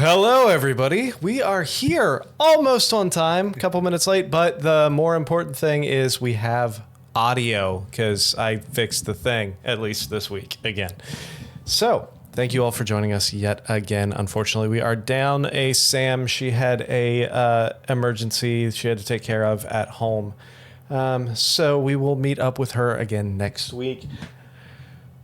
Hello, everybody. We are here almost on time, a couple minutes late, but the more important thing is we have audio because I fixed the thing, at least this week again. So thank you all for joining us yet again. Unfortunately, we are down a Sam. She had a emergency she had to take care of at home. So we will meet up with her again next week.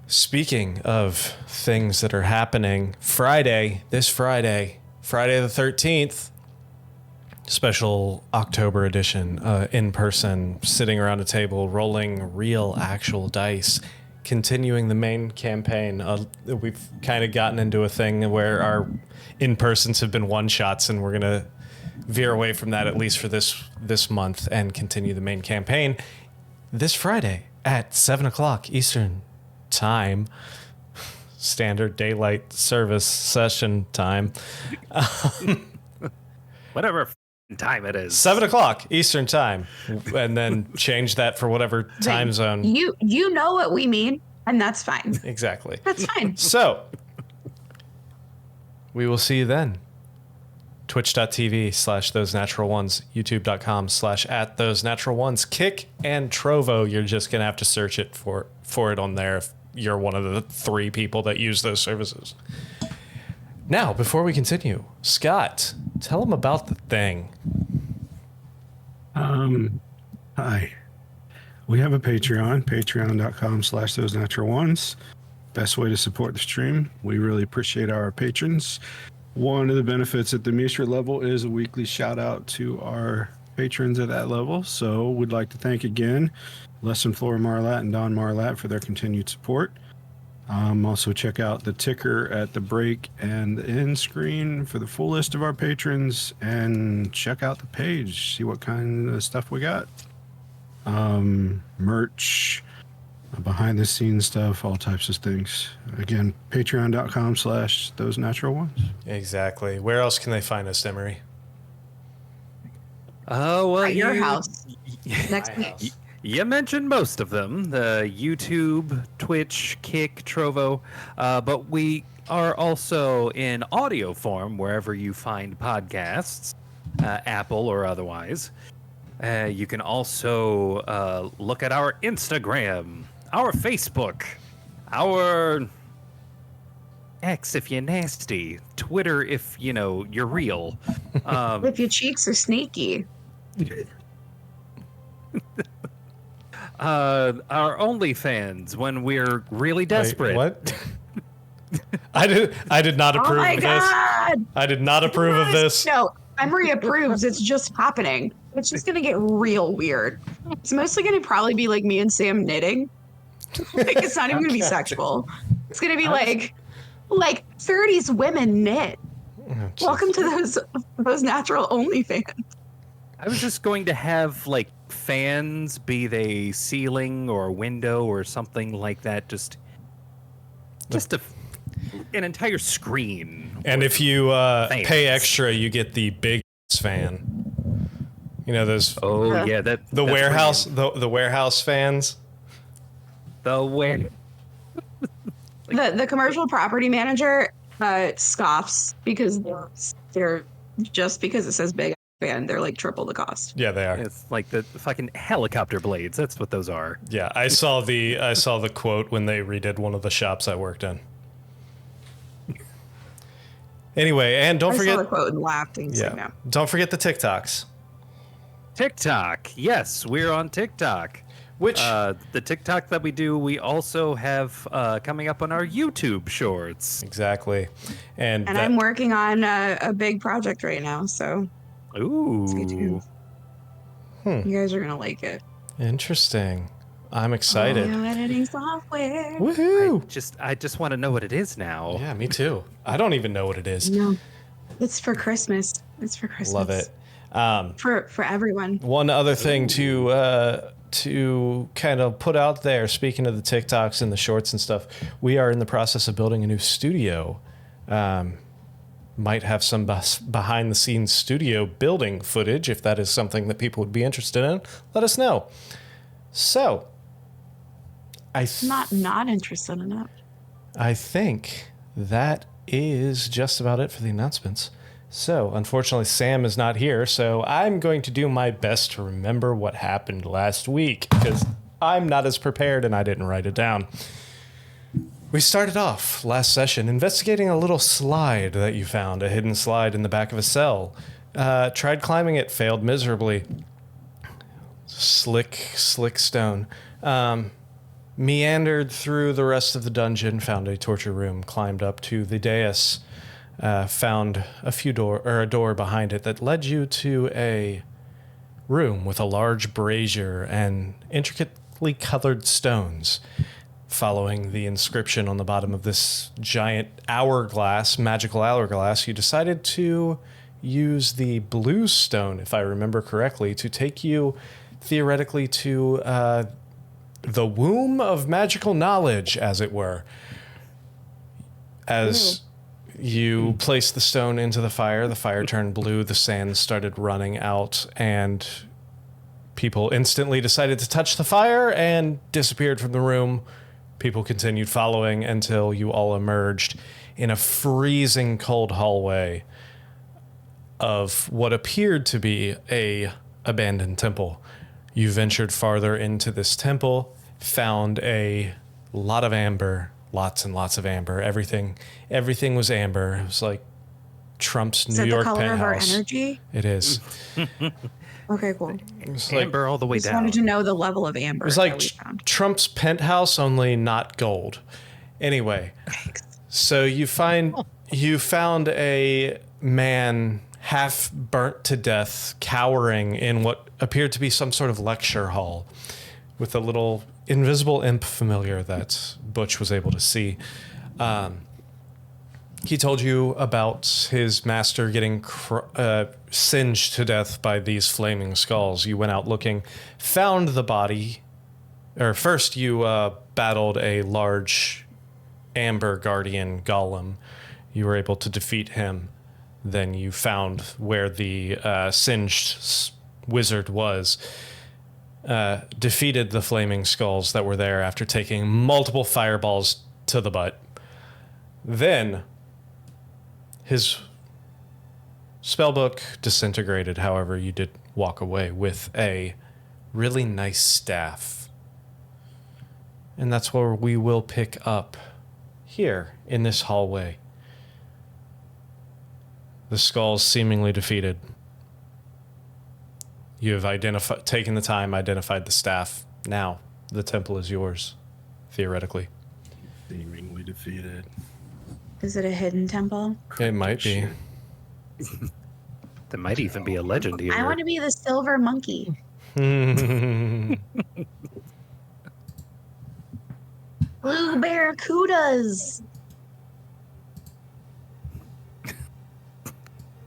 Speaking of things that are happening, this Friday the 13th, special October edition, in person, sitting around a table, rolling real actual dice, continuing the main campaign. We've kind of gotten into a thing where our in-persons have been one-shots, and we're going to veer away from that at least for this month and continue the main campaign this Friday at 7 o'clock Eastern time, standard daylight service session time. Whatever time it is. 7 o'clock Eastern time, and then change that for whatever time zone. You know what we mean, and that's fine. Exactly. That's fine. So we will see you then. Twitch.tv/ThoseNaturalOnes, YouTube.com/@ThoseNaturalOnes. Kick and Trovo, you're just gonna have to search it for it on there if you're one of the 3 people that use those services. Now, before we continue, Scott, tell them about the thing. Hi. We have a Patreon, patreon.com/ThoseNaturalOnes. Best way to support the stream. We really appreciate our patrons. One of the benefits at the Mishra level is a weekly shout out to our patrons at that level. So we'd like to thank again Lesson Flora Marlatt and Don Marlatt for their continued support. Also check out the ticker at the break and the end screen for the full list of our patrons, and check out the page, see what kind of stuff we got. Merch, behind the scenes stuff, all types of things. Again, patreon.com/ThoseNaturalOnes. Exactly. Where else can they find us, Emery? Oh, well, At your house next week. You mentioned most of them, the YouTube, Twitch, Kick, Trovo, but we are also in audio form wherever you find podcasts, Apple or otherwise. You can also look at our Instagram, our Facebook, our X if you're nasty, Twitter if, you're real. If your cheeks are sneaky. Our OnlyFans when we're really desperate. Wait, what? I did not approve Oh my of this. God! I did not approve of this. No, Emery approves. It's just happening. It's just going to get real weird. It's mostly going to probably be like me and Sam knitting. It's not even going to be sexual. It's going to be like 30s women knit. Oh, Welcome to those natural OnlyFans. I was just going to have fans, be they ceiling or window or something like that, just an entire screen. And if you pay extra, you get the big fan. You know those? Oh yeah, the warehouse, the warehouse fans. The commercial property manager scoffs because they're just because it says big fan, they're like triple the cost. Yeah, they are. It's like the fucking helicopter blades. That's what those are. Yeah, I saw the quote when they redid one of the shops I worked in. Anyway, and don't forget. I saw the quote and laughed. And yeah, no. Don't forget the TikToks. TikTok, yes, we're on TikTok. Which the TikTok that we do, we also have coming up on our YouTube shorts. Exactly, and I'm working on a big project right now, so. Ooh. Stay tuned. You guys are gonna like it. Interesting. I'm excited. Audio editing software. Woohoo! I just want to know what it is now. Yeah, me too. I don't even know what it is. No, it's for Christmas. It's for Christmas. Love it. For everyone. One other thing to kind of put out there, speaking of the TikToks and the shorts and stuff, we are in the process of building a new studio. Might have some behind the scenes studio building footage if that is something that people would be interested in. Let us know. So, not interested in that. I think that is just about it for the announcements. So, unfortunately, Sam is not here, so I'm going to do my best to remember what happened last week, because I'm not as prepared and I didn't write it down. We started off last session investigating a little slide that you found, a hidden slide in the back of a cell. Tried climbing it, failed miserably. Slick stone. Meandered through the rest of the dungeon, found a torture room, climbed up to the dais, found a door behind it that led you to a room with a large brazier and intricately colored stones. Following the inscription on the bottom of this giant magical hourglass, you decided to use the blue stone, if I remember correctly, to take you theoretically to the womb of magical knowledge, as it were. As you placed the stone into the fire turned blue, the sand started running out, and people instantly decided to touch the fire and disappeared from the room. People continued following until you all emerged in a freezing cold hallway of what appeared to be a abandoned temple. You ventured farther into this temple, found a lot of amber, lots and lots of amber. Everything was amber. It was like Trump's New York penthouse. Is that the color of our energy? It is. Okay, cool. It's amber all the way just down. wanted to know the level of amber. It was like Trump's penthouse, only not gold. Anyway, so you found a man half burnt to death, cowering in what appeared to be some sort of lecture hall, with a little invisible imp familiar that Butch was able to see. He told you about his master getting singed to death by these flaming skulls. You went out looking, found the body. Or first you battled a large amber guardian golem. You were able to defeat him. Then you found where the singed wizard was. Defeated the flaming skulls that were there after taking multiple fireballs to the butt. Then his spellbook disintegrated. However, you did walk away with a really nice staff. And that's where we will pick up here in this hallway. The skulls seemingly defeated. You have taken the time, identified the staff. Now, the temple is yours, theoretically. Seemingly defeated. Is it a hidden temple? It might be. There might even be a legend here. I want to be the silver monkey. Blue barracudas.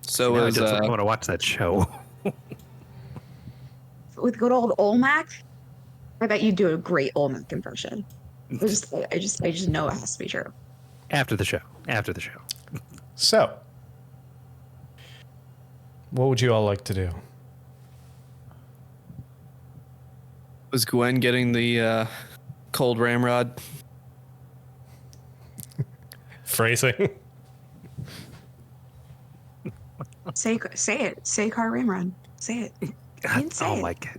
So I want to watch that show. With good old Olmec, I bet you'd do a great Olmec impression. I just know it has to be true. After the show. So, what would you all like to do? Was Gwen getting the cold ramrod? Phrasing. Say it. Say car ramrod. Say it. You can say it. My God.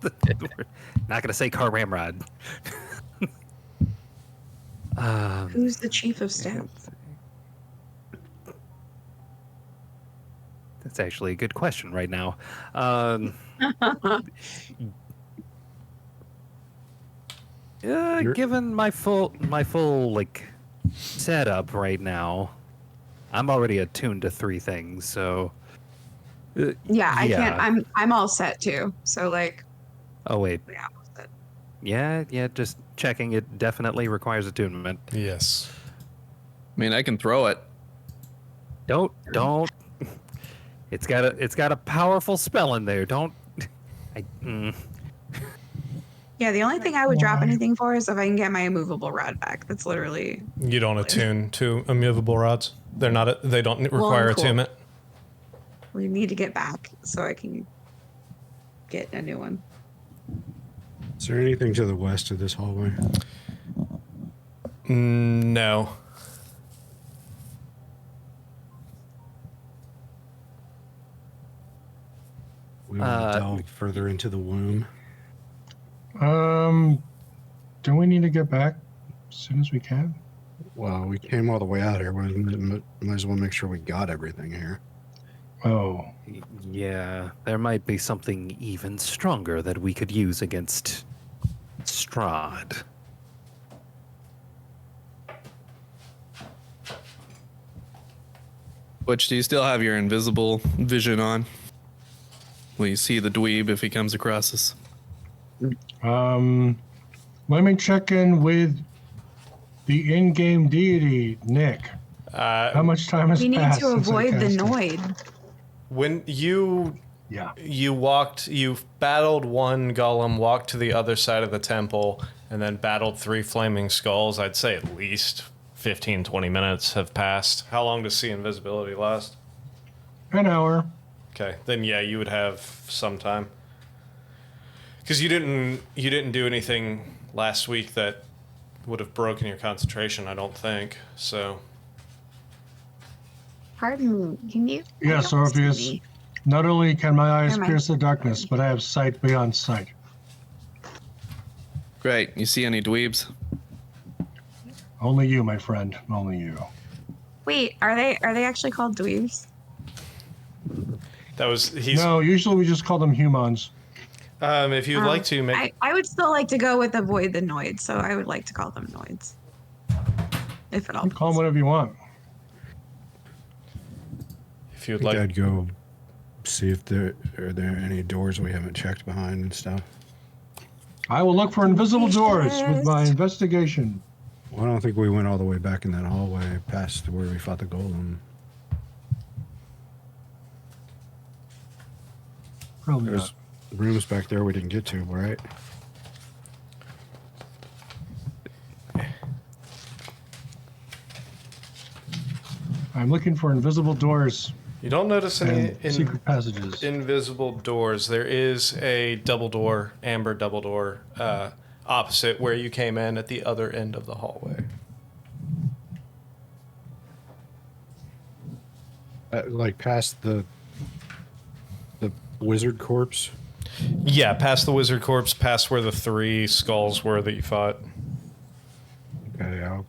We're not going to say car ramrod. Who's the chief of staff? That's actually a good question right now. Given my full like setup right now, I'm already attuned to 3 things. So I can't. I'm all set too. So like. Oh wait. Yeah. I'm all set. Yeah. Just checking. It definitely requires attunement. Yes. I mean, I can throw it. Don't. It's got a powerful spell in there. Don't. Yeah, the only thing I would drop anything for is if I can get my immovable rod back. That's literally. You don't attune to immovable rods? They don't require attunement? We need to get back so I can get a new one. Is there anything to the west of this hallway? No. We want to delve further into the womb. Do we need to get back as soon as we can? Well, we came all the way out here. We might as well make sure we got everything here. Oh, Yeah, there might be something even stronger that we could use against Strahd. Which, do you still have your invisible vision on? Will you see the dweeb if he comes across us? let me check in with the in-game deity, Nick. How much time has We need passed to since I avoid the cast it? Noid. When you Yeah. you battled one golem, walked to the other side of the temple, and then battled 3 flaming skulls, I'd say at least 15, 20 minutes have passed. How long does see invisibility last? An hour. Okay, then yeah, you would have some time. Because you didn't do anything last week that would have broken your concentration, I don't think. So Pardon me, can you? Yes, don't see Orpheus. me. Not only can my eyes Never mind. pierce the darkness, but I have sight beyond sight. Great. You see any dweebs? Only you, my friend. Only you. Wait, are they actually called dweebs? he's. No, usually we just call them humans. If you'd like to make, I would still like to go with avoid the Noids, so I would like to call them Noids. If at all. You call them whatever you want. if you'd I think like, I'd go see if there are any doors we haven't checked behind and stuff. I will look for invisible doors with my Yes. investigation. Well, I don't think we went all the way back in that hallway past where we fought the golem. Probably There's not. rooms back there we didn't get to, right? I'm looking for invisible doors you don't notice any and secret passages. invisible doors. There is a double door, amber double door, opposite where you came in at the other end of the hallway. Like past the wizard corpse. Yeah, past the wizard corpse, past where the 3 skulls were that you fought. Okay, I'll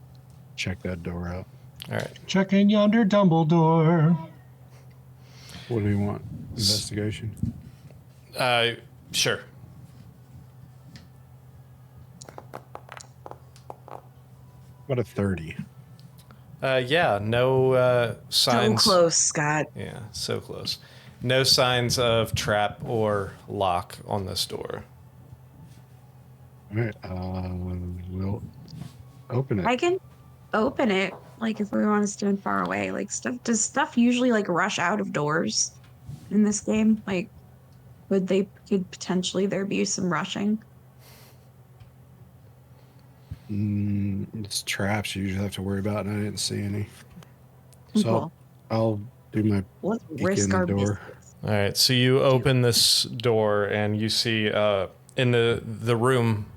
check that door out. All right. Check in yonder Dumbledore. What do you want? Investigation? Sure. What a 30. Yeah, no So signs. close, Scott. Yeah, so close. No signs of trap or lock on this door. All right, we'll open it. I can open it, like if we want to stand far away. Like does stuff usually like rush out of doors in this game? Like could potentially there be some rushing? It's traps you usually have to worry about, and I didn't see any. So Cool. I'll do my Let's peek risk in the our door. business. All right, so you open this door and you see in the room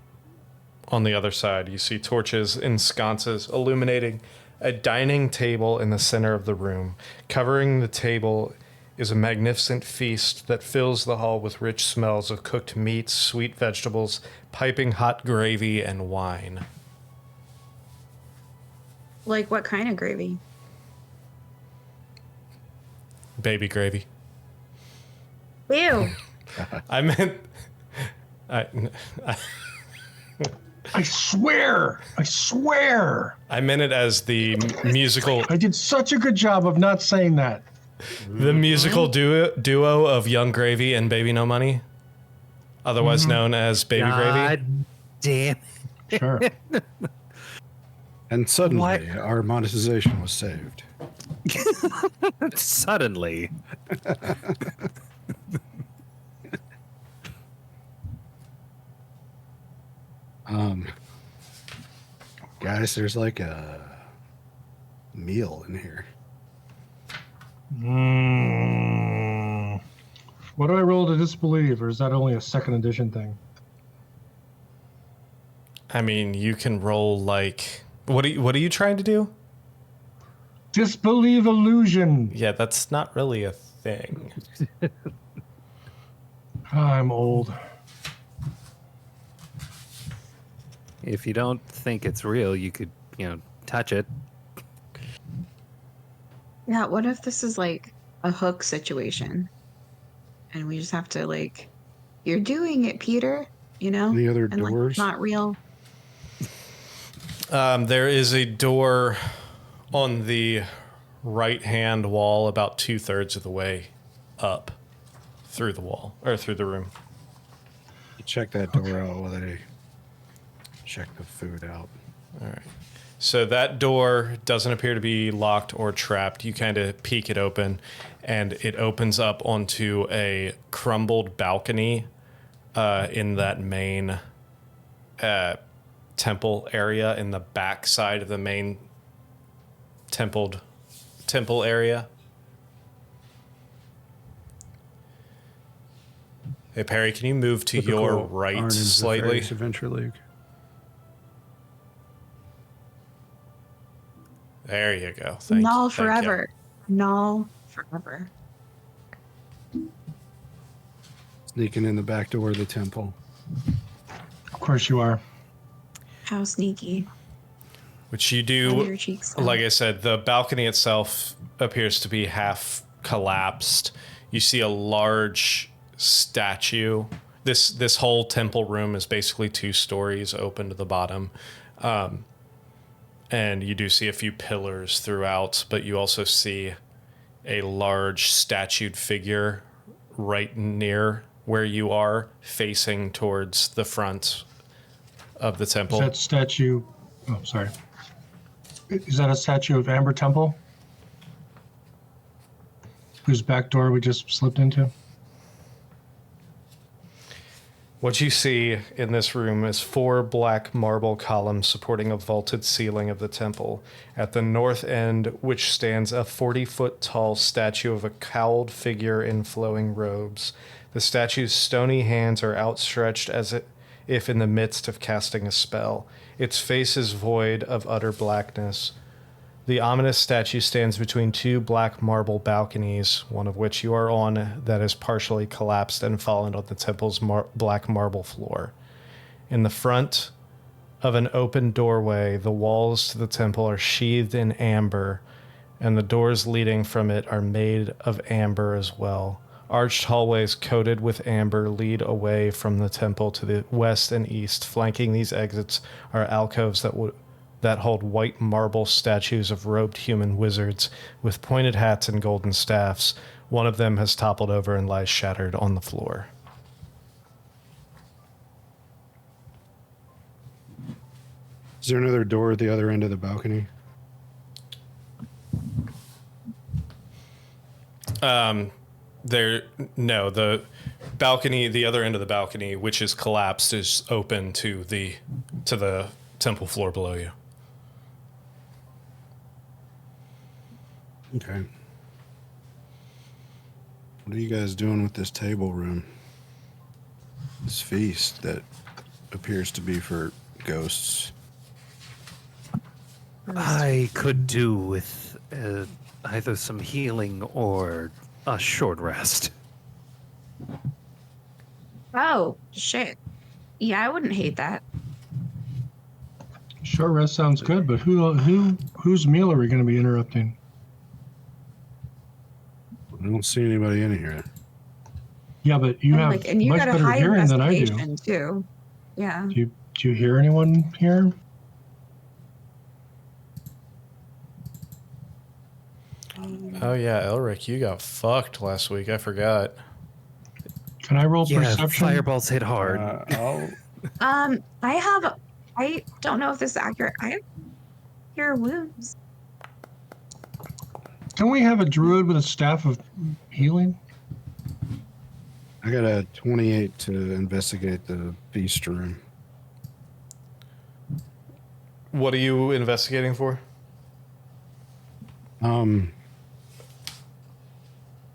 on the other side, you see torches and sconces illuminating a dining table in the center of the room. Covering the table is a magnificent feast that fills the hall with rich smells of cooked meats, sweet vegetables, piping hot gravy, and wine. Like what kind of gravy? Baby gravy. Ew. I meant... I I swear! I swear! I meant it as the musical I did such a good job of not saying that. the musical duo of Young Gravy and Baby No Money, otherwise known as Baby Gravy. God damn. Sure. And suddenly, What? our monetization was saved. Suddenly. Guys, there's like a meal in here. What do I roll to disbelieve, or is that only a second edition thing? I mean, you can roll like what are you trying to do? Disbelieve illusion. Yeah, that's not really a thing. I'm old. If you don't think it's real, you could, touch it. Yeah, what if this is like a hook situation and we just have to like, you're doing it, Peter, Any other and like doors? it's not real. There is a door on the right-hand wall about 2/3 of the way up through the wall, or through the room. Check that door out while they check the food out. All right. So that door doesn't appear to be locked or trapped. You kind of peek it open, and it opens up onto a crumbled balcony in that main temple area, in the back side of the main temple area. Hey, Perry, can you move to your right Arn's slightly? Nefarious Adventure League. There you go. Thank Null you. forever. Null forever. Sneaking in the back door of the temple. Of course you are. How sneaky. Which you How do. your cheeks. Like I said, the balcony itself appears to be half collapsed. You see a large statue. This whole temple room is basically 2 stories open to the bottom. And you do see a few pillars throughout, but you also see a large statued figure right near where you are, facing towards the front of the temple. Is that statue? Oh, sorry. Is that a statue of Amber Temple? Whose back door we just slipped into? What you see in this room is 4 black marble columns supporting a vaulted ceiling of the temple. At the north end, which stands a 40-foot tall statue of a cowled figure in flowing robes. The statue's stony hands are outstretched as if in the midst of casting a spell. Its face is void of utter blackness. The ominous statue stands between 2 black marble balconies, one of which you are on, that is partially collapsed and fallen on the temple's black marble floor. In the front of an open doorway, the walls to the temple are sheathed in amber, and the doors leading from it are made of amber as well. Arched hallways coated with amber lead away from the temple to the west and east. Flanking these exits are alcoves that hold white marble statues of robed human wizards with pointed hats and golden staffs. One of them has toppled over and lies shattered on the floor. Is there another door at the other end of the balcony? The balcony, the other end of the balcony, which is collapsed, is open to the temple floor below you. Okay. What are you guys doing with this table room? This feast that appears to be for ghosts. I could do with either some healing or a short rest. Oh, shit. Yeah, I wouldn't hate that. Short rest sounds good, but whose meal are we going to be interrupting? I don't see anybody in here. Yeah, but you have And you much got a better high hearing than I do. investigation too. Yeah. Do you hear anyone here? Oh yeah, Elric, you got fucked last week. I forgot. Can I roll Yeah, perception? fireballs hit hard. I don't know if this is accurate. I have cure wounds. Can we have a druid with a staff of healing? I got a 28 to investigate the feast room. What are you investigating for?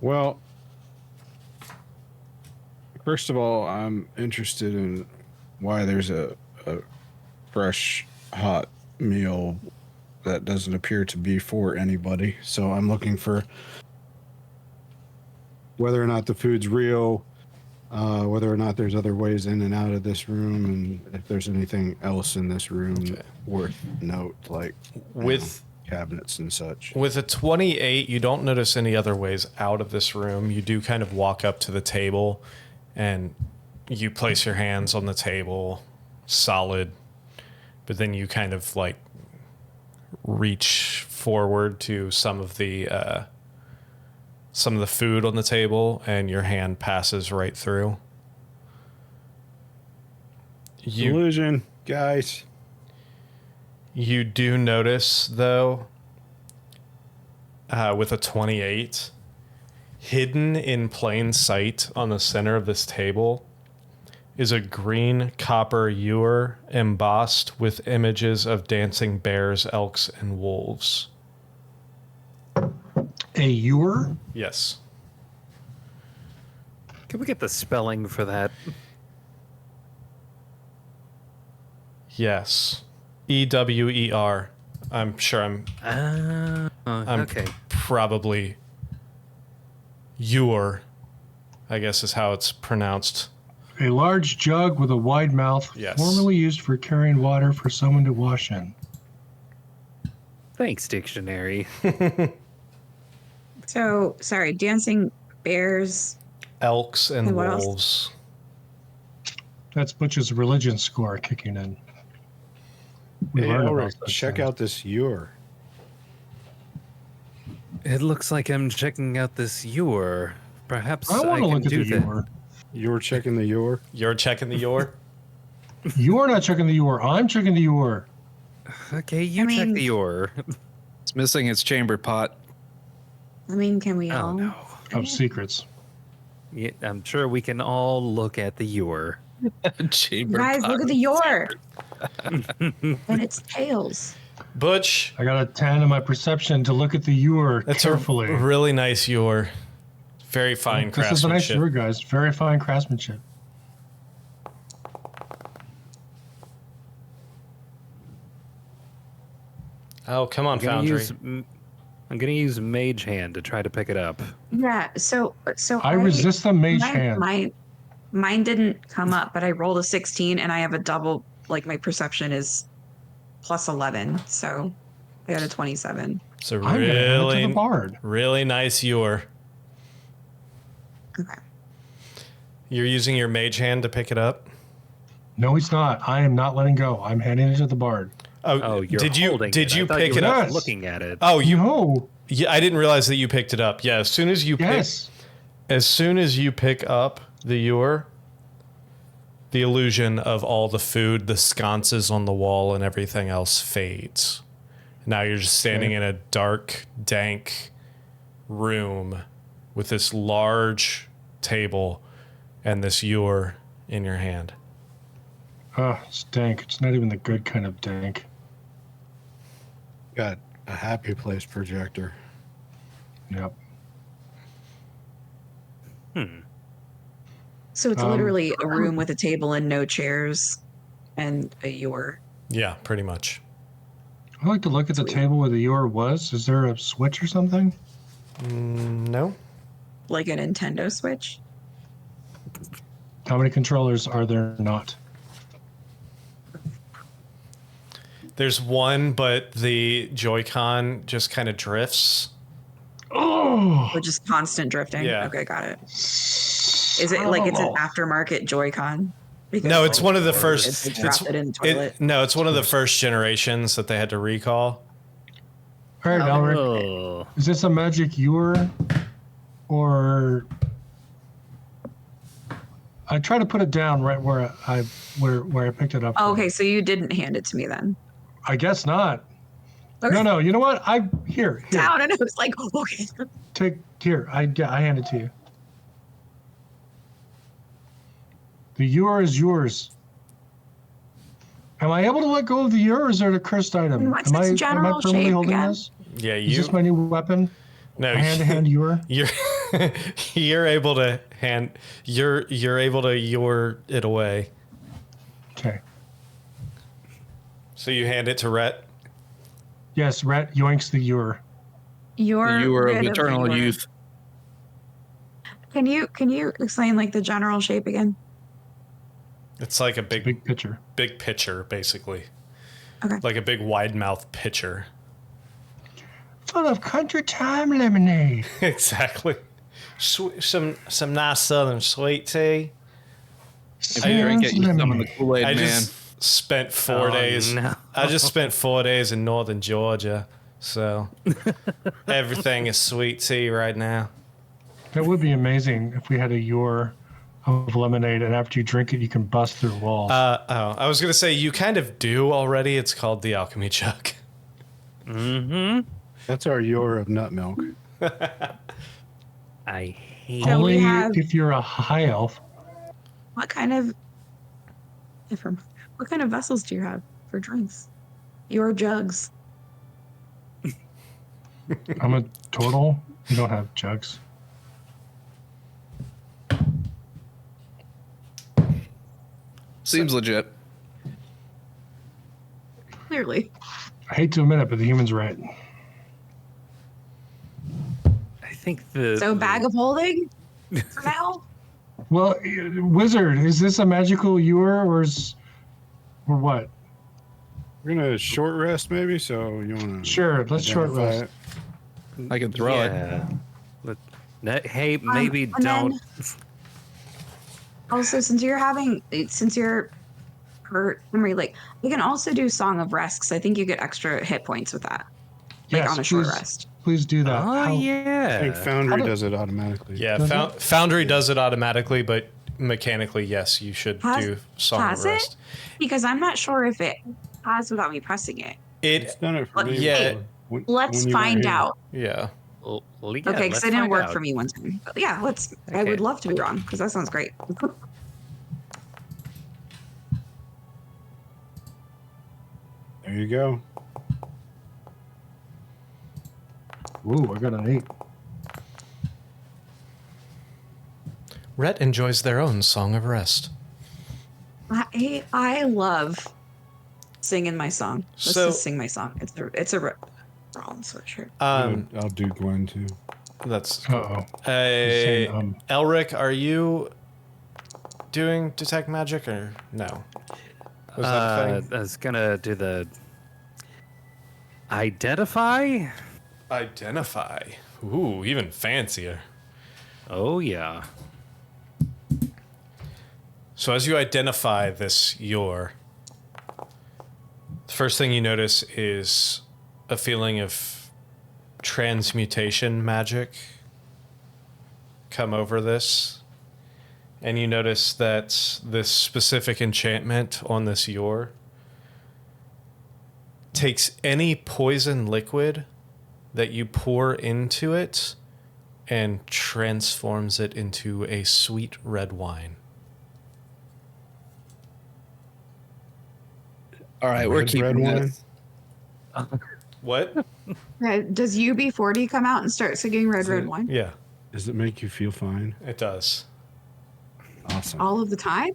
Well, first of all, I'm interested in why there's a fresh, hot meal that doesn't appear to be for anybody. So I'm looking for whether or not the food's real, whether or not there's other ways in and out of this room, and if there's anything else in this room worth note, like With cabinets and such. With a 28, you don't notice any other ways out of this room. You do kind of walk up to the table and you place your hands on the table, solid, but then you kind of like reach forward to some of the food on the table and your hand passes right through. Illusion, guys. You do notice, though, with a 28, hidden in plain sight on the center of this table is a green copper ewer embossed with images of dancing bears, elks, and wolves. A ewer? Yes. Can we get the spelling for that? Yes. EWER. I'm sure I'm Okay. probably ewer, I guess is how it's pronounced. A large jug with a wide mouth, Yes. formerly used for carrying water for someone to wash in. Thanks, dictionary. So, sorry, dancing bears. Elks and And what else? wolves. That's Butch's religion score kicking in. We Hey, learned Elric, about such check things. out this ewer. It looks like I'm checking out this ewer. Perhaps I I, want to can look at do the that. ewer. You're checking the ewer? You're checking the ewer? You're not checking the ewer. I'm checking the ewer. Okay, you check mean- the ewer. It's missing its chamber pot. I mean, can we Oh all? no. Of secrets. Yeah, I'm sure we can all look at the ewer. Chamber Guys, pot. look at the ewer and its tails. Butch, I got a 10 in my perception to look at the ewer that's carefully. a really nice ewer. Very fine This is a nice craftsmanship. ewer, guys. Very fine craftsmanship. Oh, come on, I'm gonna Foundry. I'm gonna use Mage Hand to try to pick it up. Yeah. So I resist the mage hand. Mine didn't come up, but I rolled a 16, and I have a double. Like my perception is plus 11, so I got a 27. It's a I'm gonna hand it to really, the bard. really nice ewer. Okay. You're using your mage hand to pick it up? No, he's not. I am not letting go. I'm handing it to the bard. Oh, you're did you holding did it. you I thought pick you it were up? Yes. looking at it. Oh, you No. yeah, I didn't realize that you picked it up. Yeah, as soon as you Yes. as soon as you pick up the ewer, the illusion of all the food, the sconces on the wall and everything else fades. Now you're just standing in a dark, dank room with this large table and this ewer in your hand. Oh, it's dank. It's not even the good kind of dank. Got a happy place projector. Yep. So it's Um, literally a room with a table and no chairs, and a ewer. Yeah, pretty much. I like to look at the Sweet. table where the ewer was. Is there a switch or something? No? Like a Nintendo Switch. How many controllers are there not? There's one, but the Joy-Con just kind of drifts. Oh, Or just constant drifting. Yeah. Okay, got it. Is it like it's an aftermarket Joy-Con? Because, No, it's like, one of the they first. dropped it in the toilet. No, it's one of the first generations that they had to recall. All right, Elric. Oh. Is this a magic ewer, or I try to put it down right where I picked it up. Oh, from. okay, so you didn't hand it to me then. I guess not. Okay. No. You know what? Here. Down, and I was like, okay. Take here. I hand it to you. The ewer is yours. Am I able to let go of the ewer, or is it a cursed item? What's Am its I general permanently shape holding again? this? Yeah, Is this my new weapon? no, A hand-to-hand ewer? you're you're able to you're able to ewer it away. Okay. So you hand it to Rhett. Yes, Rat yoinks the ewer. You're You were of rid eternal the ewer. youth. Can you explain like the general shape again? It's like a Big pitcher. big pitcher, basically. Okay. Like a big wide mouth pitcher. Full of country time lemonade. Exactly. Some nice southern sweet tea. If you drink it, you summon the Kool-Aid I man. just spent 4 days. No. I just spent 4 days in northern Georgia, so everything is sweet tea right now. That would be amazing if we had a Yore of lemonade, and after you drink it, you can bust through walls. I was gonna say you kind of do already. It's called the alchemy jug. That's our Yore of nut milk. I hate So we Only have- if you're a high elf. What kind of vessels do you have for drinks? Your jugs. I'm a turtle. You don't have jugs. Seems legit. Clearly. I hate to admit it, but the human's right. I think the So bag of holding for now? Well, wizard, is this a magical Yore or what? We're gonna short rest maybe, so you wanna Sure, let's short identify rest. it? I can throw it. yeah. Hey, maybe and don't. then- Also, since you're hurt, Henry, like you can also do Song of Rest because I think you get extra hit points with that, like Yes, on a short please, rest. please do that. Oh How- I yeah. think Foundry How do- does it automatically. Yeah, Does it? Foundry does it automatically, but mechanically, yes, you should Has- do Song of has it? Rest. Because I'm not sure if it has without me pressing it. It's It, done it for me. Yeah. before, when Let's you weren't find here. out. yeah. Well, yeah, Okay, because let's it didn't find work out. for me one time. But yeah, I Okay. would love to be wrong because that sounds great. There you go. Ooh, I got an 8. Rhett enjoys their own Song of Rest. I love singing my song. Let's So- just sing my song. It's a wrong sweatshirt. I'll do Gwen too. That's Uh-oh. Hey, saying, Elric, are you doing detect magic or no? Was that a thing? I was gonna do the identify. Identify. Ooh, even fancier. Oh yeah. So as you identify this Yore, the first thing you notice is a feeling of transmutation magic come over this. And you notice that this specific enchantment on this Yore takes any poison liquid that you pour into it and transforms it into a sweet red wine. All right, we're Red keeping wine? this. What? Does UB40 come out and start singing red wine Yeah, Does it make you feel fine? it does. Awesome. all of the time?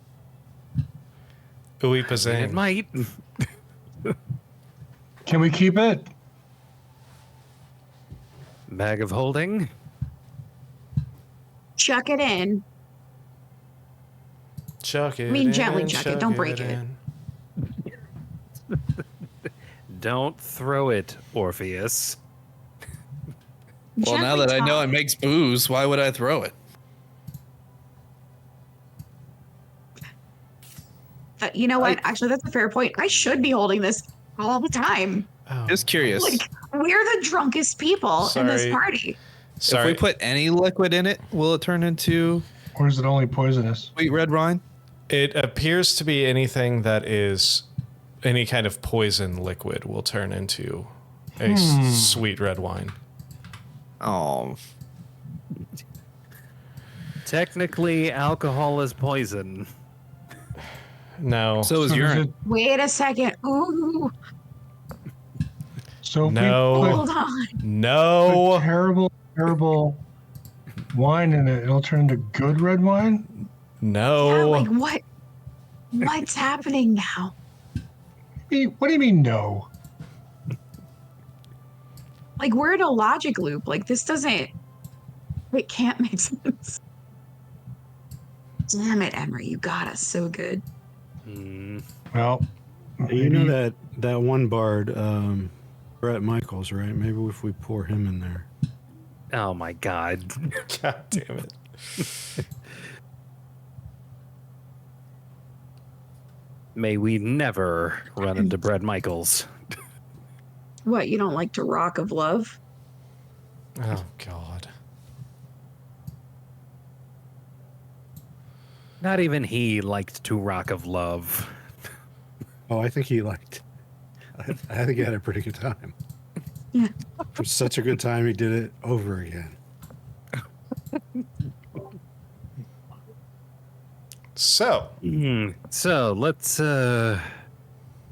Ooey It pazang. might. Can we keep it? Bag of holding. Chuck it in. Chuck it. I mean, in, gently chuck it, don't break it. in. Don't throw it, Orpheus. Well, now Gently that I know tell- it makes booze, why would I throw it? You know what? Actually, that's a fair point. I should be holding this all the time. Oh, Just curious. Like, we're the drunkest people in this Sorry. party. sorry. If we put any liquid in it, will it turn into Or is it only poisonous? sweet red wine? It appears to be anything that is any kind of poison liquid will turn into a sweet red wine. Oh, Technically, alcohol is poison. No. so is So does urine. it- Wait a second. Ooh, So if No. we hold on. put No. terrible wine in it, it'll turn into good red wine? Yeah, No. like what? What's happening now? What do you mean no? Like we're in a logic loop. Like this doesn't. It can't make sense. Damn it, Emery, you got us so good. Well, You know that one bard, Brett Michaels, right? Maybe if we pour him in there. Oh my god. God damn it. May we never run into Brett Michaels. What, you don't like to rock of love? Oh, God. Not even he liked to rock of love. Oh, I think he liked. I think he had a pretty good time. Yeah. For such a good time, he did it over again. So, So let's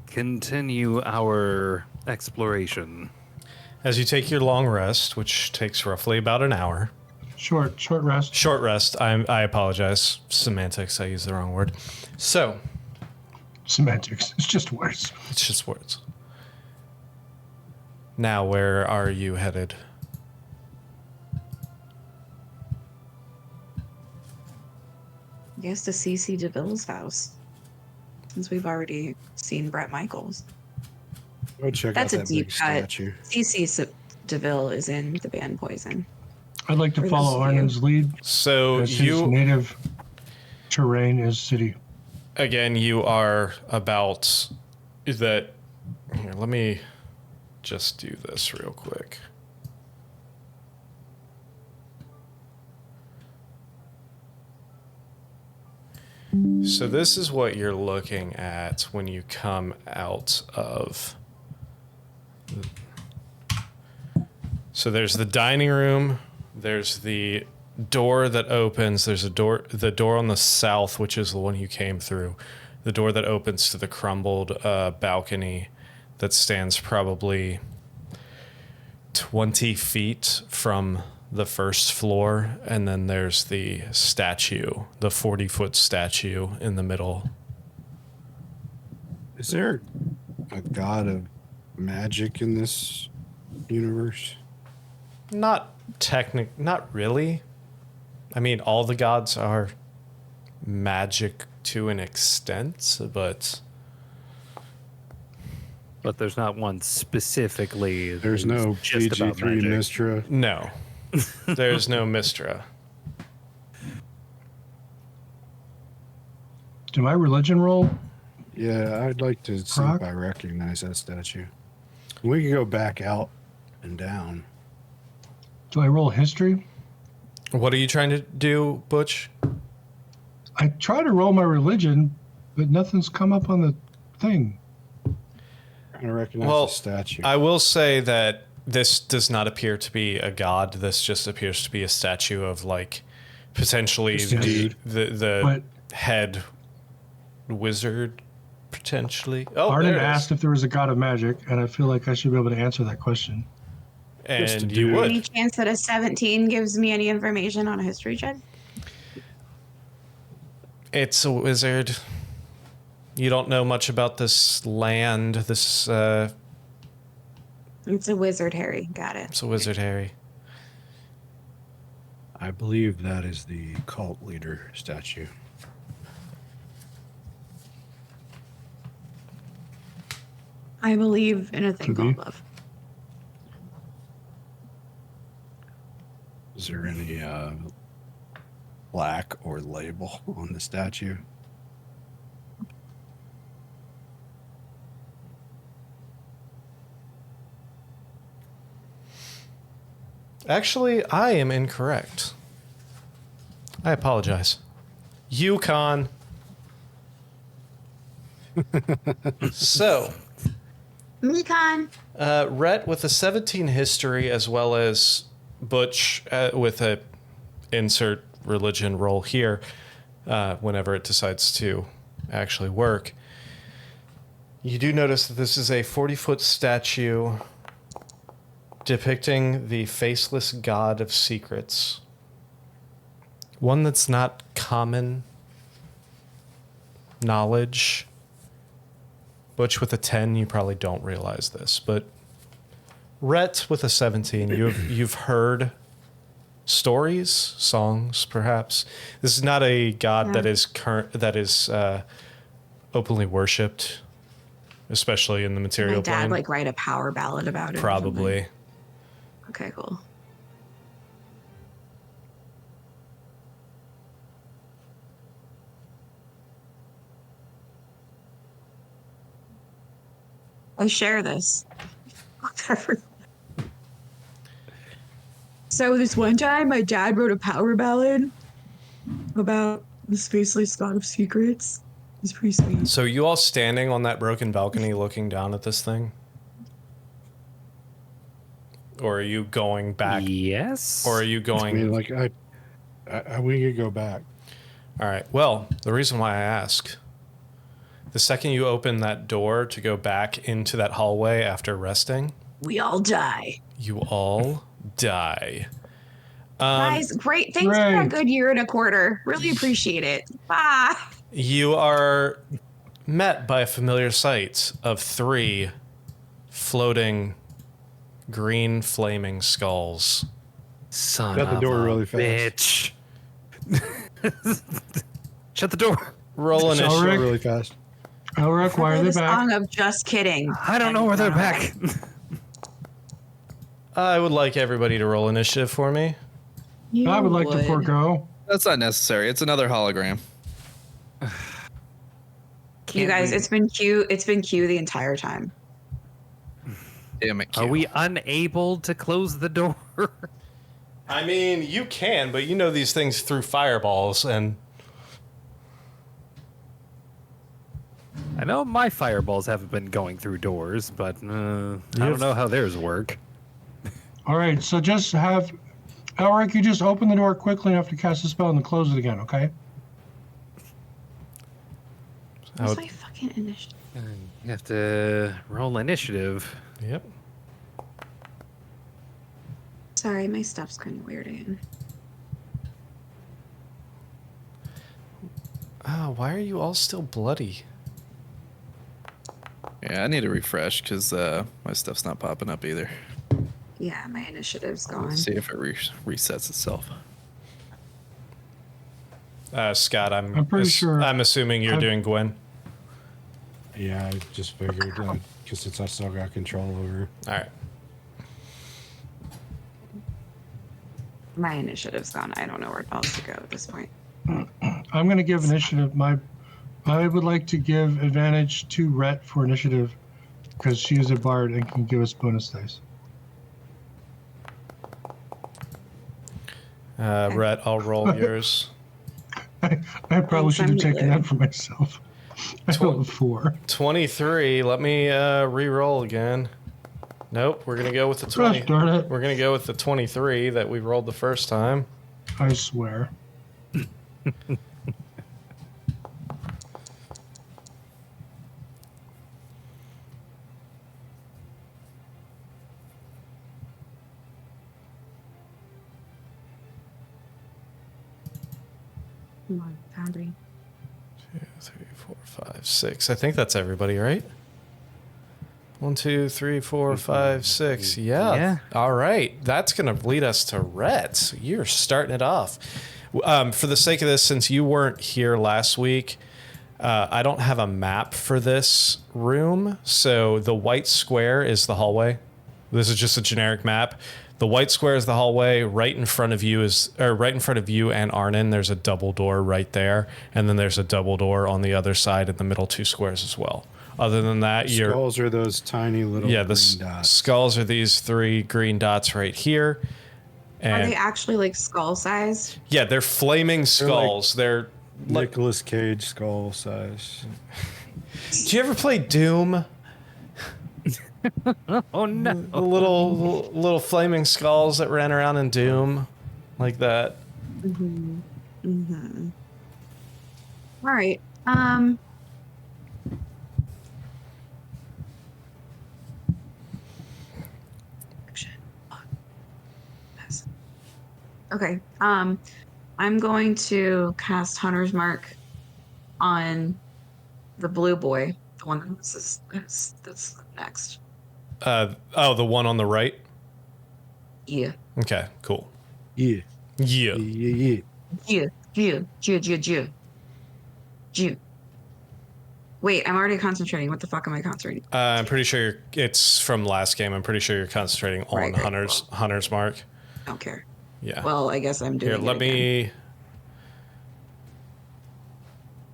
continue our exploration. as you take your long rest, which takes roughly about an hour, short rest. short rest, I apologize. Semantics, I used the wrong word. So, Semantics. It's just words. it's just words. Now, where are you headed? I guess to CC DeVille's house. Since we've already seen Brett Michaels. Go check That's out a that deep big cut. statue. CC DeVille is in the band Poison. I'd like to For follow those of you. Arnon's lead. So, As his native terrain is city. again, you are about that. Here, let me just do this real quick. So this is what you're looking at when you come out of. So there's the dining room. There's the door that opens. There's the door on the south, which is the one you came through. The door that opens to the crumbled balcony that stands probably 20 feet from the first floor. And then there's the statue, the 40-foot statue in the middle. Is there a god of magic in this universe? Not really. I mean, all the gods are magic to an extent, but there's not one specifically. There's no just about PG3 magic. Mistra. no. There's no Mistra. Do my religion roll? Yeah, I'd like to see Rock? if I recognize that statue. We can go back out and down. Do I roll history? What are you trying to do, Butch? I try to roll my religion, but nothing's come up on the thing. Trying to recognize Well, the statue. I will say that this does not appear to be a god. This just appears to be a statue of, like, potentially Just a dude. the But head wizard, potentially. Oh, Arnon there it is. asked if there was a god of magic, and I feel like I should be able to answer that question. Just a And you dude. Any would. chance that a 17 gives me any information on a history check? It's a wizard. You don't know much about this land. This It's a wizard, Harry. Got it. it's a wizard, Harry. I believe that is the cult leader statue. I believe in a thing Could called be. love. Is there any plaque or label on the statue? Actually, I am incorrect. I apologize. Yukon. So, Mekon. Rhett with a 17 history, as well as Butch with a insert religion roll here, whenever it decides to actually work. You do notice that this is a 40-foot statue depicting the faceless god of secrets. One that's not common knowledge. Butch with a 10, you probably don't realize this, but Rhett with a 17, you've heard stories, songs, perhaps. This is not a god that is openly worshipped, especially in the material My dad plane. write a power ballad about it. Probably. Okay, cool. I share this. So this one time, my dad wrote a power ballad about the spaceless god of secrets. It's pretty sweet. So you all standing on that broken balcony looking down at this thing? Or are you going back? Yes. Or are you going... I mean, like, we could go back. All right. Well, the reason why I ask, the second you open that door to go back into that hallway after resting, We all die. you all die. Guys, great. Thanks for a Great. good year and a quarter. Really appreciate it. Bye. You are met by a familiar sight of 3 floating green flaming skulls. Son Shut the of door a really fast. bitch. Shut the door. Roll So initiative. Rick- Really fast. Elric, why are The they back? song of just kidding. I don't know where they're back. I would like everybody to roll initiative for me. I would like to forego. That's not necessary. It's another hologram. You guys, it's been Q. It's been Q the entire time. Damn it, Q. Are we unable to close the door? I mean, you can, but you know these things through fireballs, and I know my fireballs haven't been going through doors, but I don't know how theirs work. All right, so just have Elric, you just open the door quickly enough to cast a spell and then close it again, okay? What's my fucking initiative? You have to roll initiative. yep. Sorry, my stuff's kind of weird again. Oh, why are you all still bloody? Yeah, I need to refresh because my stuff's not popping up either. Yeah, my initiative's gone. Let's see if it resets itself. Scott, I'm pretty sure- I'm assuming you're doing Gwen. Yeah, I just figured because since I still got control over. All right. My initiative's gone. I don't know where else to go at this point. I'm going to give initiative. I would like to give advantage to Rhett for initiative because she is a bard and can give us bonus dice. Rhett, I'll roll yours. I probably Thanks, should have I'm taken good. that for myself. I rolled a 4. 23. Let me re-roll again. Nope, we're gonna go with the 20. Gosh darn it. We're gonna go with the 23 that we rolled the first time. I swear. Come on, Foundry. 2, 3, 4, 5, 6. I think that's everybody, right? 1, 2, 3, 4, 5, 6. Yeah. Yeah. All right. That's going to lead us to Rhett. So you're starting it off. For the sake of this, since you weren't here last week, I don't have a map for this room. So the white square is the hallway. This is just a generic map. The white square is the hallway. Right in front of you and Arnon, there's a double door right there. And then there's a double door on the other side in the middle 2 squares as well. Other than that, Skulls are those tiny little the green dots. skulls are these 3 green dots right here. Are And they actually like skull sized? yeah, they're flaming skulls. They're like, Nicolas Cage skull size. do you ever play Doom? Oh no! The little flaming skulls that ran around in Doom, like that. All right. Shit. Fuck. Yes. Okay. I'm going to cast Hunter's Mark on the blue boy, the one that's next. The one on the right. Yeah. Okay, cool. Yeah. Yeah. Jew. Wait, I'm already concentrating. What the fuck am I concentrating? I'm pretty sure it's from last game. I'm pretty sure you're concentrating on Right, Hunter's Mark. I don't care. Yeah. Well, I guess I'm doing Here, it let again. me.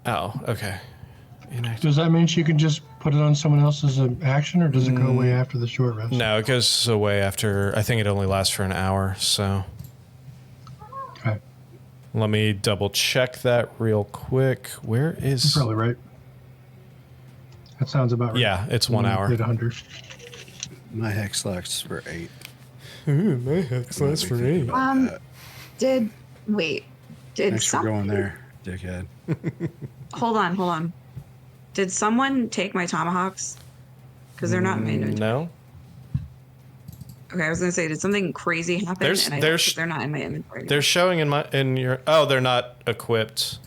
Oh, okay. Does that mean she can just put it on someone else's action, or does it go away after the short rest? No, it goes away after. I think it only lasts for an hour. So Okay. let me double check that real quick. Where You're is? probably right. That sounds about right. Yeah, it's 1 hour. Did 100. My hex lasts for 8. Ooh, my hex lasts for 8. Did Thanks for some going there, dickhead. hold on. Did someone take my tomahawks? Because they're not in my inventory. No. Okay, I was gonna say, did something crazy happen? There's- and I there's- they're not in my inventory. They're showing in your. Oh, they're not equipped.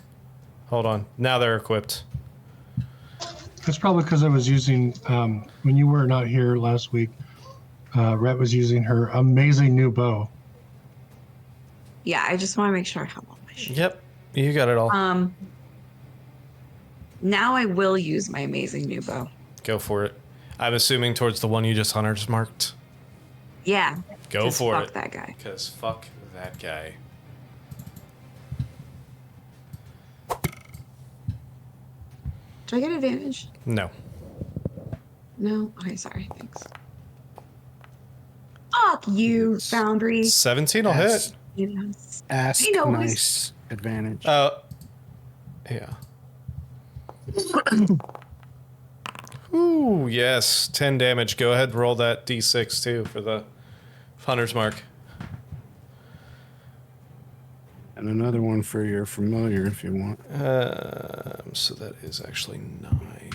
Hold on. Now they're equipped. That's probably because I was using, when you were not here last week, Rhett was using her amazing new bow. Yeah, I just want to make sure I have all my shit. Yep. You got it all. Now I will use my amazing new bow. Go for it. I'm assuming towards the one you just Hunter's marked. Yeah. Go 'cause for fuck it. that guy. Because fuck that guy. Do I get advantage? No. No? Okay, sorry. Thanks. Fuck you, Foundry. 17 will hit. Yes. Ask I know, nice advantage. Yeah. Ooh, yes. 10 damage. Go ahead and roll that d6 too for the Hunter's Mark. And another one for your familiar if you want. So that is actually 9.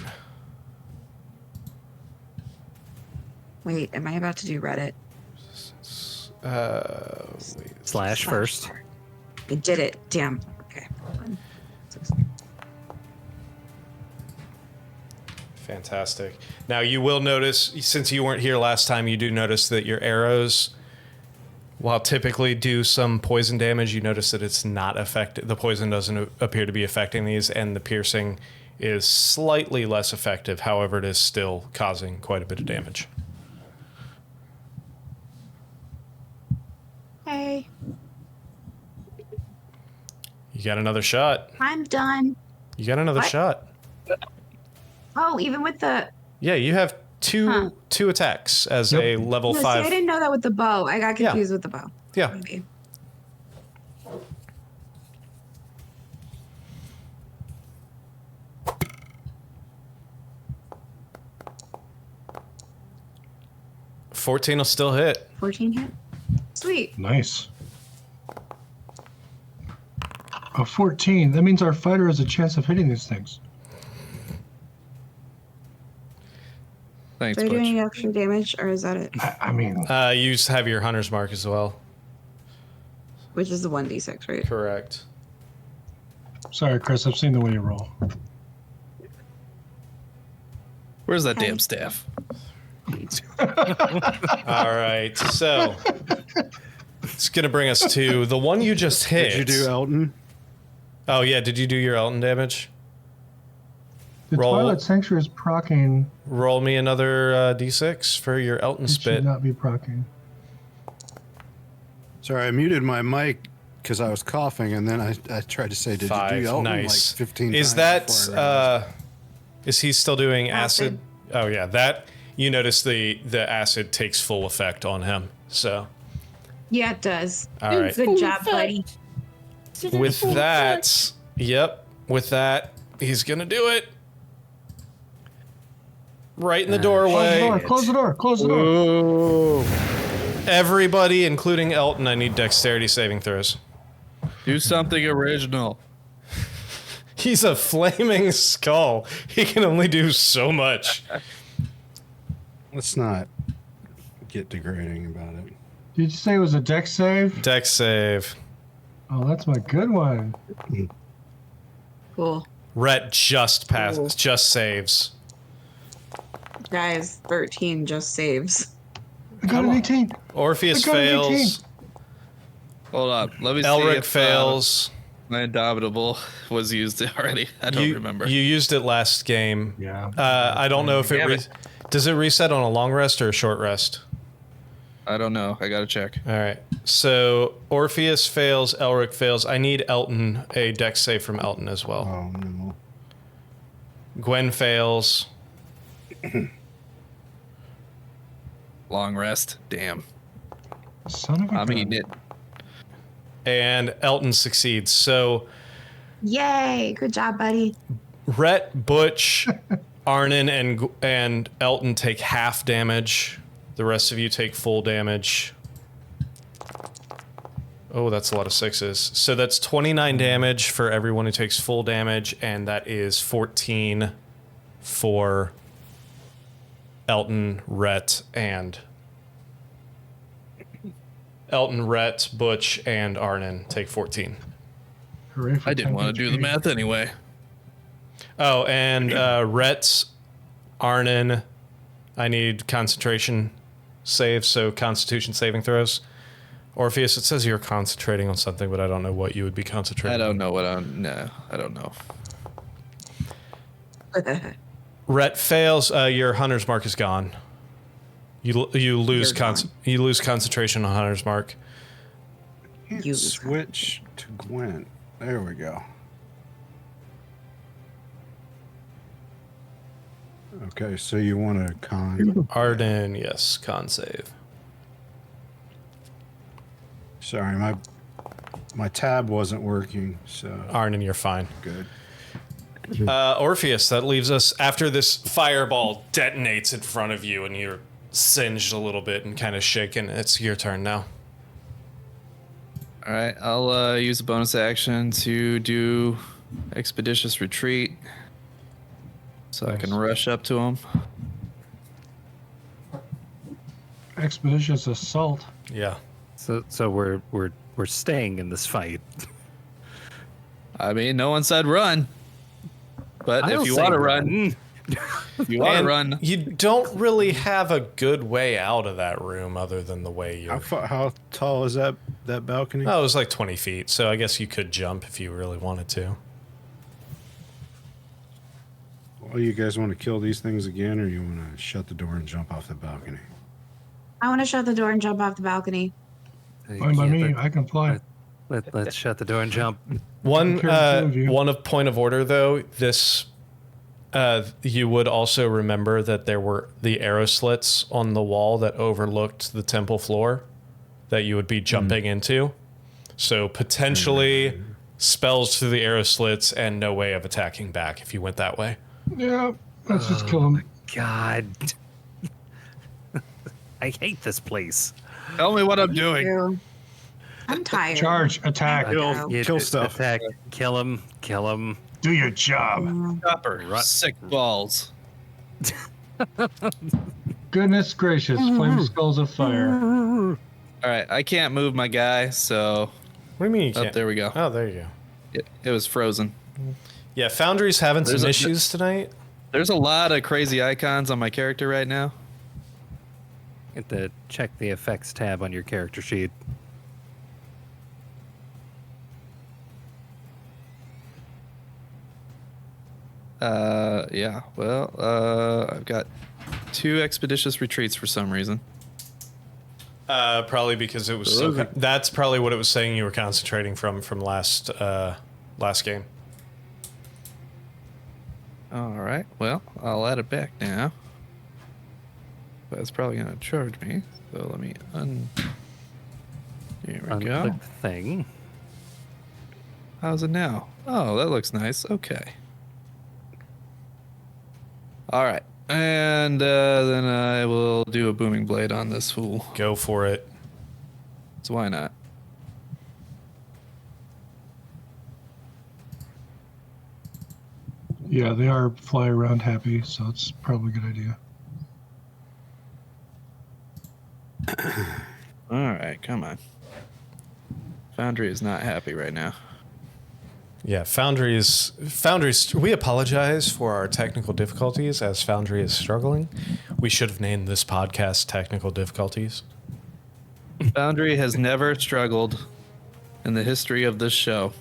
Wait, am I about to do Reddit? Wait. Slash first. I did it. Damn. Okay. Hold on. Fantastic. Now you will notice, since you weren't here last time, you do notice that your arrows, while typically do some poison damage, you notice that it's not affected. The poison doesn't appear to be affecting these, and the piercing is slightly less effective. However, it is still causing quite a bit of damage. Hey, You got another shot. I'm done. You got another What? shot. Oh, even with the Yeah, you have two attacks as a level no, see, 5. I didn't know that with the bow. I got confused with the bow. Yeah. Maybe. $14 will still hit. 14 hit. Sweet. Nice. A 14. That means our fighter has a chance of hitting these things. Thanks, Do I do any Butch. extra damage, or is that it? I mean, You have your Hunter's Mark as well. Which is the 1d6, right? Correct. sorry, Chris. I've seen the way you roll. Where's that Hey. damn staff? All right, so it's gonna bring us to the one you just hit. Did you do Elton? Oh yeah, did you do your Elton damage? The Roll. Twilight Sanctuary is proccing. Roll me another d6 for your Elton It spit. should not be proccing. Sorry, I muted my mic because I was coughing, and then I tried to say, did you 5. do Elton Nice. like 15 Is times that before I realized. is he still doing acid? Acid. Oh yeah, that you notice the acid takes full effect on him. So Yeah, it does. all right. Good job, buddy. With that, with that, he's gonna do it. Right in the doorway. Close the door. Close the door. Everybody, including Elton, I need dexterity saving throws. Do something original. He's a flaming skull. He can only do so much. Let's not get degrading about it. Did you say it was a dex save? Dex save. Oh, that's my good one. Cool. Rhett just passes, just saves. Guys, 13 just saves. I got an 18. Orpheus I got an 18. fails. Hold up. Let me see Elric if fails. my Indomitable was used already. I don't remember. You used it last game. Yeah. I don't know if Damn it it. does it reset on a long rest or a short rest. I don't know. I gotta check. All right. So Orpheus fails. Elric fails. I need Elton, a dex save from Elton as well. Oh no. Gwen fails. Long rest. Damn. Son of a I'm gun. eating it. And Elton succeeds. So Yay! Good job, buddy. Rhett, Butch, Arnon, and Elton take half damage. The rest of you take full damage. Oh, that's a lot of sixes. So that's 29 damage for everyone who takes full damage, and that is 14 for Elton, Rhett, Butch, and Arnon take 14. Hooray for I didn't 10 want to do the HP. math anyway. Oh, and Rhett's, Arnon, I need concentration saves, so constitution saving throws. Orpheus, it says you're concentrating on something, but I don't know what you would be concentrating I on. don't know what I'm. No, I don't know. Rhett fails. Your hunter's mark is gone. You lose You're you lose concentration on hunter's mark. You- Switch to Gwen. There we go. Okay, so you want to con. Arden, yes, con save. Sorry, my tab wasn't working, so Arden, you're fine. good. Orpheus, that leaves us after this fireball detonates in front of you and you're singed a little bit and kind of shaken. It's your turn now. All right, I'll use a bonus action to do expeditious retreat, so I can rush up to him. Expeditious assault. Yeah. So we're staying in this fight. I mean, no one said run, but if I'll you say want to run, if you want to And run, you don't really have a good way out of that room other than the way you're. How tall is that balcony? Oh, it was like 20 feet, so I guess you could jump if you really wanted to. Well, you guys want to kill these things again, or you want to shut the door and jump off the balcony? I want to shut the door and jump off the balcony. Fine by me. I can fly. Let's shut the door and jump. One care of two of you. one of point of order though, this you would also remember that there were the arrow slits on the wall that overlooked the temple floor that you would be jumping into. So potentially spells through the arrow slits and no way of attacking back if you went that way. Yeah, let's just kill him. God. I hate this place. tell me what I'm doing. Ew. I'm tired. Charge, attack, Kill. Kill stuff. Attack. Kill him. do your job. Chopper, sick balls. Goodness gracious, flame skulls of fire. All right, I can't move my guy, so What do you mean you oh, can't? there we go. Oh, there you go. It was frozen. Yeah, Foundry's having There's some a- issues tonight. There's a lot of crazy icons on my character right now. Get to check the effects tab on your character sheet. Yeah. Well, I've got 2 expeditious retreats for some reason. Probably because it was so. That's probably what it was saying you were concentrating from last game. All right. Well, I'll add it back now. But it's probably going to charge me. So let me Here we go. Unclick the thing. How's it now? Oh, that looks nice. Okay. All right. And then I will do a booming blade on this fool. Go for it. So why not? Yeah, they are fly around happy, so it's probably a good idea. All right, come on. Foundry is not happy right now. Yeah, Foundry's. We apologize for our technical difficulties as Foundry is struggling. We should have named this podcast "Technical Difficulties." Foundry has never struggled in the history of this show.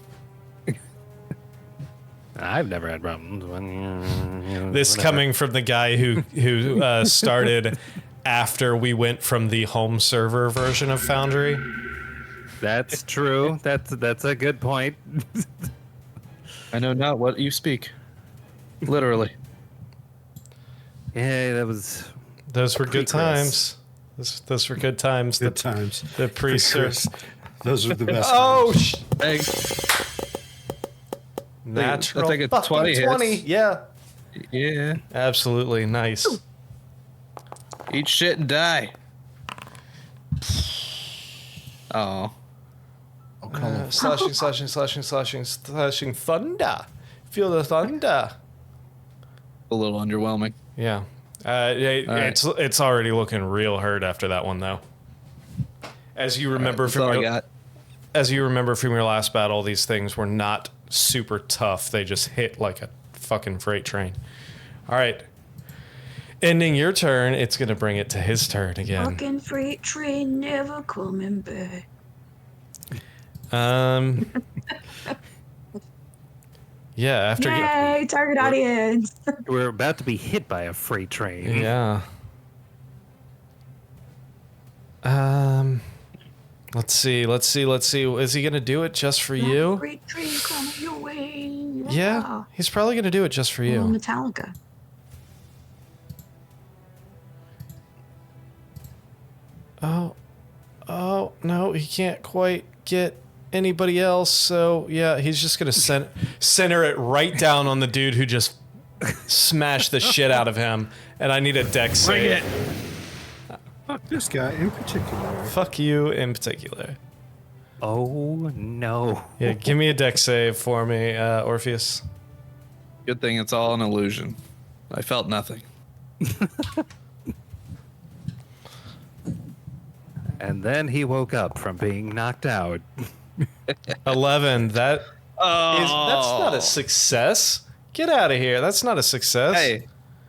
I've never had problems. This coming from the guy who started after we went from the home server version of Foundry. That's true. That's a good point. I know not what you speak. Literally. Yeah, that was. Those were good Pre-Chris. times. Those were good times. Good times. The pre-serve. Those are the best. Oh, times. natural. I think it's fucking 20 hits. 20. Yeah. Yeah. Absolutely nice. Eat shit and die. Oh. Slashing thunder. Feel the thunder. A little underwhelming. Yeah. right. It's already looking real hurt after that one though. As you remember That's all I got. as you remember from your last battle, these things were not super tough. They just hit like a fucking freight train. All right. Ending your turn, it's going to bring it to his turn again. Fucking freight train never coming back. Yeah, after Yay, target audience. We're about to be hit by a freight train. yeah. Let's see. Is he going to do it just for you? Freight train coming your way. Yeah, he's probably going to do it just for Oh, you. Metallica. Oh, no, he can't quite get anybody else. So, yeah, he's just going to center it right down on the dude who just smashed the shit out of him. And I need a dex save. Fuck this guy in particular. Fuck you in particular. Oh no. Yeah, give me a dex save for me, Orpheus. Good thing it's all an illusion. I felt nothing. And then he woke up from being knocked out. 11. That's not a success. Get out of here. That's not a success.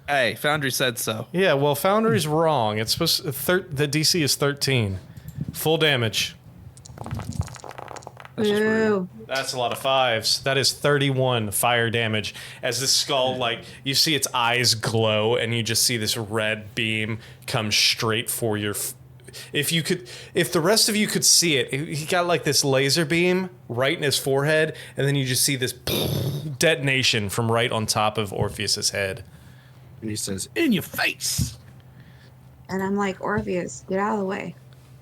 Hey, Foundry said so. Yeah, well, Foundry's wrong. It's supposed the DC is 13. Full damage. Boo. That's a lot of fives. That is 31 fire damage. As the skull, like, you see its eyes glow, and you just see this red beam come straight for your. If the rest of you could see it, he got like this laser beam right in his forehead, and then you just see this detonation from right on top of Orpheus's head. And he says, "In your face." And I'm like, Orpheus, get out of the way.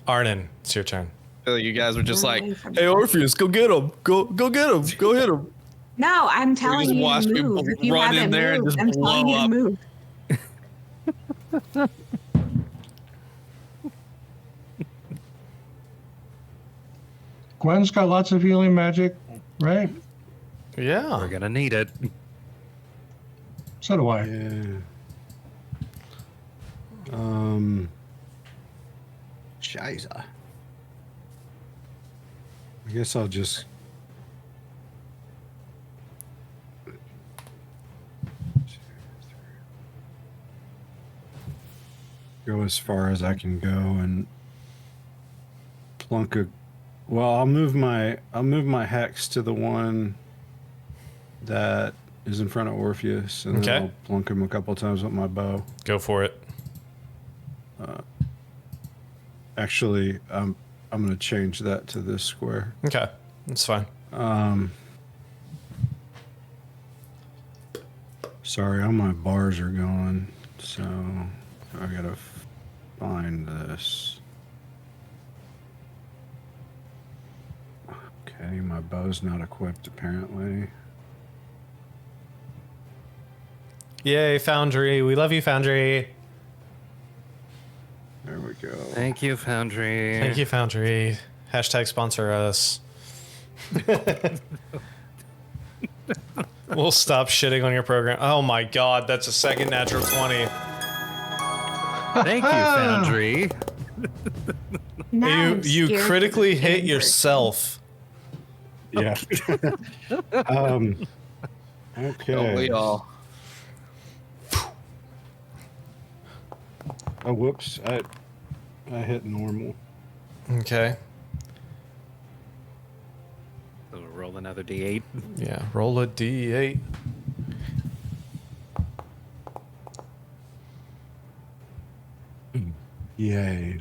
Arnon, it's your turn. I feel like you guys were just Get like, away from hey, me. Orpheus, go get him. Go get him. Go hit him. No, I'm telling just you watch to me move. If you run in haven't there and moved, just I'm telling blow you to up. move. Gwen's got lots of healing magic, right? Yeah. We're gonna need it. So do I. Yeah. Scheiße. I guess I'll just. Go as far as I can go and plunk a. Well, I'll move my hex to the one that is in front of Orpheus, and Okay. then I'll plunk him a couple times with my bow. Go for it. Actually, I'm gonna change that to this square. Okay. That's fine. Sorry, all my bars are gone, so I gotta find this. Okay, my bow's not equipped apparently. Yay, Foundry. We love you, Foundry. There we go. Thank you, Foundry. Thank you, Foundry. Hashtag sponsor us. We'll stop shitting on your program. Oh my god, that's a second natural 20. Thank you, Foundry. Now I'm You scared critically for the hit game yourself. Yeah. Don't Okay. we all? Oh, whoops! I hit normal. Okay. roll another d8. Yeah, roll a d8. Yay.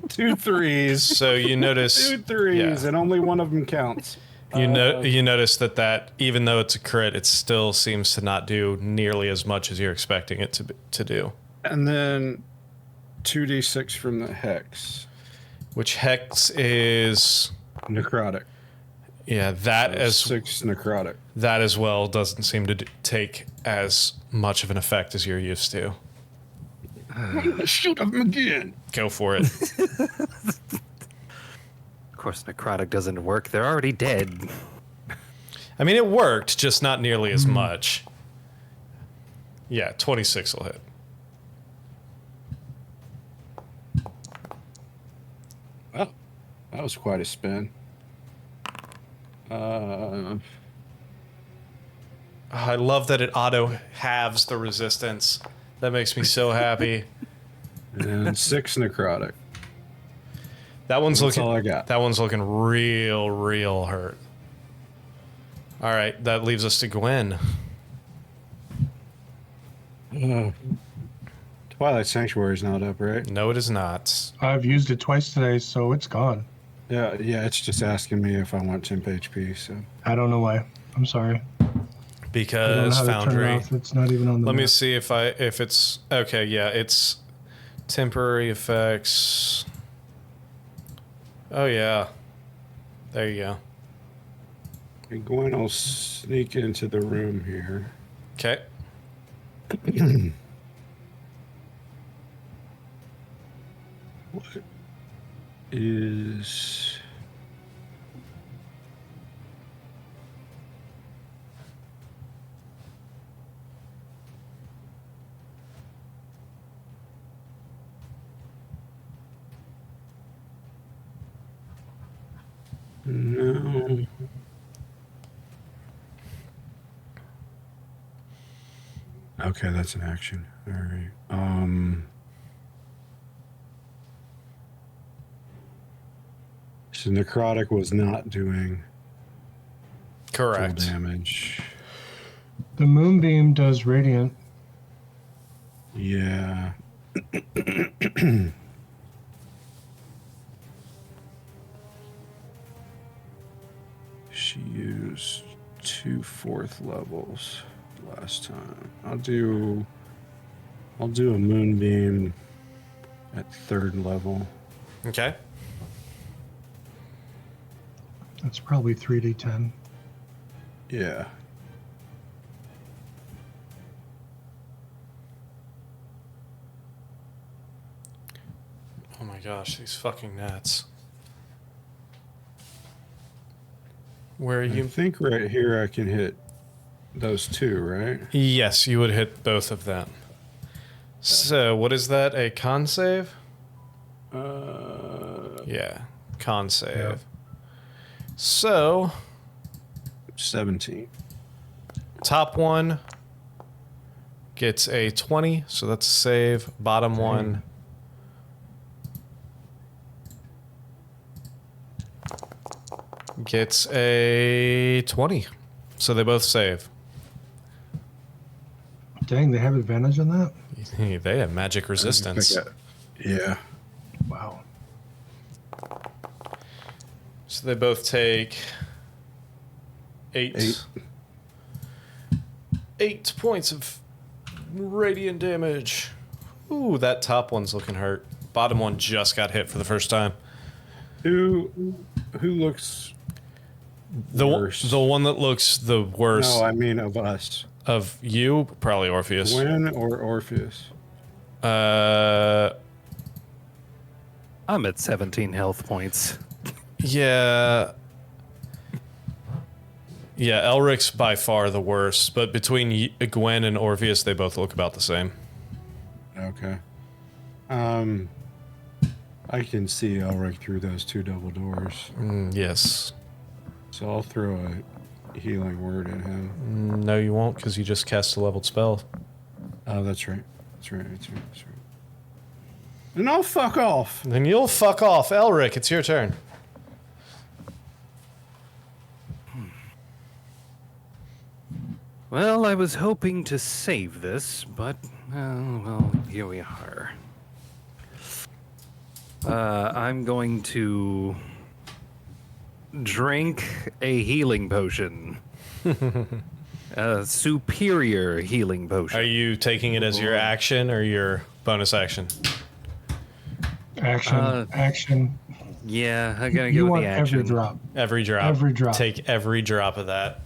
2 threes. So you notice 2 threes, yeah. and only one of them counts. You notice that even though it's a crit, it still seems to not do nearly as much as you're expecting it to do. And then 2d6 from the hex. Which hex is Necrotic. yeah, that So as 6 necrotic. that as well doesn't seem to take as much of an effect as you're used to. Shoot him again. Go for it. Of course, necrotic doesn't work. They're already dead. I mean, it worked, just not nearly as much. Yeah, 26 will hit. Well, that was quite a spin. I love that it auto halves the resistance. That makes me so happy. And 6 necrotic. That one's That's looking. all I got. That one's looking real hurt. All right, that leaves us to Gwen. Twilight Sanctuary's not up, right? No, it is not. I've used it twice today, so it's gone. Yeah, it's just asking me if I want temp HP, so. I don't know why. I'm sorry. I don't know Because how to turn it Foundry. off. It's not even on the Let me map. see if it's okay. Yeah, it's temporary effects. Oh yeah, there you go. And Gwen will sneak into the room here. Okay. What is... No. Okay, that's an action. All right. So necrotic was not doing full Correct. damage. The moonbeam does radiant. Yeah. She used 2 4th levels last time. I'll do a moonbeam at 3rd level. Okay. That's probably 3d10. Yeah. Oh my gosh, these fucking gnats. Where are I you? think right here I can hit those 2, right? Yes, you would hit both of them. So, what is that? A con save? Yeah, con save. Yeah. So, 17. top one gets a 20, so that's a save. Bottom one gets a 20, so they both save. Dang, they have advantage on that? They have magic resistance. Yeah. Wow. So they both take 8 points of radiant damage. Ooh, that top one's looking hurt. Bottom one just got hit for the first time. Who looks The worse? the one that looks the worst No, I mean of us. of you, probably Orpheus. Gwen or Orpheus? I'm at 17 health points. Yeah. Yeah, Elric's by far the worst, but between Gwen and Orpheus, they both look about the same. Okay. I can see Elric through those 2 double doors, Yes. so I'll throw a healing word at him. No, you won't, because you just cast a leveled spell. Oh, that's right. That's right. And I'll fuck off. Then you'll fuck off. Elric, it's your turn. Well, I was hoping to save this, but, well, here we are. I'm going to drink a healing potion. A superior healing potion. Are you taking it as your action or your bonus action? Action. Yeah, I'm gonna You go with want the action. every drop. Every drop. Every drop. Take every drop of that.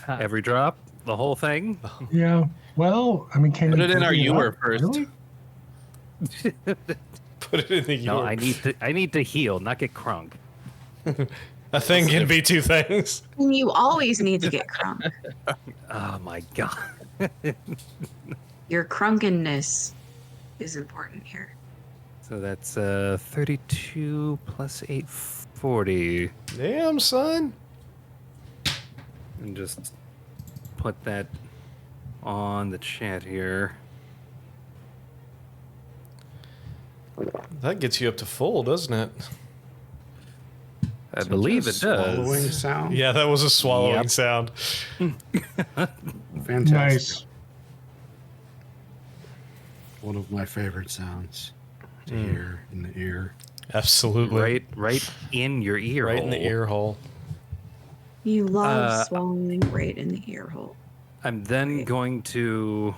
Every drop, the whole thing. Yeah. Well, I mean, can Put you it in take our ewer up? first. Really? Put it in the No, ewer. I need to heal, not get crunk. A thing can be two things. And you always need to get crunk. Oh my god. Your crunkenness is important here. So that's 32 plus 8, 40. Damn, son. And just put that on the chat here. That gets you up to full, doesn't it? I believe it Swallowing does. sound. Yeah, that was a swallowing Yep. sound. Fantastic. Nice. One of my favorite sounds to hear in the ear. Absolutely. Right in your ear. Right in the hole. ear hole. You love swallowing right in the ear hole. I'm then going to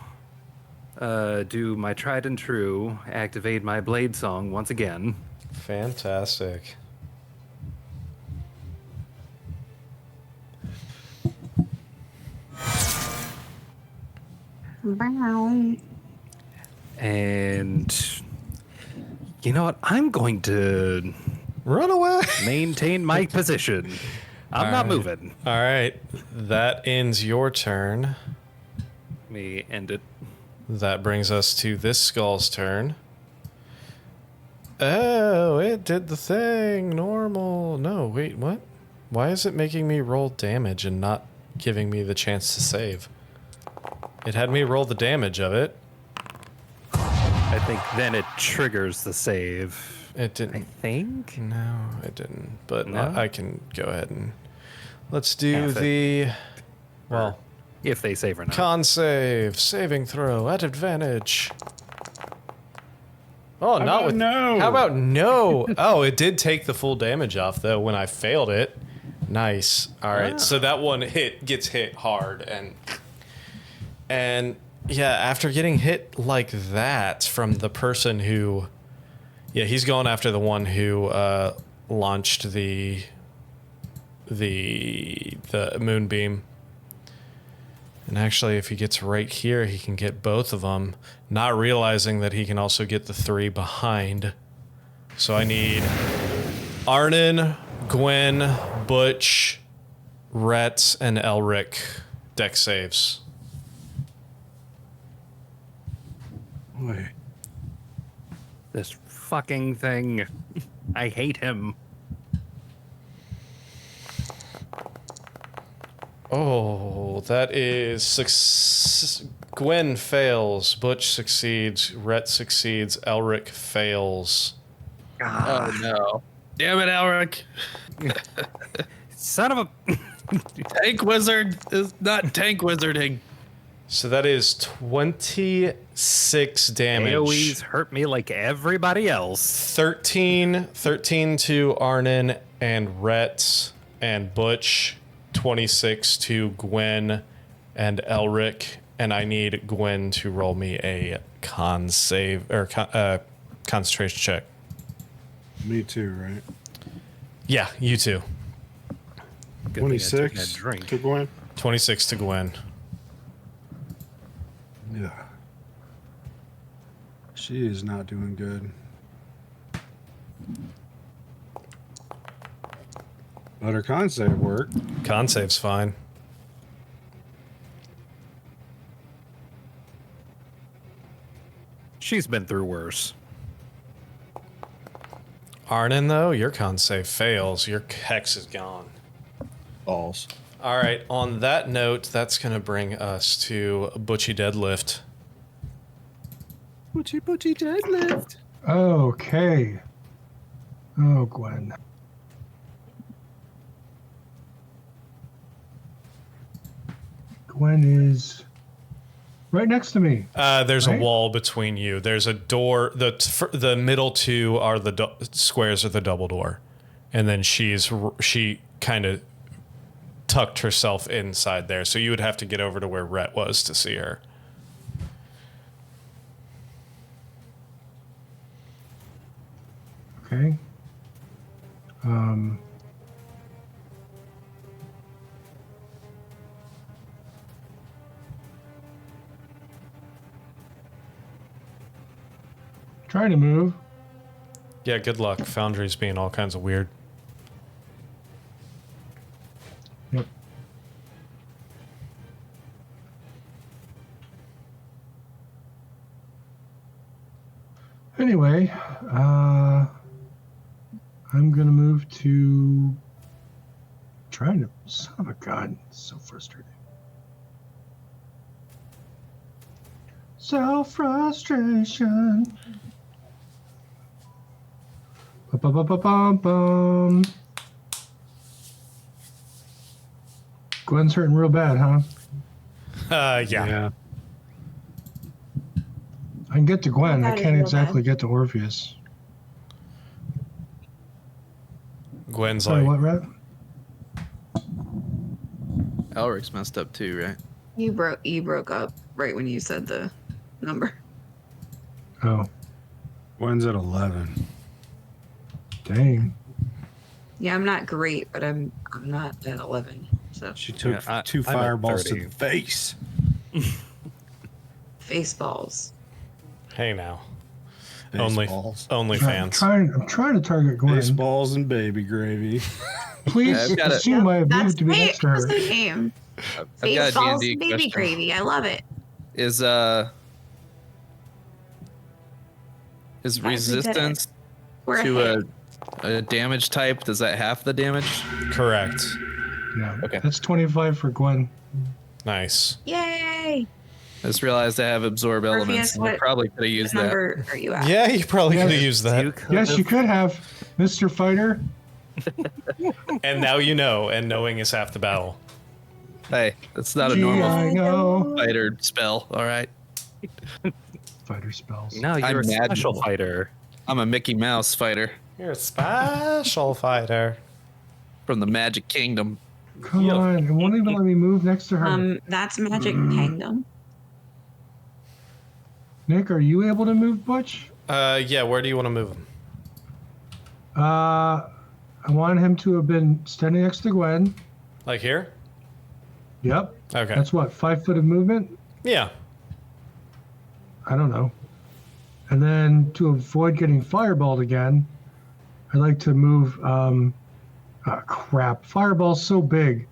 do my tried and true, activate my blade song once again. Fantastic. Brown. And you know what? I'm going to Run away. maintain my position. I'm not right. moving. All right. That ends your turn. Let me end it. That brings us to this skull's turn. Oh, it did the thing. Normal. No, wait, what? Why is it making me roll damage and not giving me the chance to save? It had me roll the damage of it. I think then it triggers the save. It I didn't. think. No, it didn't. But No? I can go ahead and let's do Half it. the well, If they save or not. con save, saving throw at advantage. Oh, not about with no? How about no? Oh, it did take the full damage off though when I failed it. Nice. All right. So that one gets hit hard and yeah, after getting hit like that from the person who yeah, he's going after the one who launched the moonbeam. And actually, if he gets right here, he can get both of them, not realizing that he can also get the 3 behind. So I need Arnon, Gwen, Butch, Rhett, and Elric deck saves. Wait. This fucking thing. I hate him. Oh, that is Gwen fails, Butch succeeds, Rhett succeeds, Elric fails. Oh no! Damn it, Alric! Son of a. Tank wizard is not tank wizarding. So that is 26 damage. AoEs hurt me like everybody else. 13 to Arnon and Rhett and Butch. 26 to Gwen and Elric. And I need Gwen to roll me a con save or concentration check. Me too, right? Yeah, you too. Good thing I took that 26 drink. to Gwen. 26 to Gwen. Yeah. She is not doing good. But her con save worked. Con save's fine. She's been through worse. Arnon, though, your con save fails. Your hex is gone. Balls. All right, on that note, that's going to bring us to Butchie Deadlift. Butchie deadlift. Okay. Oh, Gwen. Gwen is right next to me. There's Right? a wall between you. There's a door. The middle two are the squares of the double door, and then she kind of tucked herself inside there. So you would have to get over to where Rhett was to see her. Okay. Trying to move. Yeah, good luck. Foundry's being all kinds of weird. Yep. Anyway, I'm gonna move to trying to. Son of a gun, it's so frustrating. Self frustration. Bum. Gwen's hurting real bad, huh? Yeah. I can get to Gwen. I That is can't real exactly get to Orpheus. Gwen's Sorry, like, what, Rhett? Alric's messed up too, right? You broke up right when you said the number. Oh, Gwen's at 11. dang. Yeah, I'm not great, but I'm not at 11. So She took Yeah, two I'm at fireballs to 30. the face. face balls. hey now. Baseballs. Only fans. I'm trying to target Gwen. Baseballs and baby gravy. Please Yeah, I've got it. assume I have That's moved to be wait, next to that's her. the name. I've got Face a balls, D&D baby question. gravy. I love it. Is Guys, we did it. resistance We're to ahead. a damage type, does that half the damage? Correct. Yeah, Okay. that's 25 for Gwen. Nice. Yay! I just realized I have absorb elements. Orpheus, And I what probably could have What used that. number are you at? Yeah, you probably Yes. could have used that. Yes, you could have, Mr. Fighter. And now you know, and knowing is half the battle. Hey, that's not a Gee, normal I know. fighter spell, all right? Fighter spells. No, you're I'm a mad. special fighter. I'm a Mickey Mouse fighter You're a special fighter. from the Magic Kingdom. Come on, it won't even let me move next to her. That's Magic Kingdom. Nick, are you able to move, Butch? Yeah, where do you want to move him? I want him to have been standing next to Gwen. Like here? Yep. Okay. That's what, 5 foot of movement? Yeah. I don't know. And then to avoid getting fireballed again, I'd like to move. Crap. Fireball's so big.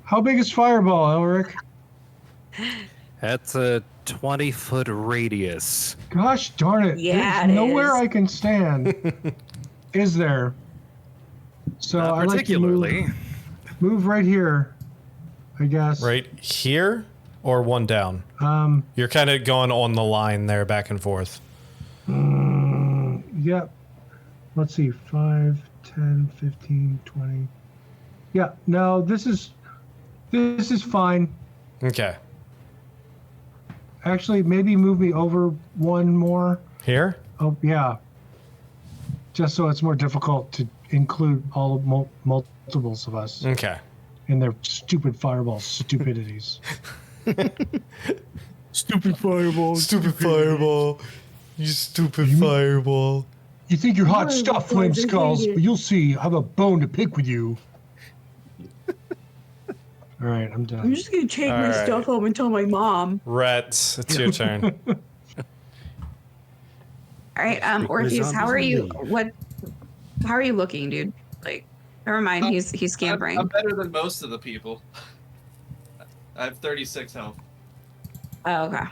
How big is Fireball, Elric? That's a 20-foot radius. Gosh darn it. Yeah, There's it nowhere is. I can stand. Is there? So Not I like to particularly. move right here, I guess. Right here or one down? Um, You're kind of going on the line there, back and forth. Yep. Let's see. 5, 10, 15, 20. Yeah, no, this is fine. Okay. Actually, maybe move me over one more. Here? Oh, yeah. Just so it's more difficult to include all multiples of us Okay. in their stupid fireball stupidities. Stupid fireball. Stupid fireball. You stupid fireball. You think you're hot stuff, Flame Skulls, but you'll see. I have a bone to pick with you. All right, I'm done. I'm just gonna take my All right. stuff home and tell my mom. Rhett, it's your turn. All right, Orpheus, how are you? How are you looking, dude? Like, never mind. He's scampering. I'm better than most of the people. I have 36 health, Oh, okay.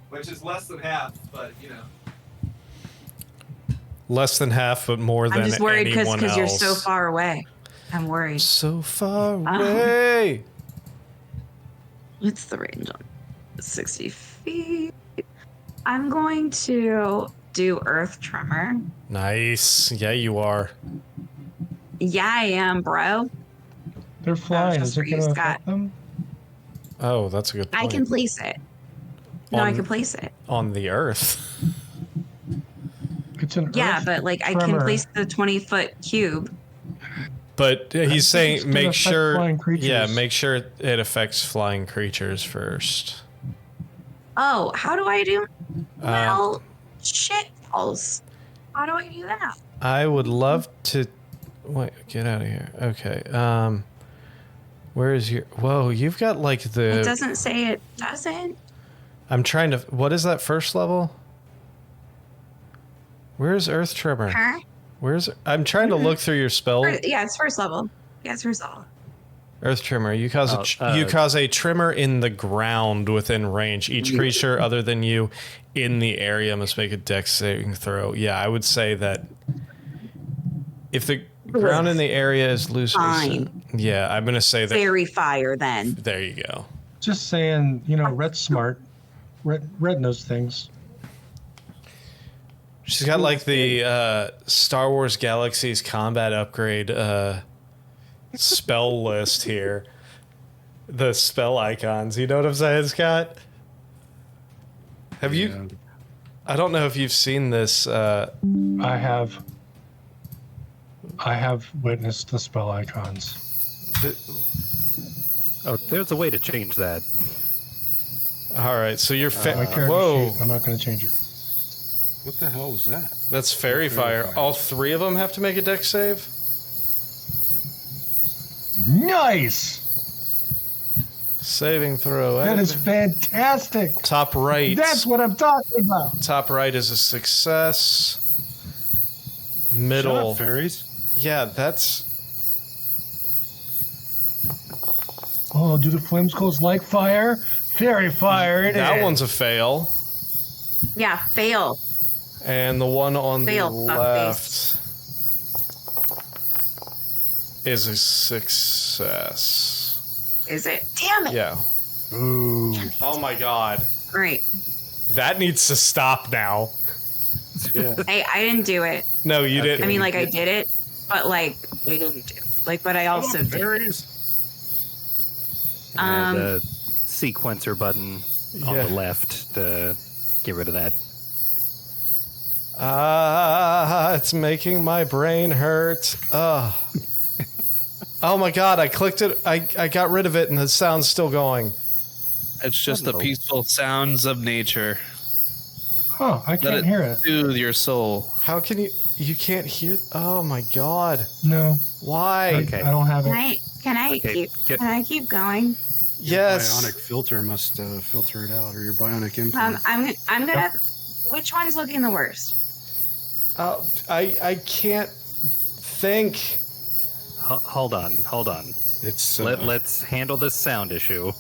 which is less than half, but you know. Less than half, but more than I'm just worried anyone because you're else. so far away. I'm worried. So far Uh-huh. away. What's the range on 60 feet? I'm going to do Earth Tremor. Nice. Yeah, you are. Yeah, I am, bro. They're flying. just Is it for you, going to Scott. affect them? Oh, that's a good point. I can place it. No, I can place it. On the earth. It's an Yeah, earth but like I can tremor. place the 20-foot cube. But he's it's saying gonna make affect sure, flying creatures. yeah, make sure it affects flying creatures first. Oh, how do I do? Well, shit balls. How do I do that? I would love to. Wait, get out of here. Okay. Where is your? Whoa, you've got like It the. doesn't say it doesn't. I'm trying to. What is that first level? Where's Earth Tremor? Huh? Where's? I'm trying to look through your spell. Yeah, it's first level. Yeah, it's first level. Earth Tremor. You cause you cause a tremor in the ground within range. Each creature other than you in the area must make a dex saving throw. Yeah, I would say that if the ground in the area is loose. Fine. Yeah, I'm gonna say that. Fairy fire then. There you go. Just saying, Red's smart. Red knows things. She's got like the Star Wars Galaxy's combat upgrade spell list here. The spell icons. You know what I'm saying, Scott? Have you? I don't know if you've seen this. I have witnessed the spell icons. Oh, there's a way to change that. All right, so you're My character whoa. sheet, I'm not going to change it. What the hell was that? That's fairy fire. All three of them have to make a dex save. Nice! Saving throw. That is fantastic. Top right. That's what I'm talking about. Top right is a success. Middle. Shut up, fairies. Yeah, that's. Oh, do the flame skulls like fire? Fairy fire it That is. one's a fail. Yeah, fail. And the one on Fail, the left is a success. Is it? Damn it. Yeah. Ooh. Oh my god. Great. That needs to stop now. Yeah. Hey, I didn't do it. No, you didn't. I mean, like, I did it, but, like, I didn't do it. Like, but I also did it. Fairies. The sequencer button on Yeah. the left to get rid of that. It's making my brain hurt. Oh my god, I clicked it. I got rid of it and the sound's still going. It's just the Hello. peaceful sounds of nature. Huh, I Let can't hear it. soothe your soul. How can you can't hear? Oh my god. No, Why? Okay. I don't have it. Can I Okay, can I keep going? Yes. Bionic filter must filter it out, or your bionic implant. I'm gonna. Which one's looking the worst? I can't think. Hold on. It's Let's handle this sound issue.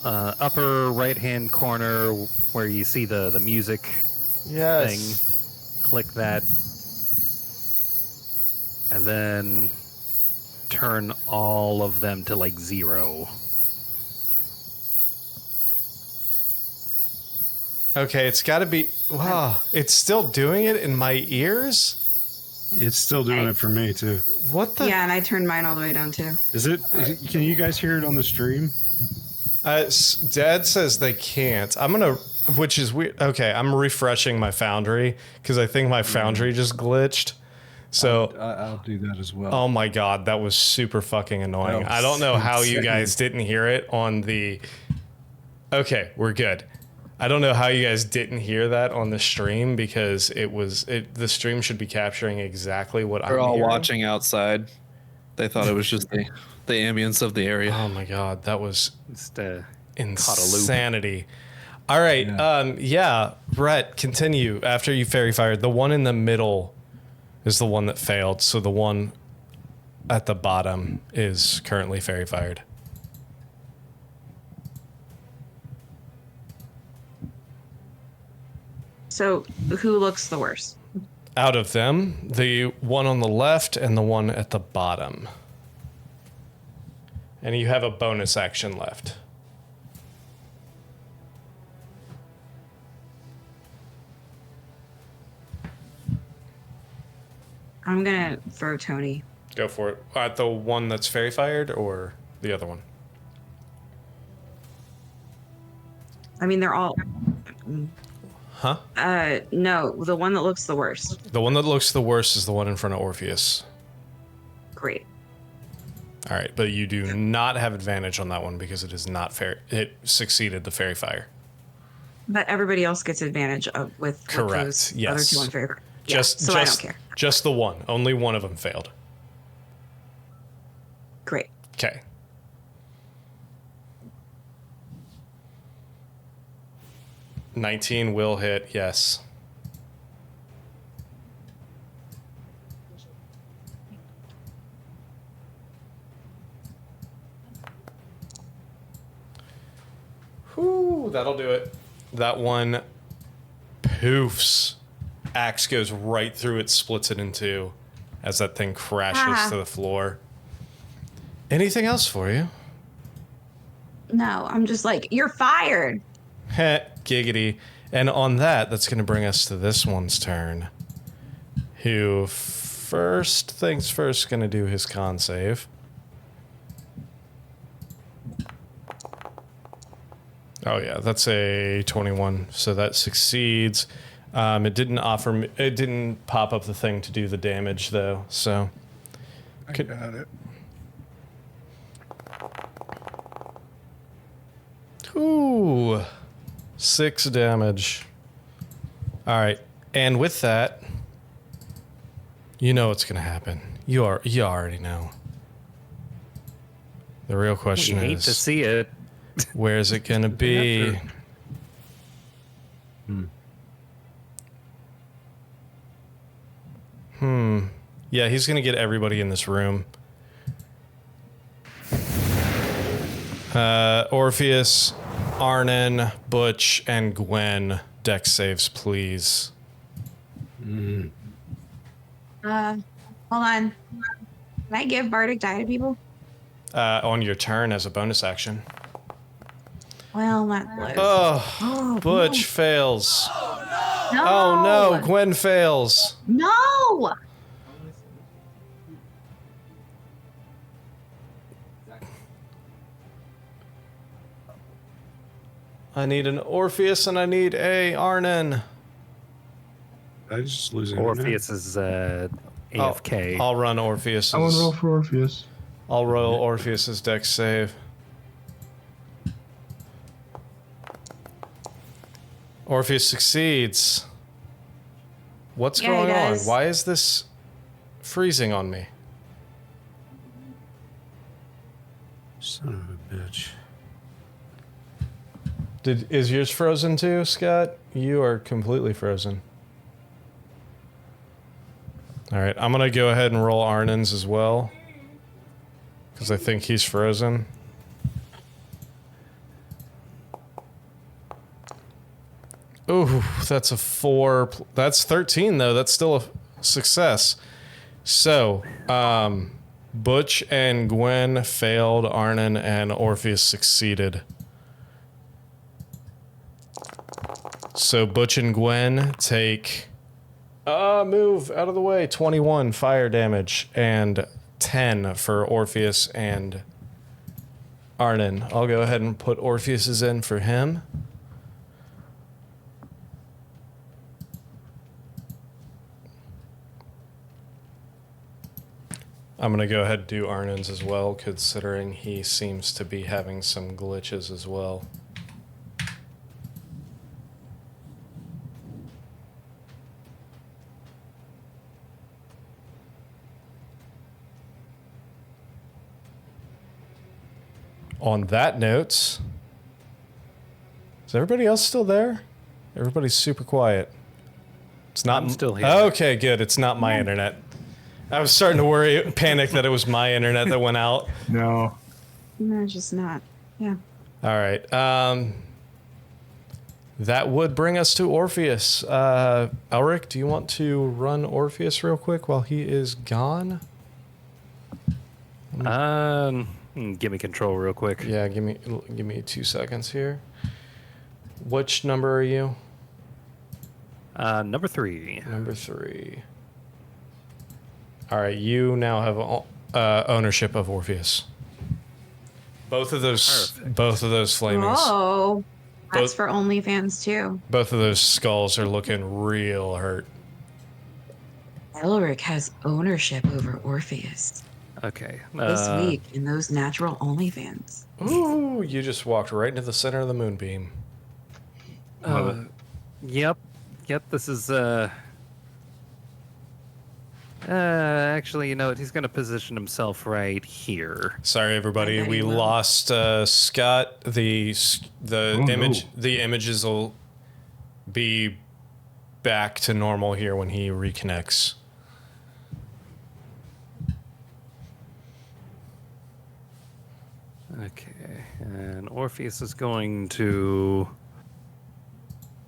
Upper right-hand corner where you see the music Yes. thing. Click that. And then turn all of them to like 0. Okay, it's got to be. Wow, it's still doing it in my ears. It's still doing it for me too. What the? Yeah, and I turned mine all the way down too. Is it? Can you guys hear it on the stream? Dad says they can't. I'm gonna, which is weird. Okay, I'm refreshing my Foundry because I think my Foundry just glitched. So, I'll do that as well. oh my god, that was super fucking annoying. That I don't know was how you insane. guys didn't hear it on the. Okay, we're good. I don't know how you guys didn't hear that on the stream because the stream should be capturing exactly what We're I'm all hearing. watching outside. They thought it was just the ambience of the area. Oh my god, that was Just Oh. caught a loop. insanity. All right, yeah, Brett, continue. After you fairy fired, the one in the middle is the one that failed, so the one at the bottom is currently fairy fired. So who looks the worst? Out of them, the one on the left and the one at the bottom. And you have a bonus action left. I'm gonna throw Tony. Go for it. At the one that's fairy fired, or the other one. I mean, they're all. Huh? No, the one that looks the worst. The one that looks the worst is the one in front of Orpheus. Great. All right, but you do not have advantage on that one because it is not fair. It succeeded the fairy fire. But everybody else gets advantage with Correct. those Yes. other two unfair. Just I don't care. Just the one. Only one of them failed. Great. Okay. $19 will hit. Yes. Whew, that'll do it. That one poofs. Axe goes right through it, splits it in two as that thing crashes to the floor. Anything else for you? No, I'm just like, you're fired. Heh, giggity. And on that, that's going to bring us to this one's turn. Who first things first going to do his con save. Oh yeah, that's a 21, so that succeeds. It didn't offer me, it didn't pop up the thing to do the damage though, so. I got it. Ooh, 6 damage. All right, and with that, you know what's gonna happen. You already know. The real question You hate is, to see it. where's it gonna be? Yeah, he's gonna get everybody in this room. Orpheus, Arnon, Butch, and Gwen. Dex saves, please. Hold on. Can I give Bardic Die to people? On your turn as a bonus action. Well, not close. Oh, Butch fails. No. Oh no, Gwen fails. No. I need an Orpheus and I need a Arnon. I just losing. Orpheus is AFK. I'll run Orpheus. I want to roll for Orpheus. I'll roll Orpheus's dex save. Orpheus succeeds. What's Yeah, he going on? does. Why is this freezing on me? Son of a bitch. Is yours frozen too, Scott? You are completely frozen. All right, I'm gonna go ahead and roll Arnon's as well, because I think he's frozen. Ooh, that's a 4. That's 13 though. That's still a success. So, Butch and Gwen failed. Arnon and Orpheus succeeded. So Butch and Gwen take move out of the way, 21 fire damage and 10 for Orpheus and Arnon. I'll go ahead and put Orpheus's in for him. I'm going to go ahead and do Arnon's as well, considering he seems to be having some glitches as well. On that note, is everybody else still there? Everybody's super quiet. It's not. I'm still here. Okay, good. It's not my internet. I was starting to panic that it was my internet that went out. No. No, just not. Yeah. All right. That would bring us to Orpheus. Elric, do you want to run Orpheus real quick while he is gone? Give me control real quick. Yeah, give me 2 seconds here. Which number are you? Number 3. Number 3. All right, you now have ownership of Orpheus. Both of those flamings. Oh, that's Both- for OnlyFans too. Both of those skulls are looking real hurt. Elric has ownership over Orpheus Okay. this week in those natural OnlyFans. Ooh, you just walked right into the center of the moonbeam. Yep. This is actually, you know what? He's going to position himself right here. Sorry, everybody. I bet We he will. lost Scott. The image. no. The images will be back to normal here when he reconnects. Okay. And Orpheus is going to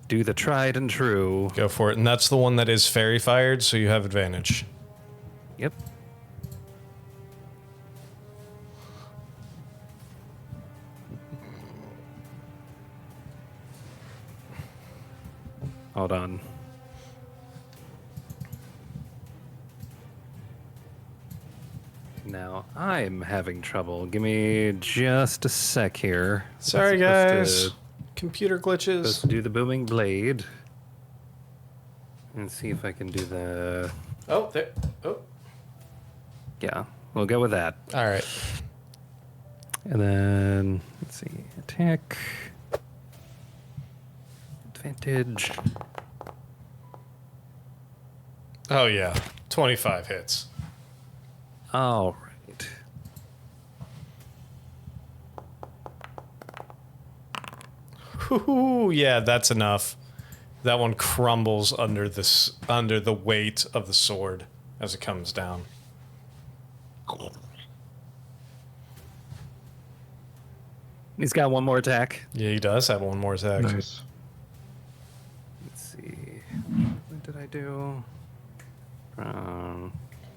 do the tried and true. Go for it. And that's the one that is fairy fired, so you have advantage. Yep. Hold on. Now I'm having trouble. Give me just a sec here. Sorry, Supposed guys. Computer glitches. Supposed to do the booming blade. And see if I can do the. Oh, there. Oh. Yeah, we'll go with that. All right. And then let's see, attack, advantage. Oh yeah. 25 hits. All right. Ooh, yeah, that's enough. That one crumbles under the weight of the sword as it comes down. He's got one more attack. Yeah, he does have one more attack. Nice. Let's see. What did I do?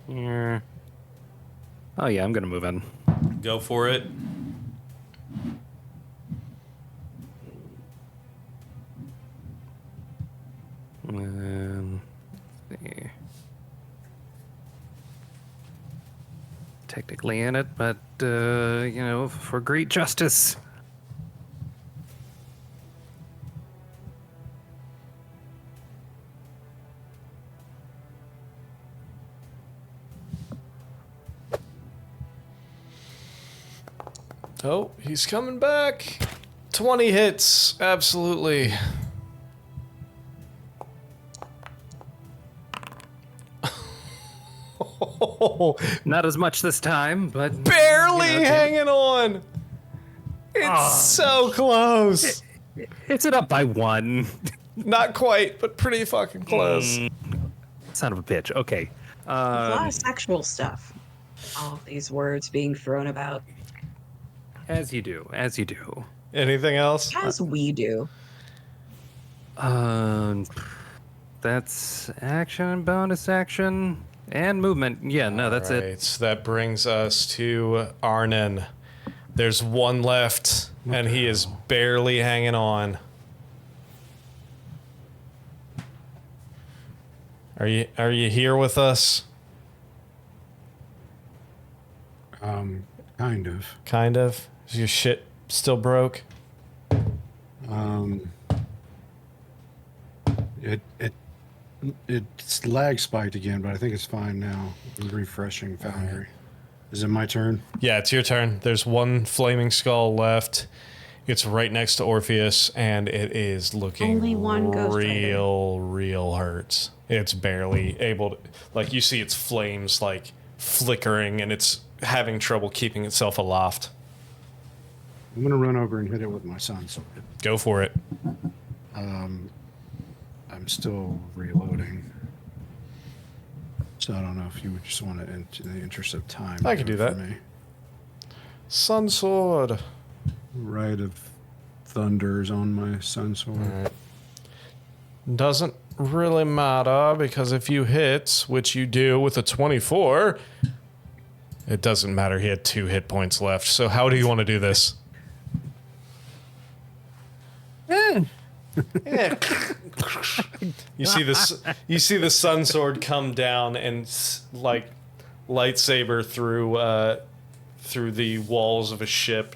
Here. Oh yeah, I'm gonna move in. Go for it. Let's see. Technically in it, but you know, for great justice. Oh, he's coming back. 20 hits, absolutely. Not as much this time, but Barely you know, hanging on. It's so close. It's it up by one. Not quite, but pretty fucking close. Son of a bitch. Okay. A lot of sexual stuff. All of these words being thrown about. As you do. As you do. Anything else? As we do. That's action, bonus action, and movement. Yeah, no, that's it. Right, so that brings us to Arnon. There's one left, and he is barely hanging on. Are you here with us? Kind of. Kind of. Is your shit still broke? It's lag spiked again, but I think it's fine now. I'm refreshing Foundry. Is it my turn? Yeah, it's your turn. There's one flaming skull left. It's right next to Orpheus, and it is looking Only one Ghost real hurt. It's barely able to, like, you see its flames like flickering, and it's having trouble keeping itself aloft. I'm gonna run over and hit it with my sun's sword. Go for it. I'm still reloading, so I don't know if you would just want to, in the interest of time. I can do it that. for me. Sun sword. Rite of Thunder's on my sun sword. Alright. Doesn't really matter, because if you hit, which you do with a 24, it doesn't matter. He had 2 hit points left. So how do you want to do this? You see this. You see the sun sword come down and like lightsaber through the walls of a ship,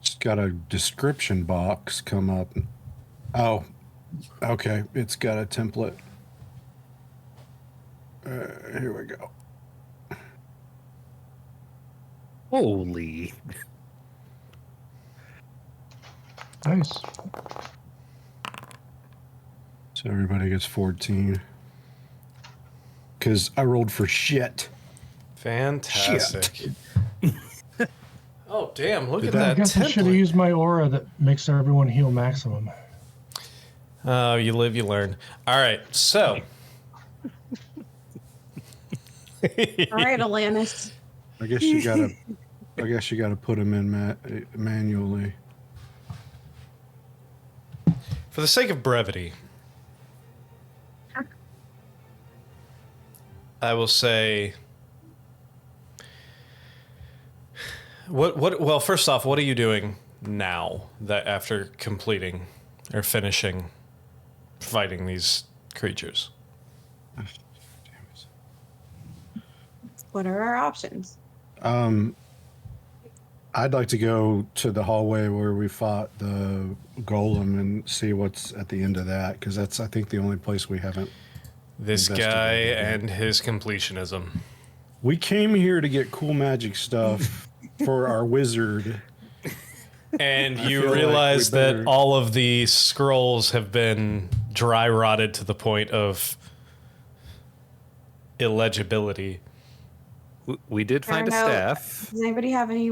It's got a description box come up. Oh, okay. It's got a template. Here we go. Holy. Nice. So everybody gets 14. Because I rolled for shit. Fantastic. Oh, damn. Look at I that guess I should have template. used my aura that makes everyone heal maximum. Oh, you live, you learn. All right, so. All right, Alanis. I guess you gotta put them in manually. For the sake of brevity, I will say. Well, first off, what are you doing now that after completing or finishing fighting these creatures? What are our options? I'd like to go to the hallway where we fought the golem and see what's at the end of that, because that's, I think, the only place we haven't. This guy and his completionism. We came here to get cool magic stuff for our wizard. And I you feel like realize we better- that all of the scrolls have been dry rotted to the point of illegibility. We did find a I don't know. staff. Does anybody have any,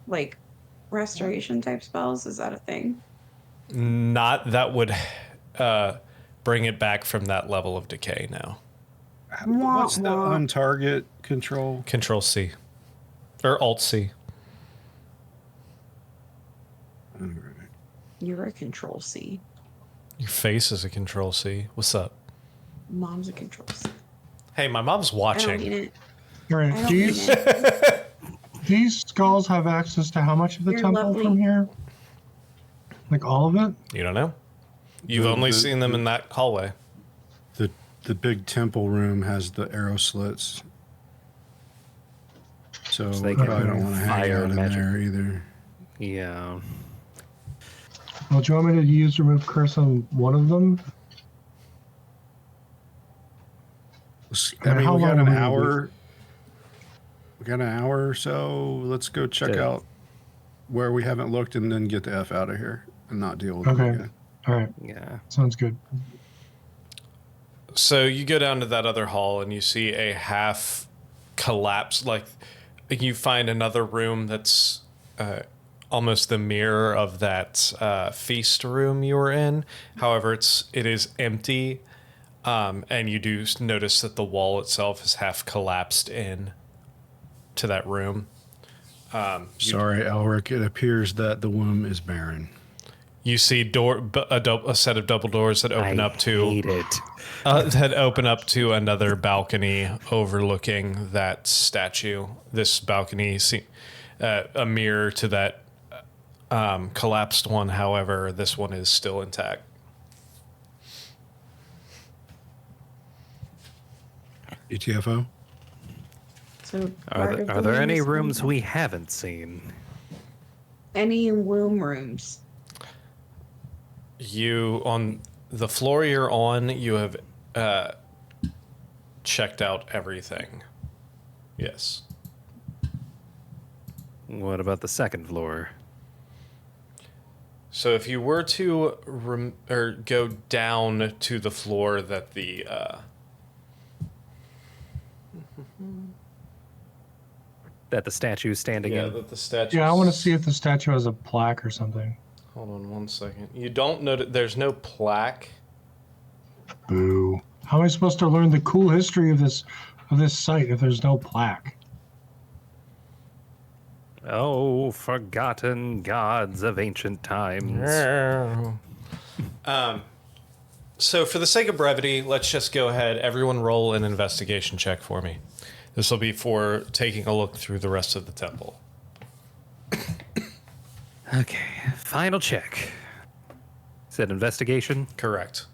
like, restoration type spells? Is that a thing? Not that would bring it back from that level of decay now. What's the Wah, wah. on target control? Control C. Or Alt C. You're a control C. Your face is a Control C. What's up? Mom's a control C. Hey, my mom's I don't watching. mean it. All I right, don't mean these it. these skulls have access to how much of the You're temple lovely. from here? Like all of it? You don't know? You've The- only the- seen them the- in that hallway. The big temple room has the arrow slits. So So they we can probably don't want to hang fire out in magic. there either. Yeah. Well, do you want me to use remove curse on one of them? I mean, how we got long an will we be? hour. We got an hour or so. Let's go check Yeah. out where we haven't looked and then get the F out of here and not deal with Okay. it again. All right, Yeah. sounds good. So you go down to that other hall and you see a half collapse. Like you find another room that's almost the mirror of that feast room you were in. However, it is empty, and you do notice that the wall itself is half collapsed in to that room. Sorry, Elric. It appears that the womb is barren. You see a set of double doors that open up to hate it. that open up to another balcony overlooking that statue. This balcony, a mirror to that collapsed one. However, this one is still intact. ETFO? So Are there any rooms we haven't seen? Any womb rooms? You on the floor you're on. You have checked out everything. Yes. What about the second floor? So if you were to go down to the floor that the That the statue is standing in? that the statue. Yeah, I want to see if the statue has a plaque or something. Hold on 1 second. You don't know that there's no plaque. Boo. How am I supposed to learn the cool history of this site if there's no plaque? Oh, forgotten gods of ancient times. So for the sake of brevity, let's just go ahead. Everyone roll an investigation check for me. This will be for taking a look through the rest of the temple. Okay, final check. Said investigation. Correct.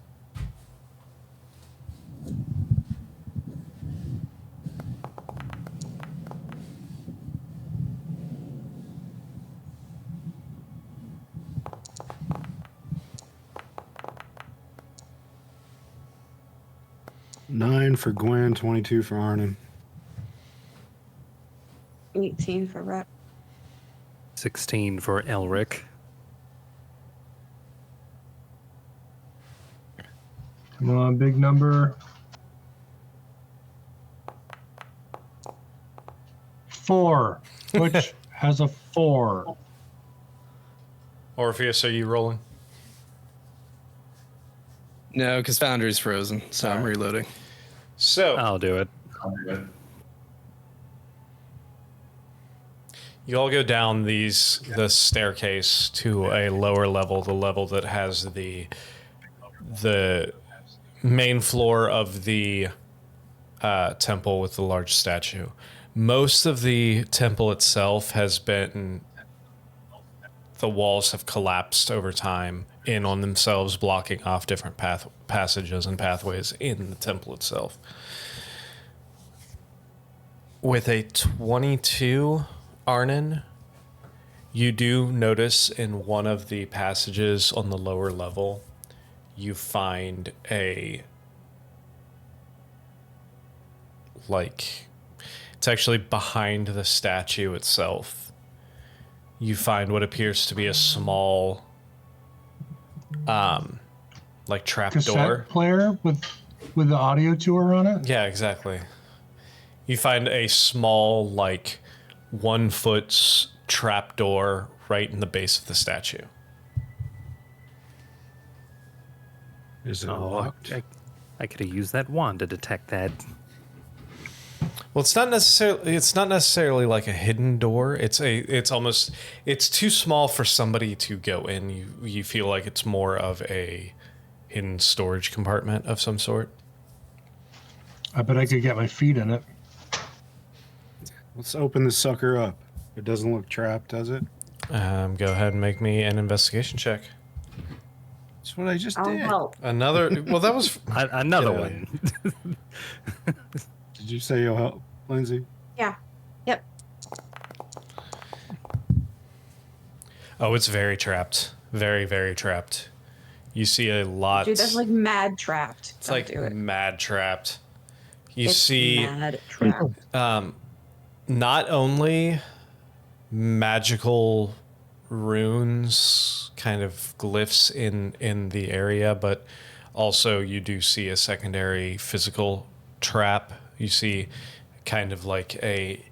9 for Gwen, 22 for Arnon. 18 for Rep. 16 for Elric. Come on, big number. 4. Which has a 4. Orpheus, are you rolling? No, because Foundry's frozen, so I'm reloading. So I'll do it. you all go down the staircase to a lower level, the level that has the main floor of the temple with the large statue. Most of the temple itself has been, the walls have collapsed over time in on themselves, blocking off different passages and pathways in the temple itself. With a 22, Arnon, you do notice in one of the passages on the lower level, you find it's actually behind the statue itself. You find what appears to be a small, trap Cassette door. player with the audio tour on it. Yeah, exactly. You find a small, 1 foot trap door right in the base of the statue. Is it Oh, locked? I could have used that wand to detect that. Well, it's not necessarily like a hidden door. It's too small for somebody to go in. You feel like it's more of a hidden storage compartment of some sort. I bet I could get my feet in it. Let's open this sucker up. It doesn't look trapped, does it? Go ahead and make me an investigation check. That's what I just I'll did. help. Another. Well, that was Another Yeah. one. Did you say you'll help, Lindsay? Yeah. Yep. Oh, it's very trapped. Very, very trapped. You see a lot. Dude, that's like mad trapped. It's Don't like do it. mad trapped. You It's see mad trapped. not only magical runes, kind of glyphs in the area, but also you do see a secondary physical trap. You see kind of like a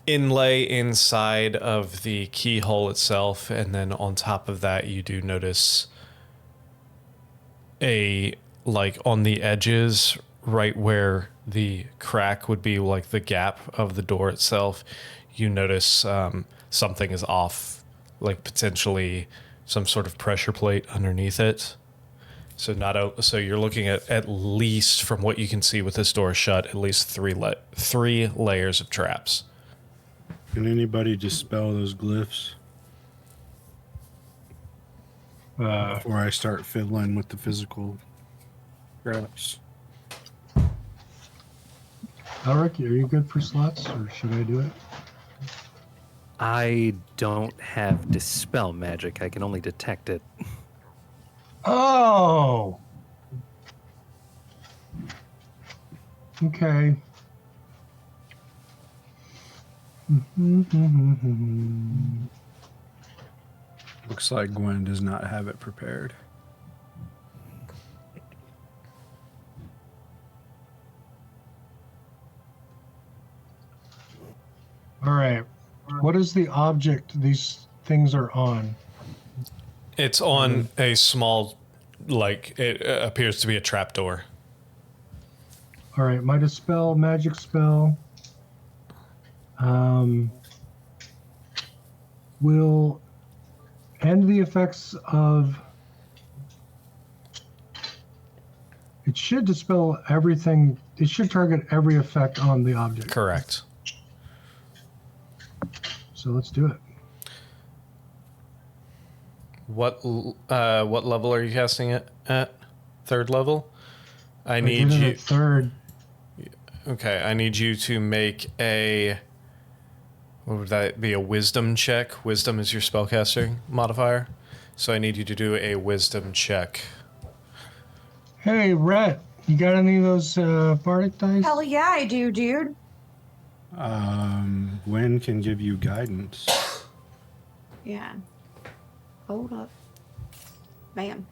inlay inside of the keyhole itself, and then on top of that you do notice on the edges, right where the crack would be, like the gap of the door itself, you notice something is off, like potentially some sort of pressure plate underneath it. So you're looking at least, from what you can see with this door shut, at least three layers of traps. Can anybody dispel those glyphs before I start fiddling with the physical traps? Alric, are you good for slots, or should I do it? I don't have dispel magic. I can only detect it. Oh. Okay. Looks like Gwen does not have it prepared. All right. What is the object these things are on? It's on a small, it appears to be a trapdoor. All right, my dispel magic spell will end the effects of. It should dispel everything. It should target every effect on the object. Correct. So let's do it. What level are you casting it at? Third level? I I need did it you. at third. Okay, I need you to make a. What would that be? A wisdom check. Wisdom is your spellcaster modifier, so I need you to do a wisdom check. Hey, Rhett, You got any of those bardic dice? Hell yeah, I do, dude. Gwen can give you guidance. Yeah. Hold up. Bam.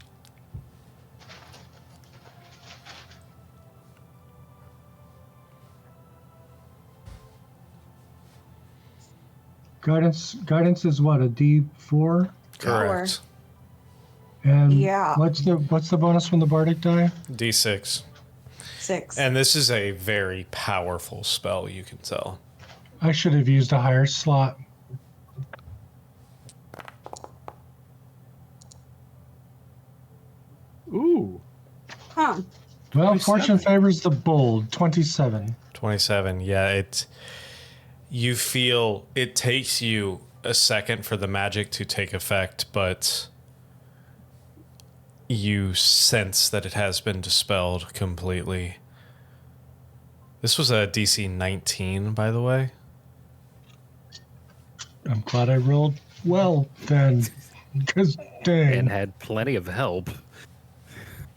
Guidance is what, a D4? Correct. And Yeah. what's the bonus from the bardic die? D6. 6. And this is a very powerful spell, you can tell. I should have used a higher slot. Ooh. Huh. Well, 27. fortune favors the bold. 27. 27. Yeah, you feel it takes you a second for the magic to take effect, but you sense that it has been dispelled completely. This was a DC 19, by the way. I'm glad I rolled well then. Because dang. And had plenty of help.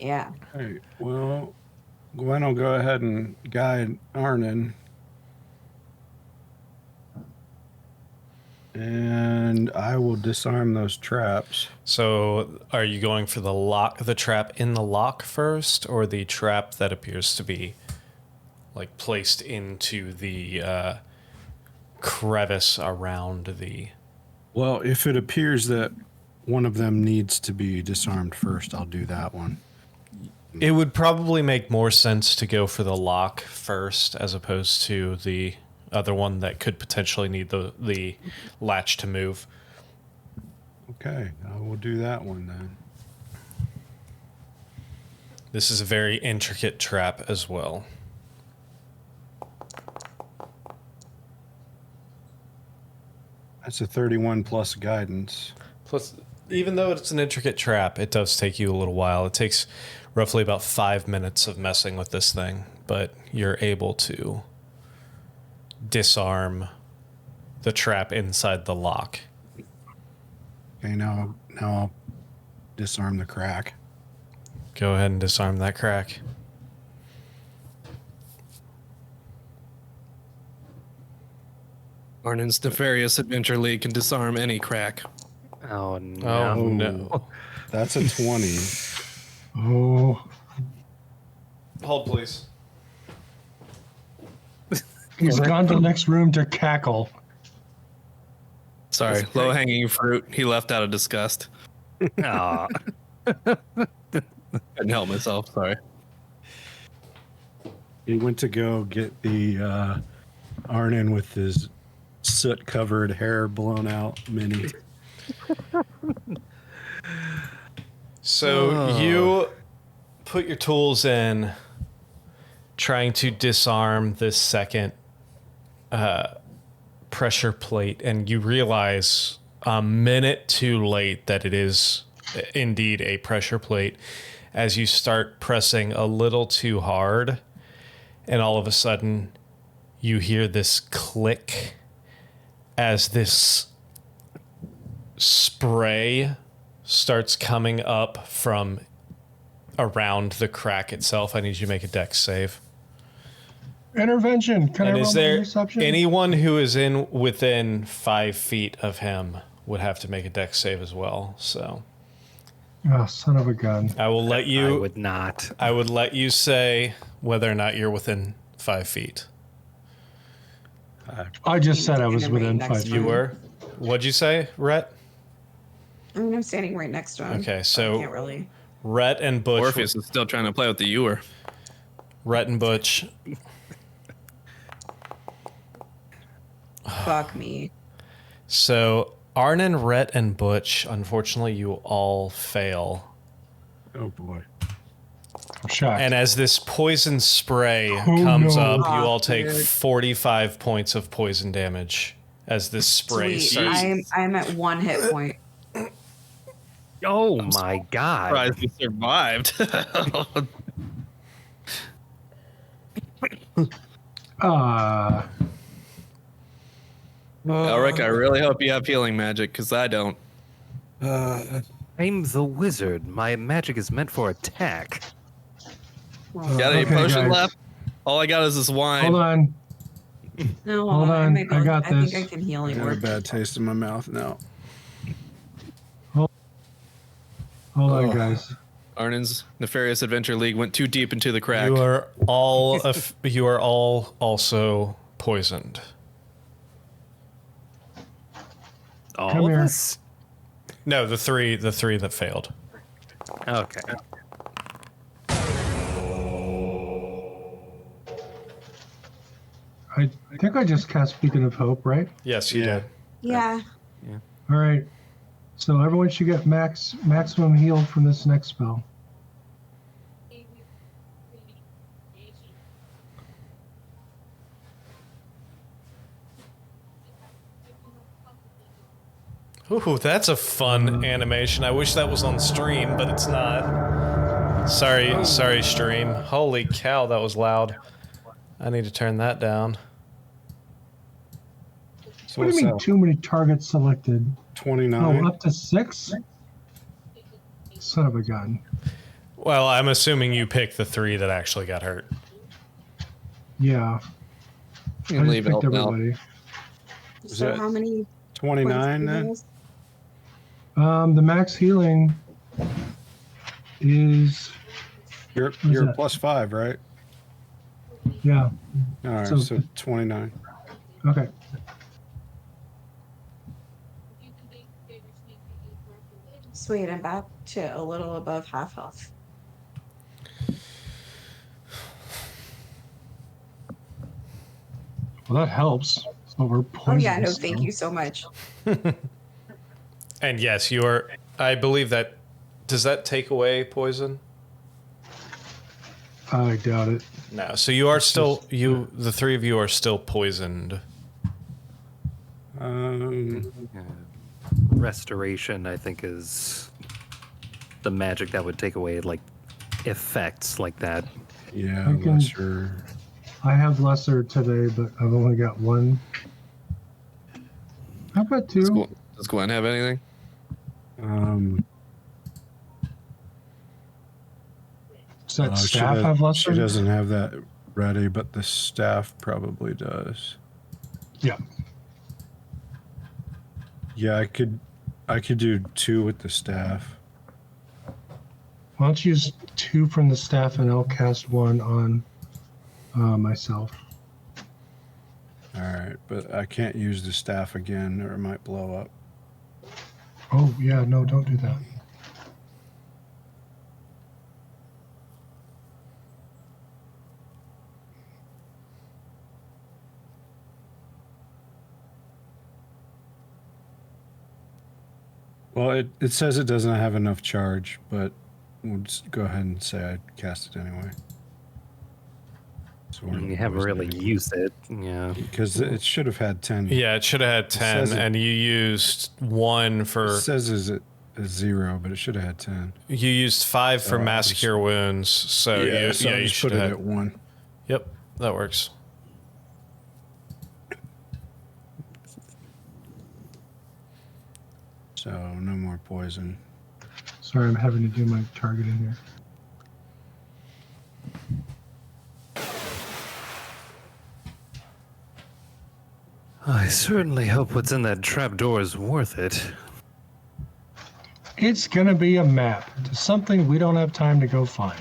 Yeah. Hey, well, Gwen will go ahead and guide Arnon. And I will disarm those traps. So, are you going for the trap in the lock first, or the trap that appears to be like placed into the crevice around the? Well, if it appears that one of them needs to be disarmed first, I'll do that one. It would probably make more sense to go for the lock first, as opposed to the other one that could potentially need the latch to move. Okay, I will do that one then. This is a very intricate trap as well. That's a 31 plus guidance. Plus, even though it's an intricate trap, it does take you a little while. It takes roughly about 5 minutes of messing with this thing, but you're able to disarm the trap inside the lock. Okay, now I'll disarm the crack. Go ahead and disarm that crack. Arnon's Nefarious Adventure League can disarm any crack. Oh no. Oh, no. That's a 20. Oh, Hold, please. he's gone to the next room to cackle. Sorry, low hanging fruit. He left out of disgust. Aw. Couldn't help myself. Sorry. He went to go get the Arnon with his soot-covered hair blown out mini. So you put your tools in, trying to disarm this second pressure plate, and you realize a minute too late that it is indeed a pressure plate as you start pressing a little too hard, and all of a sudden you hear this click as this spray starts coming up from around the crack itself. I need you to make a dex save. Intervention. Can I And roll is my there interception? anyone who is within 5 feet of him would have to make a dex save as well? So Oh, son of a gun. I will let I you. would not. I would let you say whether or not you're within 5 feet. I just said I was Gonna within wait 5 next feet. You were. What'd you say, Rhett? I mean, I'm standing right next to him. Okay, so I so can't really. Rhett and Butch. Orpheus is still trying to play with the ewer. Rhett and Butch. Fuck me. So Arnon, Rhett, and Butch. Unfortunately, you all fail. Oh boy. I'm shocked. And as this poison spray Oh, comes no. up, you Oh, all take dude. 45 points of poison damage as this spray Sweet. starts. I'm at 1 hit point. Oh my god. Surprised you survived. Elric, I really hope you have healing magic, because I don't. I'm the wizard. My magic is meant for attack. Got any Okay, potion guys. left? All I got is this wine. Hold on. No, Hold on, might be I able- got I think this. I can heal I you have a more. bad taste in my mouth now. Hold on, Oh. guys. Arnin's Nefarious Adventure League went too deep into the crack. You are all you are all also poisoned. All Come of here. us? No, the three that failed. Okay. I think I just cast Beacon of Hope, right? Yes, you Yeah. did. Yeah. All right. So everyone should get maximum healed from this next spell. Ooh, that's a fun animation. I wish that was on stream, but it's not. Sorry, stream. Holy cow, that was loud. I need to turn that down. So What do you mean, too many targets selected? 29. Oh, up to 6? Son of a gun. Well, I'm assuming you picked the 3 that actually got hurt. Yeah. You I can just leave picked help now. everybody. So that how many 29 then? points? The max healing is, You're that? +5, right? yeah. All right, So- so 29. Okay. Sweet, I'm back to a little above half health. Well, that helps. So we're Oh poisoned. yeah, no, still. thank you so much. And yes, you are. I believe that. Does that take away poison? I doubt it. No. So you are still. The 3 of you are still poisoned. Restoration, I think, is the magic that would take away like effects like that. Yeah, I can- lesser. I have lesser today, but I've only got 1. How about 2? Does Gwen have anything? Does that She staff have lesser? She doesn't have that ready, but the staff probably does. Yeah. Yeah, I could do 2 with the staff. Why don't you use 2 from the staff and I'll cast 1 on myself. All right, but I can't use the staff again or it might blow up. Oh, yeah, no, don't do that. Well, it says it doesn't have enough charge, but we'll just go ahead and say I cast it anyway. So You haven't really used it. Yeah. because it should have had 10. Yeah, it should have had 10, says it- and you used 1 It for. says is 0, but it should have had 10. You used 5 for I'll mass just- cure wounds. So you so I'll you just should put it have. at 1. Yep, that works. So no more poison. Sorry, I'm having to do my targeting here. I certainly hope what's in that trapdoor is worth it. It's going to be a map to something we don't have time to go find.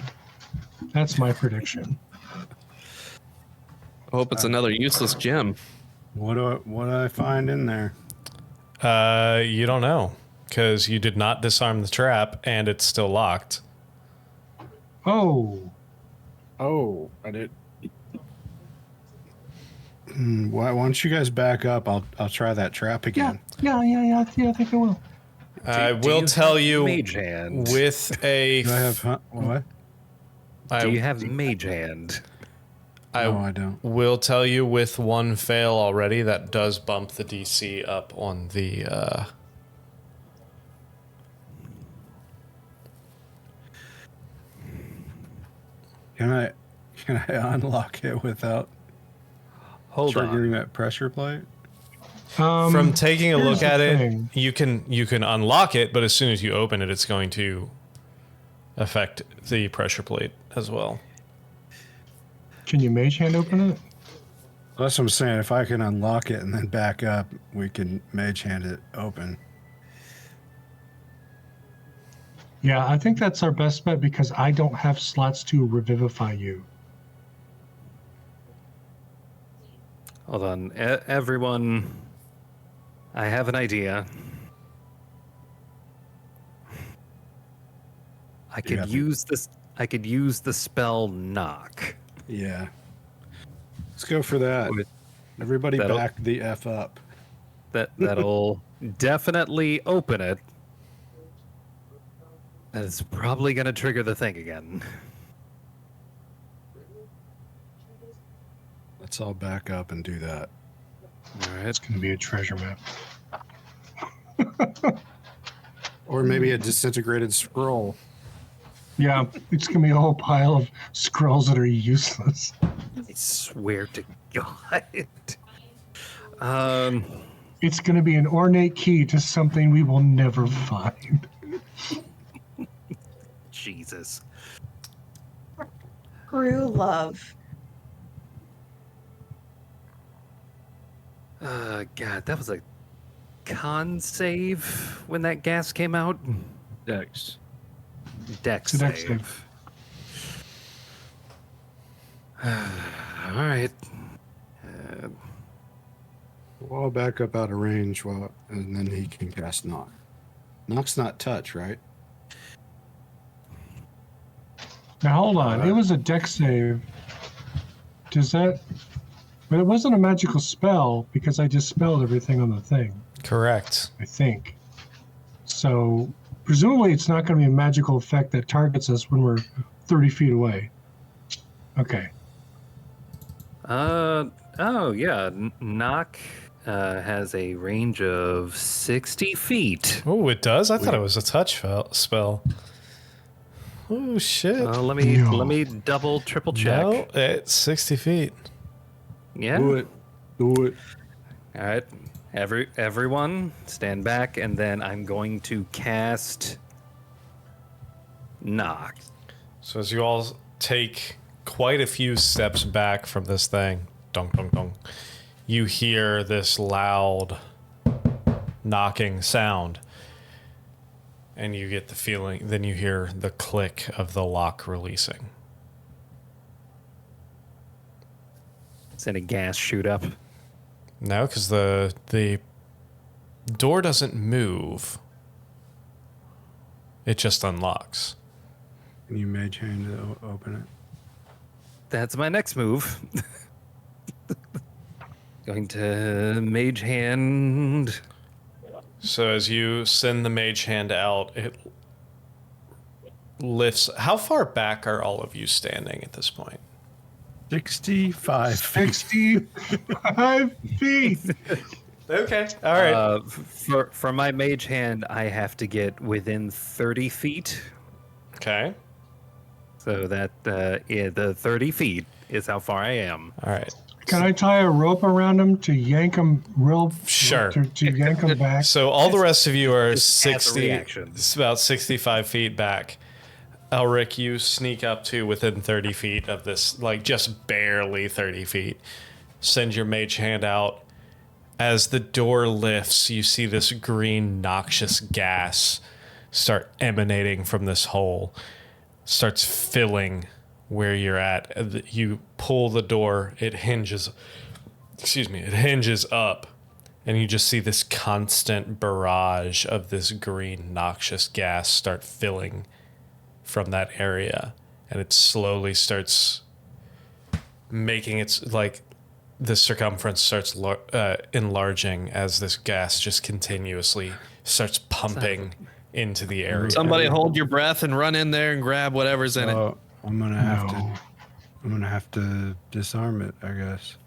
That's my prediction. I hope it's another useless gem. What do I find in there? You don't know because you did not disarm the trap, and it's still locked. Oh, Oh, I did. Why don't you guys back up? I'll try that trap again. yeah, I think I will. I Do will you tell have you Mage Hand. with a. Do I have what? Do you I, have Mage Hand? No, I don't. will tell you with 1 fail already that does bump the DC up on the. Can I unlock it without Hold triggering on. that pressure plate? From taking a here's look the at it, thing. you can unlock it, but as soon as you open it, it's going to affect the pressure plate as well. Can you mage hand open it? That's what I'm saying. If I can unlock it and then back up, we can mage hand it open. Yeah, I think that's our best bet because I don't have slots to revivify you. Hold on, everyone. I have an idea. I could use this. I could use the spell knock. Yeah. Let's go for that. Everybody That'll- back the F up. That'll definitely open it. And it's probably gonna trigger the thing again. Let's all back up and do that. All right. It's going to be a treasure map. Or maybe a disintegrated scroll. Yeah, it's going to be a whole pile of scrolls that are useless. I swear to God. It's going to be an ornate key to something we will never find. Jesus. True love. God, that was a con save when that gas came out. Dex. Dex It's a dex save. All right. We'll all back up out of range, and then he can cast knock. Knock's not touch, right? Now, hold on. It was a dex save. Does that... But it wasn't a magical spell because I dispelled everything on the thing, Correct. I think. So, presumably it's not going to be a magical effect that targets us when we're 30 feet away. Okay. Oh yeah. Knock has a range of 60 feet. Oh, it does? I thought it was a touch spell. Oh, shit. Let No. me double triple check. No, it's 60 feet. Yeah. Do it. Do it. All right. Everyone stand back, and then I'm going to cast knock. So as you all take quite a few steps back from this thing, dong, dong, dong, you hear this loud knocking sound. And you get the feeling, then you hear the click of the lock releasing. Is any gas shoot up? No, because the door doesn't move. It just unlocks. Can you mage hand to open it? That's my next move. Going to mage hand. So as you send the mage hand out, it lifts. How far back are all of you standing at this point? 65. 65 feet! Okay, all right. For my mage hand, I have to get within 30 feet. Okay, So that the 30 feet is how far I am. all right. Can I tie a rope around him to yank him Sure. To yank him back? So all the rest of you are Just as a 60. reaction. It's about 65 feet back. Elric, you sneak up to within 30 feet of this, like just barely 30 feet. Send your mage hand out. As the door lifts, you see this green, noxious gas start emanating from this hole. Starts filling where you're at. You pull the door, it hinges up, and you just see this constant barrage of this green, noxious gas start filling from that area, and it slowly starts making its, like, the circumference starts enlarging as this gas just continuously starts pumping into the area. Somebody hold your breath and run in there and grab whatever's in it. I'm gonna have to disarm it, I guess.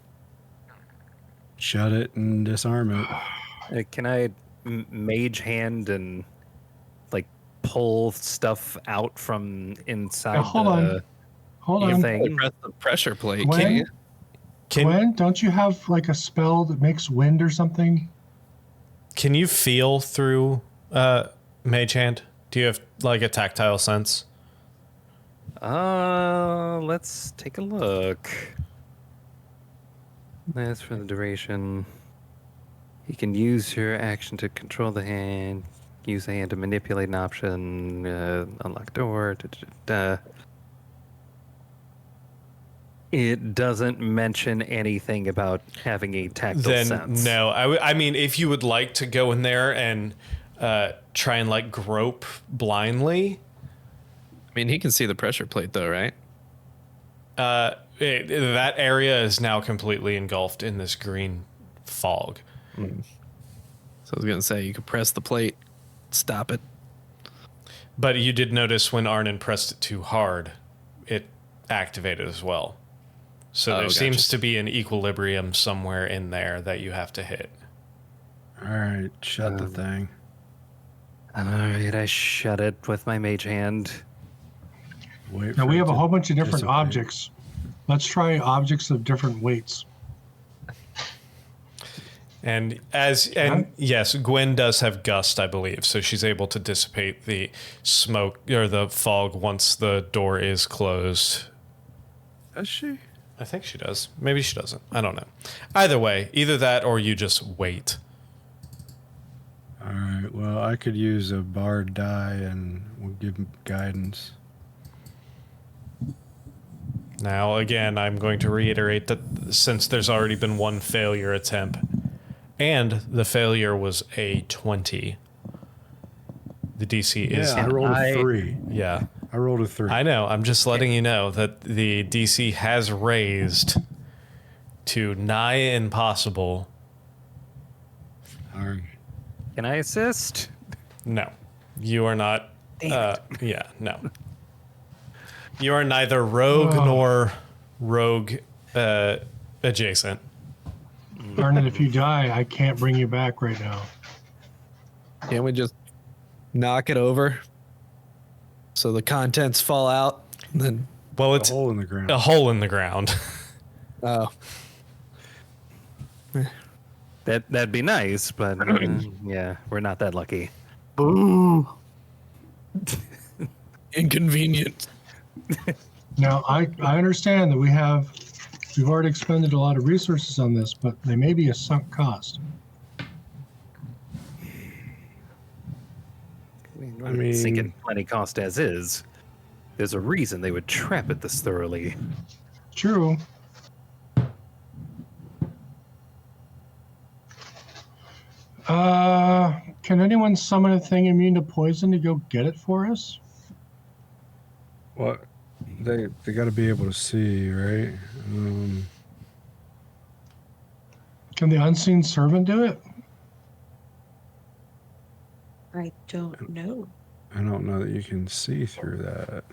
Shut it and disarm it. Can I mage hand and like pull stuff out from inside Now, hold on. Hold the on. thing? Press the pressure plate, When- can't you? Gwen, don't you have like a spell that makes wind or something? Can you feel through mage hand? Do you have like a tactile sense? Let's take a look. That's for the duration. You can use your action to control the hand. Use the hand to manipulate an option. Unlock door. It doesn't mention anything about having a tactile sense. No, I mean, if you would like to go in there and try and like grope blindly, I mean, he can see the pressure plate though, right? that area is now completely engulfed in this green fog. So I was gonna say you could press the plate, stop it. But you did notice when Arnon pressed it too hard, it activated as well. So there gotcha. seems to be an equilibrium somewhere in there that you have to hit. All right, shut the thing. All right, I shut it with my mage hand. Wait Now for we it have a to whole bunch of different dissipate. objects. Let's try objects of different weights. And yes, Gwen does have gust, I believe, so she's able to dissipate the smoke or the fog once the door is closed. Does she? I think she does. Maybe she doesn't. I don't know. Either way, either that or you just wait. All right. Well, I could use a bard die and we'll give him guidance. Now, again, I'm going to reiterate that since there's already been one failure attempt, and the failure was a 20, the DC is... Yeah, I rolled a 3. Yeah. I rolled a 3. I know. I'm just letting you know that the DC has raised to nigh impossible. All right. Can I assist? No. You are not... yeah, no. You are neither rogue nor rogue adjacent. Arnon, if you die, I can't bring you back right now. Can't we just knock it over so the contents fall out? And then Well, A it's hole in the ground. a hole in the ground. oh, That'd be nice, but yeah, we're not that lucky. inconvenient. Now, I understand that we've already expended a lot of resources on this, but they may be a sunk cost. I mean- sinking plenty cost as is. There's a reason they would trap it this thoroughly. True. Can anyone summon a thing immune to poison to go get it for us? What? They got to be able to see, right? Can the unseen servant do it? I don't know. I don't know that you can see through that.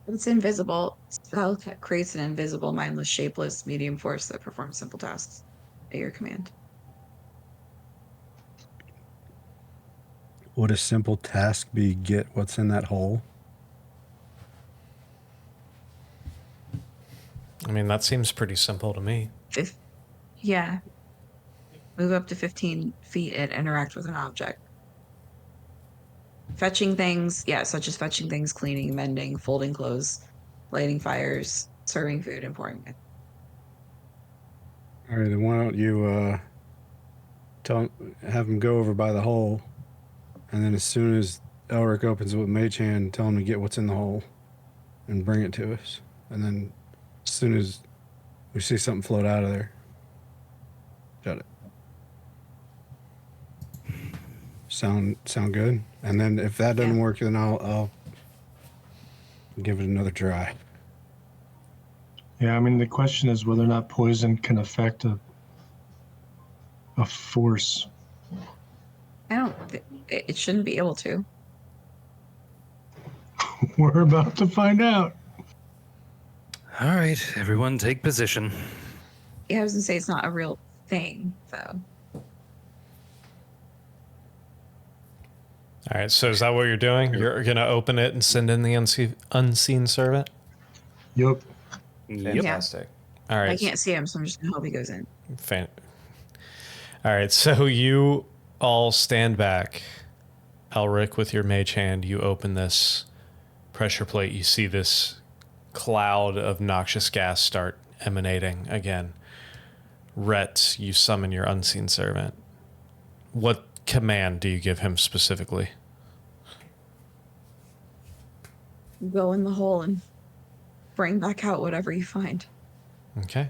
It's invisible. Spell creates an invisible, mindless, shapeless medium force that performs simple tasks at your command. Would a simple task be get what's in that hole? I mean, that seems pretty simple to me. Yeah. Move up to 15 feet and interact with an object. Fetching things, yeah, such as fetching things, cleaning, mending, folding clothes, lighting fires, serving food, and pouring it. All right, then why don't you have him go over by the hole, and then as soon as Elric opens it with Mage Hand, tell him to get what's in the hole, and bring it to us. And then as soon as we see something float out of there, shut it. Sound good? And then if that doesn't work, then I'll give it another try. Yeah, I mean, the question is whether or not poison can affect a force. It shouldn't be able to. We're about to find out. All right, everyone take position. Yeah, I was gonna say it's not a real thing, though. All right, so is that what you're doing? You're going to open it and send in the unseen servant? Yup. Fantastic. All right. I can't see him, so I'm just gonna hope he goes in. All right, so you all stand back Elric, with your mage hand, you open this pressure plate. You see this cloud of noxious gas start emanating again. Rhett, you summon your unseen servant. What command do you give him specifically? Go in the hole and bring back out whatever you find. Okay.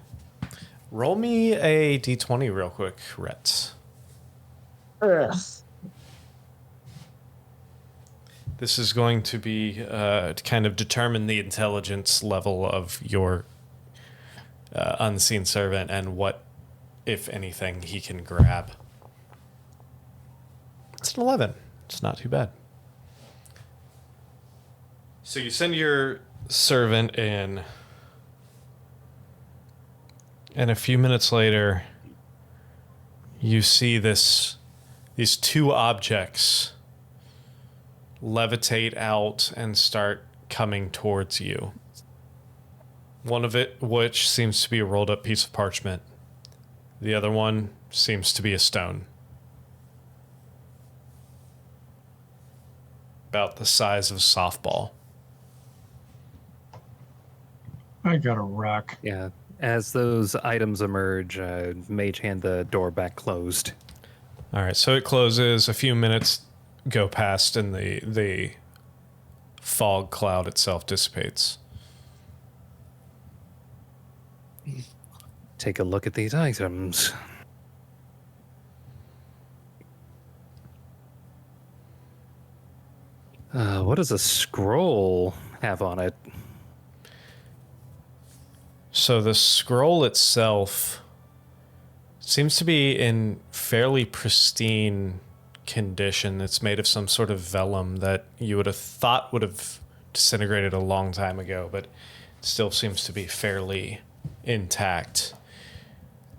Roll me a d20 real quick, Rhett. Ugh. This is going to be to kind of determine the intelligence level of your unseen servant and what, if anything, he can grab. It's an 11. It's not too bad. So you send your servant in, and a few minutes later, you see these two objects levitate out and start coming towards you. One of it, which seems to be a rolled up piece of parchment. The other one seems to be a stone. About the size of a softball. I got a rock. Yeah. As those items emerge, mage hand the door back closed. All right, so it closes. A few minutes go past, and the fog cloud itself dissipates. Take a look at these items. What does a scroll have on it? So the scroll itself seems to be in fairly pristine condition. It's made of some sort of vellum that you would have thought would have disintegrated a long time ago, but still seems to be fairly intact.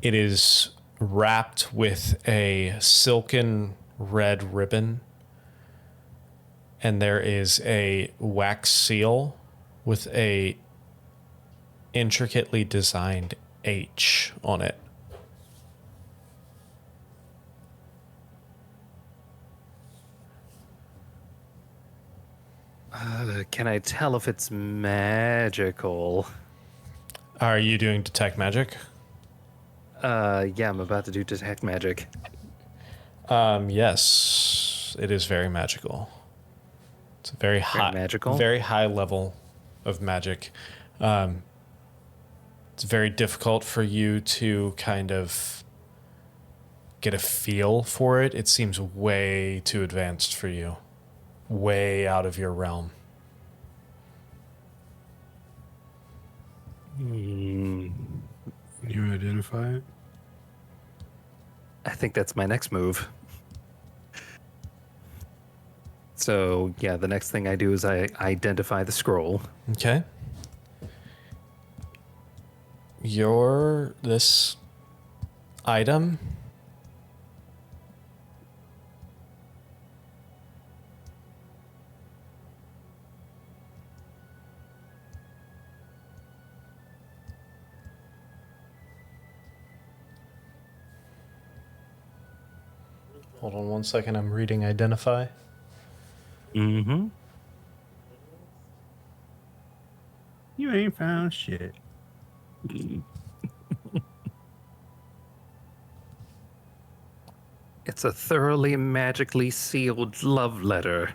It is wrapped with a silken red ribbon, and there is a wax seal with a intricately designed H on it. Can I tell if it's magical? Are you doing detect magic? Yeah, I'm about to do detect magic. Yes, it is very magical. It's a very high, magical? very high level of magic. It's very difficult for you to kind of get a feel for it. It seems way too advanced for you, way out of your realm. You identify it? I think that's my next move. So, yeah, the next thing I do is I identify the scroll. Okay. This item Hold on one second, I'm reading identify. Mm-hmm. You ain't found shit. It's a thoroughly magically sealed love letter.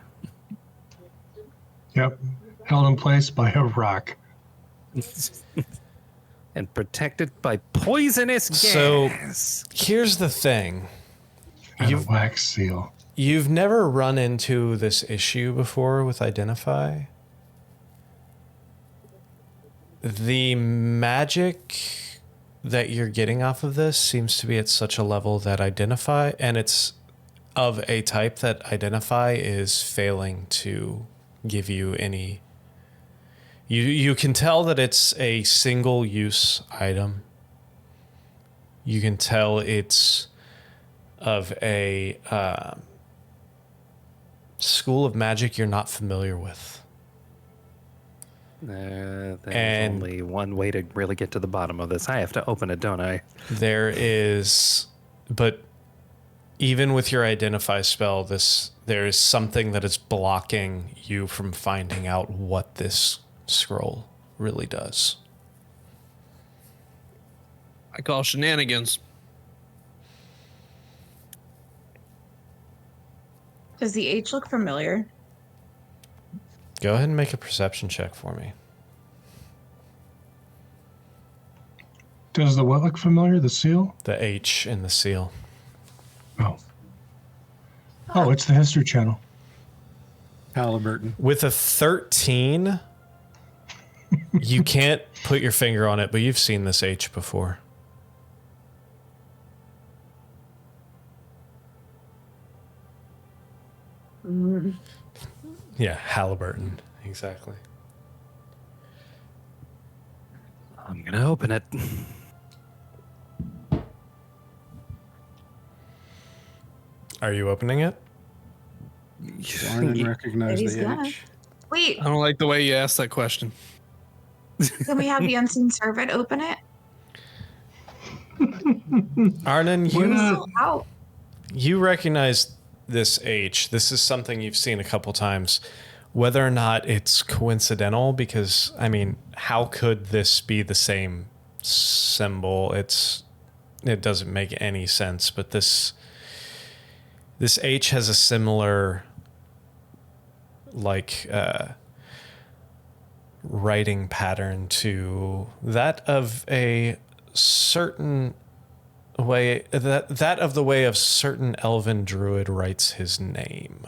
Yep. Held in place by a rock. And protected by poisonous So- gas. Here's the thing. And a wax seal. You've never run into this issue before with identify. The magic that you're getting off of this seems to be at such a level that identify, and it's of a type that identify is failing to give you any. You can tell that it's a single use item. You can tell it's of a school of magic you're not familiar with. There's And- only one way to really get to the bottom of this. I have to open it, don't I? There is, but even with your identify spell, there is something that is blocking you from finding out what this scroll really does. I call shenanigans. Does the H look familiar? Go ahead and make a perception check for me. Does the what look familiar? The seal? The H in the seal. Oh. Oh, it's the History Channel. Halliburton. With a 13, you can't put your finger on it, but you've seen this H before. Yeah, Halliburton. Exactly. I'm going to open it. Are you opening it? Arnon recognized He's the not. H. Wait, I don't like the way you asked that question. can we have the unseen servant open it? Arnon, Why not? Out. you recognize this H. This is something you've seen a couple times. Whether or not it's coincidental, because, I mean, how could this be the same symbol? It doesn't make any sense, but this H has a similar, like, writing pattern to that of a certain way, that of the way of certain elven druid writes his name.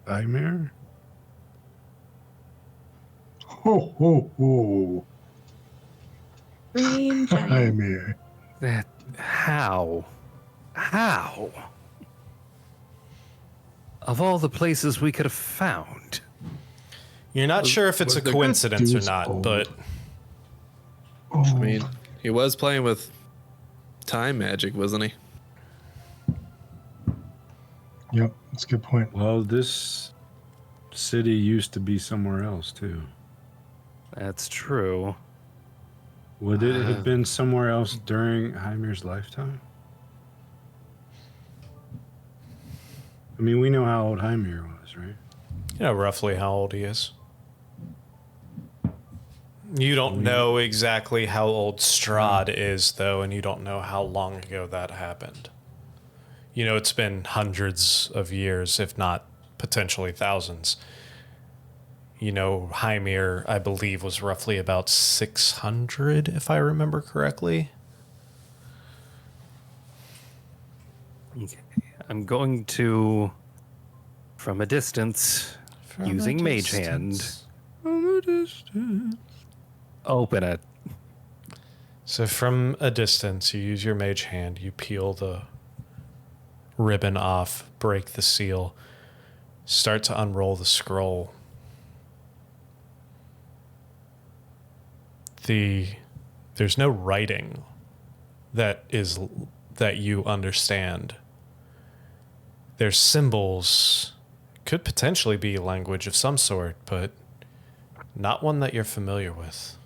Ymir? Ho, ho, ho. Green giant. I'm here. That how? How? Of all the places we could have found. You're not sure if it's a was the coincidence or dude's not, old. but Oh, I mean, he was playing with time magic, wasn't he? yep, that's a good point. Well, this city used to be somewhere else, too. That's true. Would it have been somewhere else during Hymir's lifetime? I mean, we know how old Hymir was, right? you know roughly how old he is. You don't know exactly how old Strahd is, though, and you don't know how long ago that happened. You know, it's been hundreds of years, if not potentially thousands. You know, Hymir, I believe, was roughly about 600, if I remember correctly. Okay. I'm going to, from a distance, using Mage Hand, open it. So from a distance, you use your Mage Hand, you peel the ribbon off, break the seal, start to unroll the scroll. There's no writing that you understand. There's symbols, could potentially be language of some sort, but not one that you're familiar with.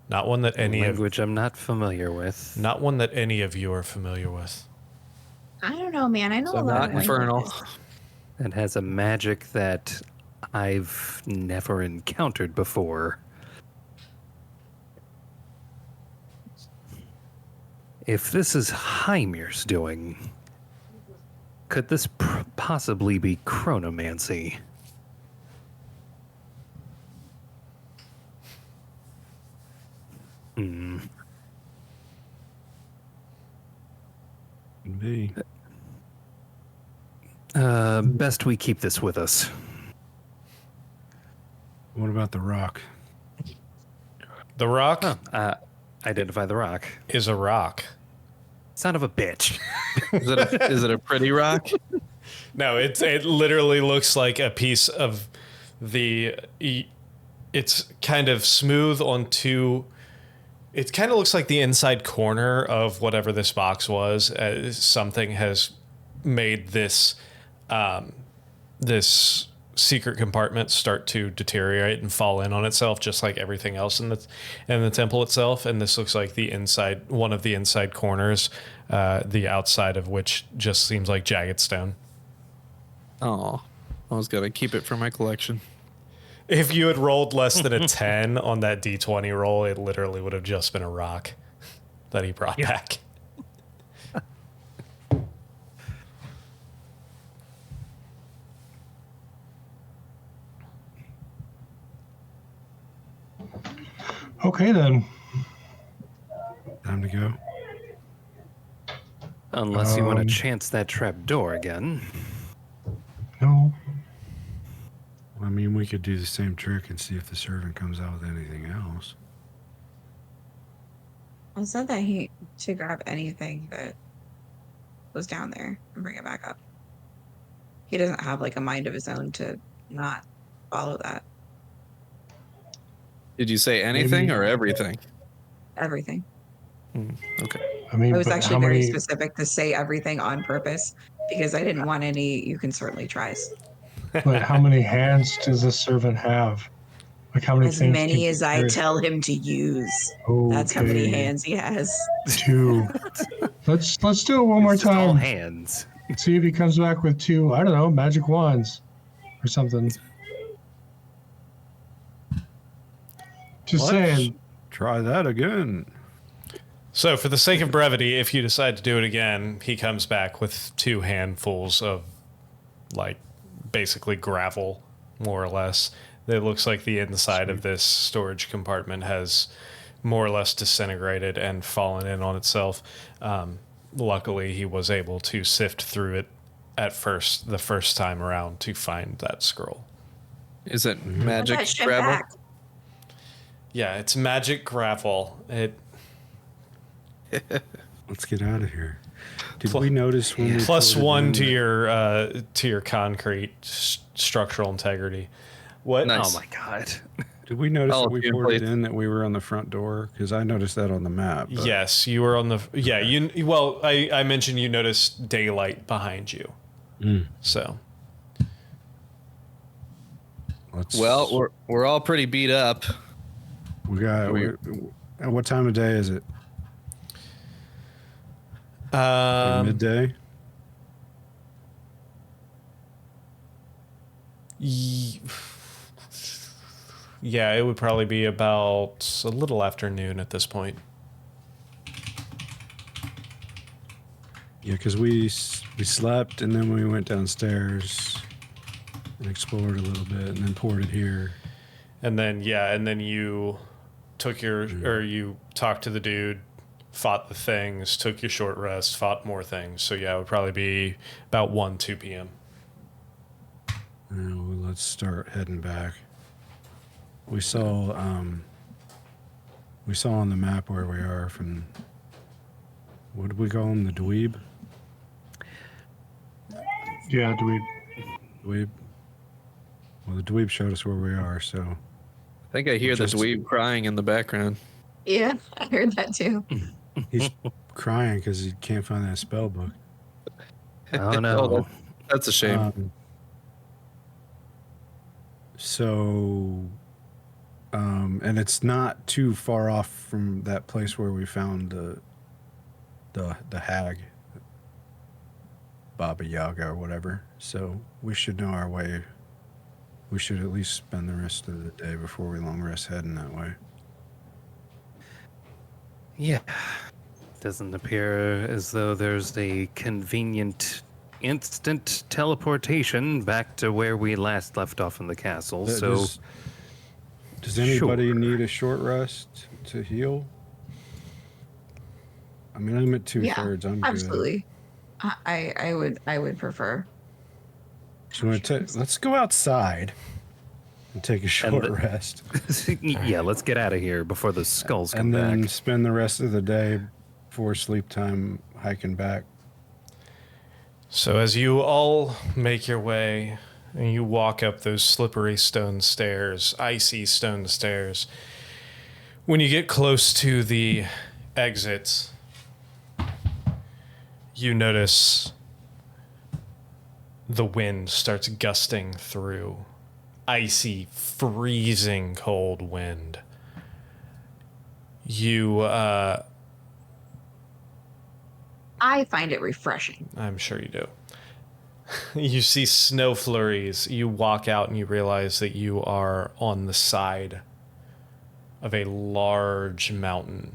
Not one that Language I'm not familiar with. not one that any of you are familiar with. I don't know, man. I know So a lot not of infernal. languages. It has a magic that I've never encountered before. If this is Hymir's doing, could this possibly be chronomancy? Me. Best we keep this with us. What about the rock? The rock Identify the rock. is a rock. Son of a bitch. Is it a pretty rock? No, it literally looks like a piece of it's kind of smooth on two. It kind of looks like the inside corner of whatever this box was. Something has made this secret compartments start to deteriorate and fall in on itself, just like everything else in the temple itself. And this looks like the inside, one of the inside corners, the outside of which just seems like jagged stone. Oh, I was gonna keep it for my collection. If you had rolled less than a 10 on that D20 roll, it literally would have just been a rock that he brought back. Okay, then. Time to go. Unless you want to chance that trap door again. No. I mean, we could do the same trick and see if the servant comes out with anything else. I said that he should grab anything that was down there and bring it back up. He doesn't have like a mind of his own to not follow that. Did you say anything or everything? Everything. Okay. I mean, I was but actually how very many, specific to say everything on purpose because I didn't want any. You can certainly tries. but how many hands does this servant have? Like how many As things? many can as he I carry? tell him to use. That's how many Okay, hands he has. 2. Let's do it one more It's just all time. hands. See if he comes back with 2. I don't know, magic wands or something. Just saying. Try that again. So for the sake of brevity, if you decide to do it again, he comes back with 2 handfuls of, like, basically gravel, more or less. It looks like the inside of this storage compartment has more or less disintegrated and fallen in on itself. Luckily, he was able to sift through it the first time around to find that scroll. Is it Put magic that shit gravel? back. Yeah, it's magic gravel. Let's get out of here. Did we notice when we Plus pulled it 1 in to your concrete structural integrity. What? Nice. Oh my god. Did we notice Oh, that we it's poured it place. in that we were on the front door? Because I noticed that on the map. But Yes, you were on the. Yeah, I mentioned you noticed daylight behind you. So Well, we're all pretty beat up. we got. What time of day is it? Like midday. Yeah, it would probably be about a little after noon at this point. Yeah, because we slept and then we went downstairs and explored a little bit and then poured it here. And then you took you talked to the dude, fought the things, took your short rest, fought more things. So yeah, it would probably be about 2 p.m. Well, let's start heading back. We saw on the map where we are from. What did we call him? The dweeb. Yeah, do we? Dweeb. Well, the dweeb showed us where we are, so I think I hear the Just- dweeb crying in the background. Yeah, I heard that too. he's crying because he can't find that spell book. Oh no. That's a shame. And it's not too far off from that place where we found the hag, Baba Yaga or whatever. So we should know our way. We should at least spend the rest of the day before we long rest heading that way. Yeah. Doesn't appear as though there's a convenient instant teleportation back to where we last left off in the castle. So Does anybody Sure. need a short rest to heal? I mean, I'm at 2/3. I'm good. Absolutely. I would prefer. So let's go outside and take a short the- rest, yeah, let's get out of here before the skulls come and then back. spend the rest of the day before sleep time hiking back. So as you all make your way and you walk up those slippery stone stairs, icy stone stairs, when you get close to the exit, you notice the wind starts gusting through. Icy, freezing cold wind. I find it refreshing. I'm sure you do. You see snow flurries. You walk out and you realize that you are on the side of a large mountain.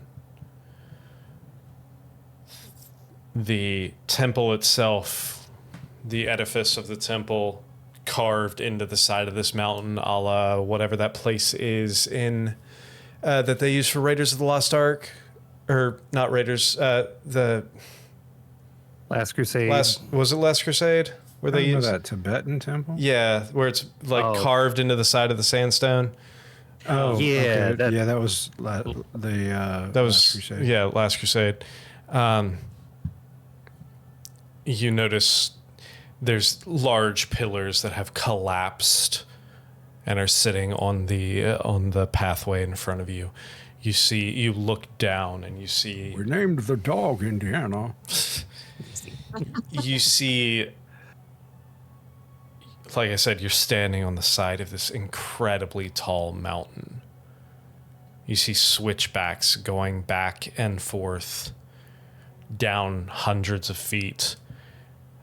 The temple itself, the edifice of the temple, carved into the side of this mountain, a la whatever that place is in that they use for Raiders of the Lost Ark, or not Raiders, the Last Crusade. was it Last Crusade where they use that Tibetan temple? Yeah, where it's like carved into the side of the sandstone. Oh, Yeah, okay. that- that was the That Last was Crusade. yeah, Last Crusade. You notice there's large pillars that have collapsed and are sitting on the pathway in front of you. You look down and you see We named the dog Indiana. you see, like I said, you're standing on the side of this incredibly tall mountain. You see switchbacks going back and forth down hundreds of feet.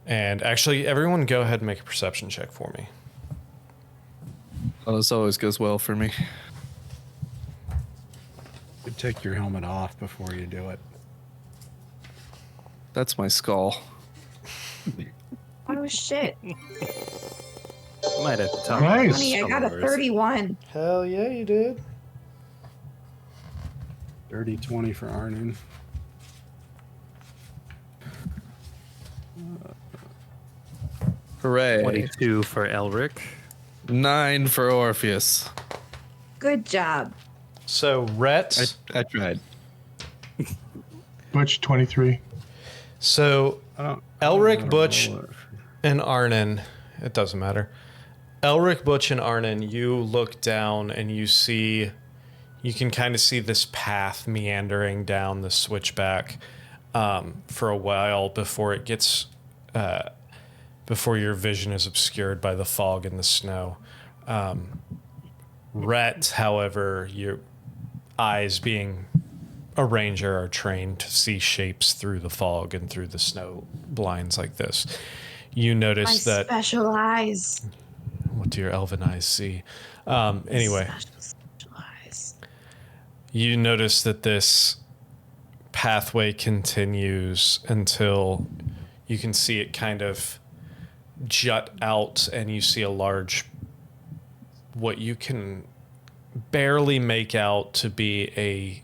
And actually, everyone go ahead and make a perception check for me. Oh, this always goes well for me. You take your helmet off before you do it. That's my skull. Oh shit. Might have to talk. Nice. Honey, I got a 31. Hell yeah, you did. Dirty 20 for Arnon. Hooray. 22 for Elric. 9 for Orpheus. Good job. So, Rhett. I tried. Butch 23. So, I Elric, don't Butch, roll it. and Arnon. It doesn't matter. Elric, Butch, and Arnon, you look down and you can kind of see this path meandering down the switchback for a while before it gets, before your vision is obscured by the fog and the snow. Rhett, however, your eyes being a ranger are trained to see shapes through the fog and through the snow blinds like this. You My notice that. special eyes. What do your elven eyes see? Anyway, Special eyes. you notice that this pathway continues until you can see it kind of jut out, and you see a large, what you can barely make out to be a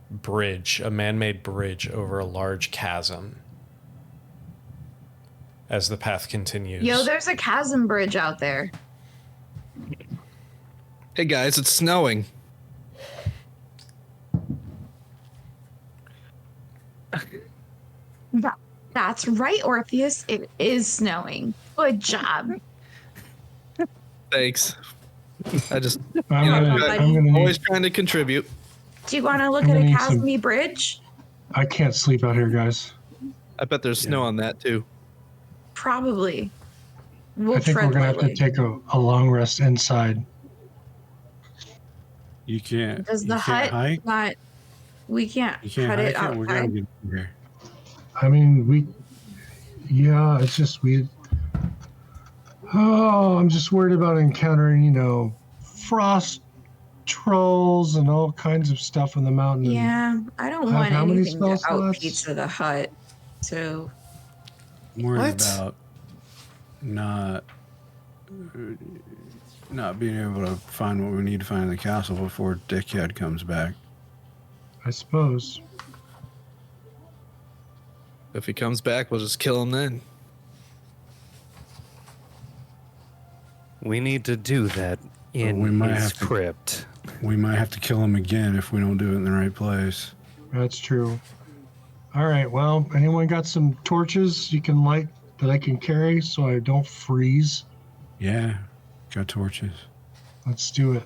bridge, a man-made bridge over a large chasm. As the path continues. Yo, there's a chasm bridge out there. Hey guys, it's snowing. That's right, Orpheus. It is snowing. Good job. Thanks. I just I'm buddy. gonna need, always trying to contribute. Do you want to look I'm at a gonna need some- chasmy bridge? I can't sleep out here, guys. I bet there's snow on that too. Probably. We'll I think tread we're gonna have to lightly. take a long rest inside. You can't. Does you the can't hut hike. not? We can't You can't cut hike it it. We gotta outside. get in here. I mean, yeah, it's just we. Oh, I'm just worried about encountering, frost trolls and all kinds of stuff in the mountain. and Yeah, I don't How- want how many anything to spell out slots? pizza the hut. So I'm worried What? about not being able to find what we need to find in the castle before Dickhead comes back. I suppose. If he comes back, we'll just kill him then. We need to do that in we might his have to- crypt. We might have to kill him again if we don't do it in the right place. That's true. All right. Well, anyone got some torches you can light that I can carry so I don't freeze? Yeah, got torches. Let's do it.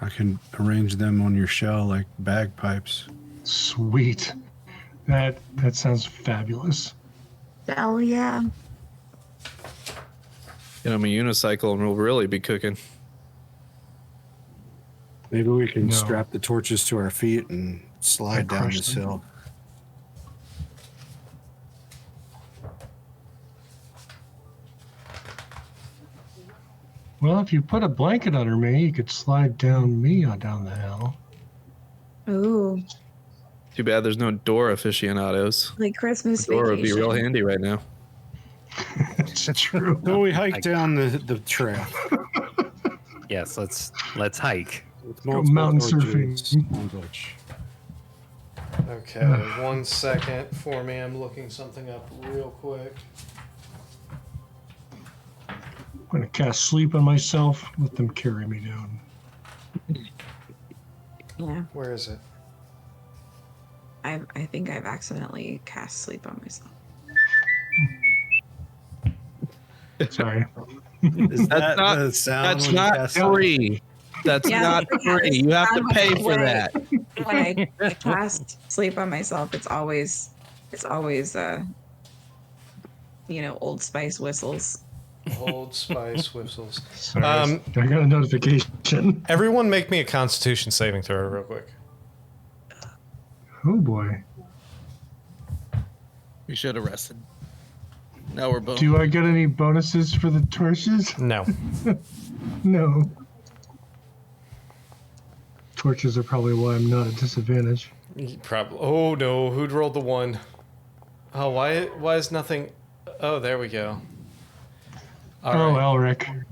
I can arrange them on your shell like bagpipes. Sweet. That sounds fabulous. hell yeah. Get him a unicycle and we'll really be cooking. Maybe we can No. strap the torches to our feet and slide down crush this them. hill. Well, if you put a blanket under me, you could slide down down the hill. Ooh, Too bad there's no door aficionados. like Christmas Door would be vacation. real handy right now. It's true. So we hike down the trail. Yes, let's hike. With Go multiple mountain torches surfing. on which- Okay, 1 second for me. I'm looking something up real quick. I'm going to cast sleep on myself. Let them carry me down. Yeah, Where is it? I think I've accidentally cast sleep on myself. Sorry. Is that not- the sound That's when you not cast- free. That's Yeah, not yeah, free. You have to sound pay like for when that. When I cast sleep on myself, it's always Old Spice whistles. Old Spice whistles. Sorry. Um, I got a notification. Everyone make me a Constitution saving throw real quick. Oh boy. We should have rested. Now we're both. Do I get any bonuses for the torches? No. No. Torches are probably why I'm not at disadvantage. Probably. Oh no, who'd rolled the 1? Oh, why is nothing? Oh, there we go. All Oh, right. Elric.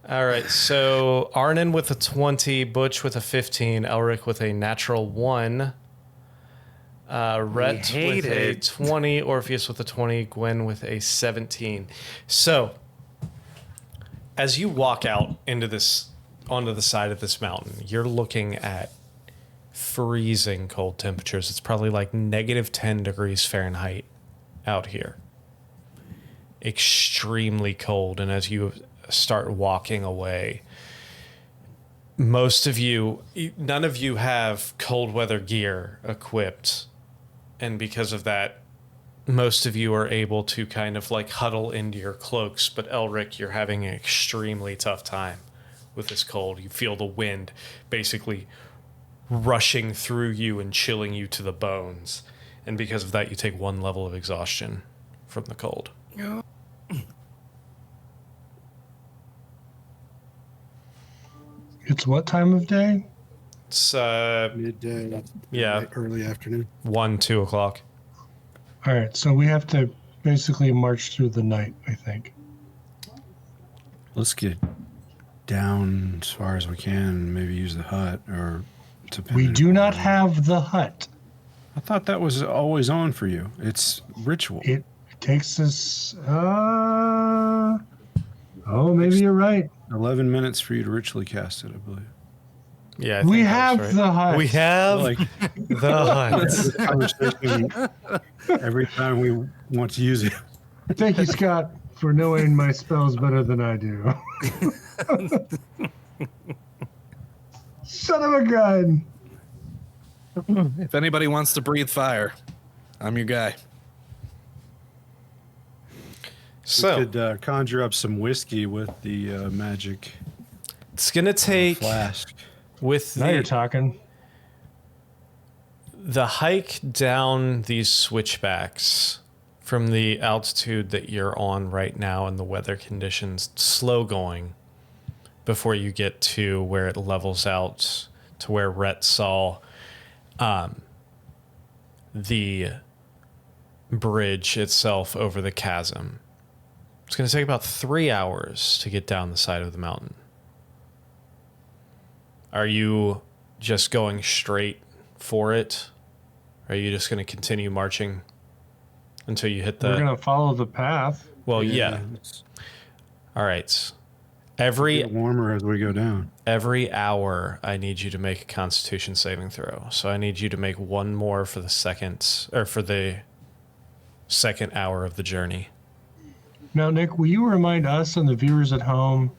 All right. So Arnon with a 20, Butch with a 15, Elric with a natural 1, Rhett hate with a it. 20, Orpheus with a 20, Gwen with a 17. So as you walk out onto the side of this mountain, you're looking at freezing cold temperatures. It's probably like negative 10 degrees Fahrenheit out here. Extremely cold. And as you start walking away, most of you, none of you have cold weather gear equipped. And because of that, most of you are able to kind of like huddle into your cloaks. But Elric, you're having an extremely tough time with this cold. You feel the wind basically rushing through you and chilling you to the bones. And because of that, you take 1 level of exhaustion from the cold. It's what time of day? It's Midday. Yeah. Early afternoon. 1, 2 o'clock. All right, so we have to basically march through the night, I think. Let's get down as far as we can. Maybe use the hut or. We depending do not on- have the hut. I thought that was always on for you. It's ritual. It takes us. Oh, maybe you're right. 11 minutes for you to ritually cast it, I believe. Yeah, I We think that's have right. the hut. We have Like the hut. this conversation every time we want to use it. Thank you, Scott, for knowing my spells better than I do. Son of a gun. If anybody wants to breathe fire, I'm your guy. So We could conjure up some whiskey with the magic it's gonna take flask. with Now you're the, talking. the hike down these switchbacks from the altitude that you're on right now and the weather conditions, slow going before you get to where it levels out to where Rhett saw the bridge itself over the chasm. It's going to take about 3 hours to get down the side of the mountain. Are you just going straight for it? Are you just going to continue marching until you hit the... We're going to follow the path. Well, yeah. It's All right. get warmer as we go down. Every hour, I need you to make a Constitution saving throw. So I need you to make 1 more for the second hour of the journey. Now, Nick, will you remind us and the viewers at home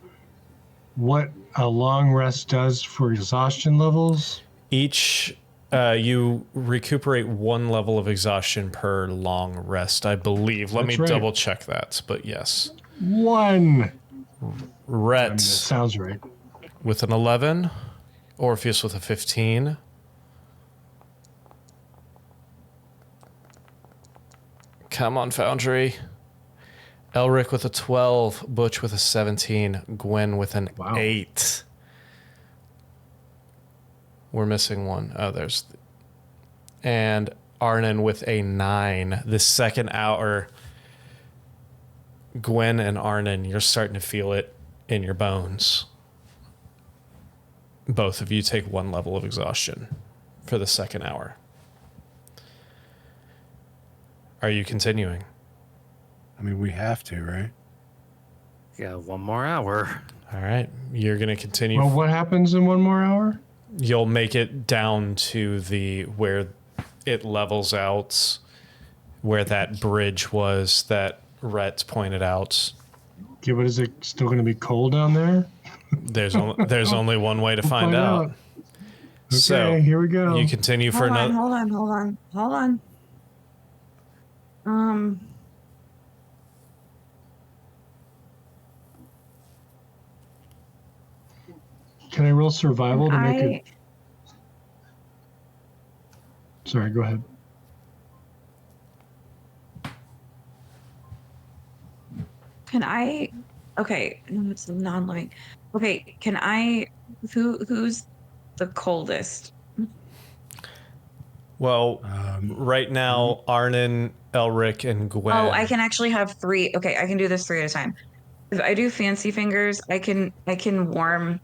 what a long rest does for exhaustion levels? Each, you recuperate 1 level of exhaustion per long rest, I believe. Let me That's right. double check that, but yes. 1. I Rhett mean, that sounds right. with an 11. Orpheus with a 15. Come on, Foundry. Elric with a 12. Butch with a 17. Gwen with an 8. We're missing one. Oh, there's... And Arnon with a 9. The second hour, Gwen and Arnon, you're starting to feel it in your bones. Both of you take 1 level of exhaustion for the second hour. Are you continuing? I mean, we have to, right? Yeah, 1 more hour. All right. You're going to continue. Well, what happens in 1 more hour? You'll make it down to the where it levels out, where that bridge was that Rhett pointed out. Okay, but is it still going to be cold down there? There's only one way to find out. Okay, So here we go. you continue for another. Hold on. Can I roll survival to make it? Sorry, go ahead. Can I? Okay, no, it's non-living. Okay, can I? Who's the coldest? Well, right now, Arnon, Elric, and Gwen. Oh, I can actually have 3. Okay, I can do this 3 at a time. If I do fancy fingers, I can warm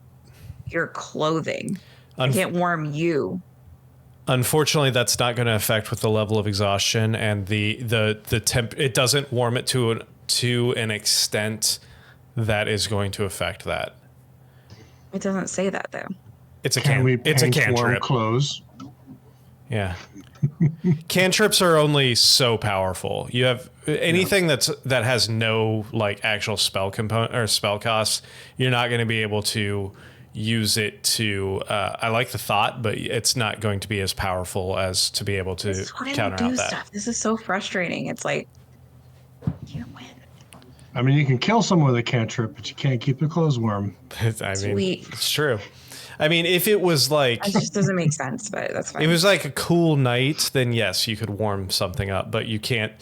your clothing. I can't warm you. Unfortunately, that's not going to affect with the level of exhaustion and the temp. It doesn't warm it to an extent that is going to affect that. It doesn't say that though. It's a It's a cantrip. warm clothes. Yeah. Cantrips are only so powerful. You have anything that has no like actual spell component or spell costs, you're not going to be able to use it to I like the thought, but it's not going to be as powerful as to be able to counteract that. Stuff. This is so frustrating. It's like you can't win. I mean, you can kill someone with a cantrip, but you can't keep the clothes warm. I mean, Sweet. it's true. I mean, if it was like It just doesn't make sense, but that's fine. it was like a cool night, then yes, you could warm something up, but you can't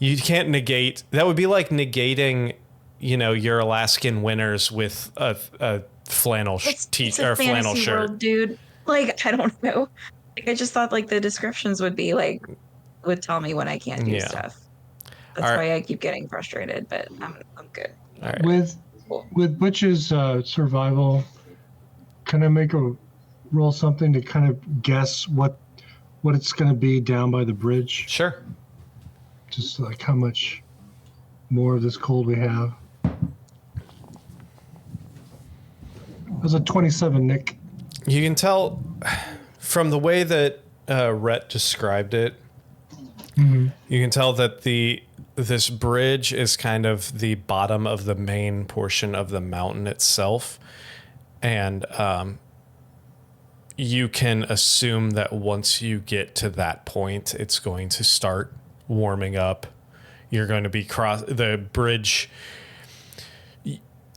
negate. That would be like negating, your Alaskan winters with a flannel it's or a flannel fantasy shirt. world, dude. Like, I don't know. Like, I just thought like the descriptions would be like would tell me when I can't do stuff. That's why I keep getting frustrated, but I'm good. All right. With Butch's survival, can I make a roll something to kind of guess what it's going to be down by the bridge? Sure. Just like how much more of this cold we have. It was a 27, Nick. You can tell from the way that Rhett described it. Mm-hmm. You can tell that this bridge is kind of the bottom of the main portion of the mountain itself. And you can assume that once you get to that point, it's going to start warming up. You're going to be the bridge.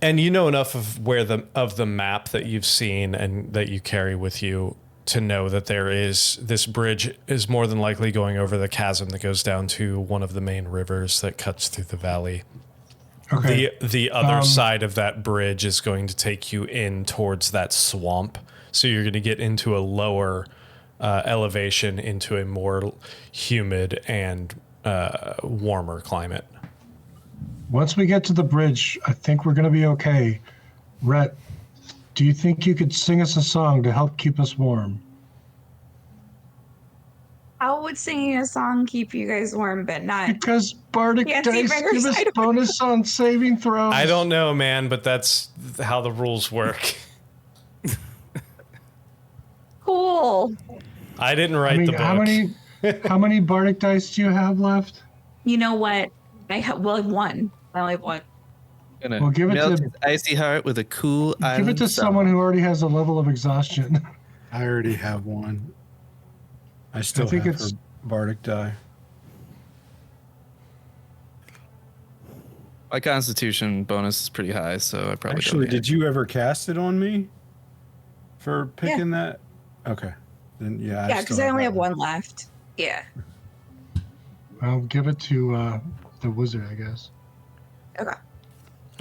And you know enough of of the map that you've seen and that you carry with you to know that this bridge is more than likely going over the chasm that goes down to one of the main rivers that cuts through the valley. Okay. The other side of that bridge is going to take you in towards that swamp. So you're going to get into a lower elevation into a more humid and warmer climate. Once we get to the bridge, I think we're going to be okay. Rhett, do you think you could sing us a song to help keep us warm? How would singing a song keep you guys warm, but not? Because Bardic Fancy Dice fingers, give us I don't bonus on saving throws. I don't know, man, but that's how the rules work. Cool. I didn't write the book. How many Bardic Dice do you have left? You know what? I have one. I only have one. Gonna Well, give it melt to- his icy heart with a cool Give island it to song. someone who already has a level of exhaustion. I already have one. I still think have it's- her Bardic die. My Constitution bonus is pretty high, so I probably Actually, don't did you ever cast it on me for picking that? Okay. Then yeah. Yeah, because I only that have one left. Yeah. I'll give it to the wizard, I guess. Okay.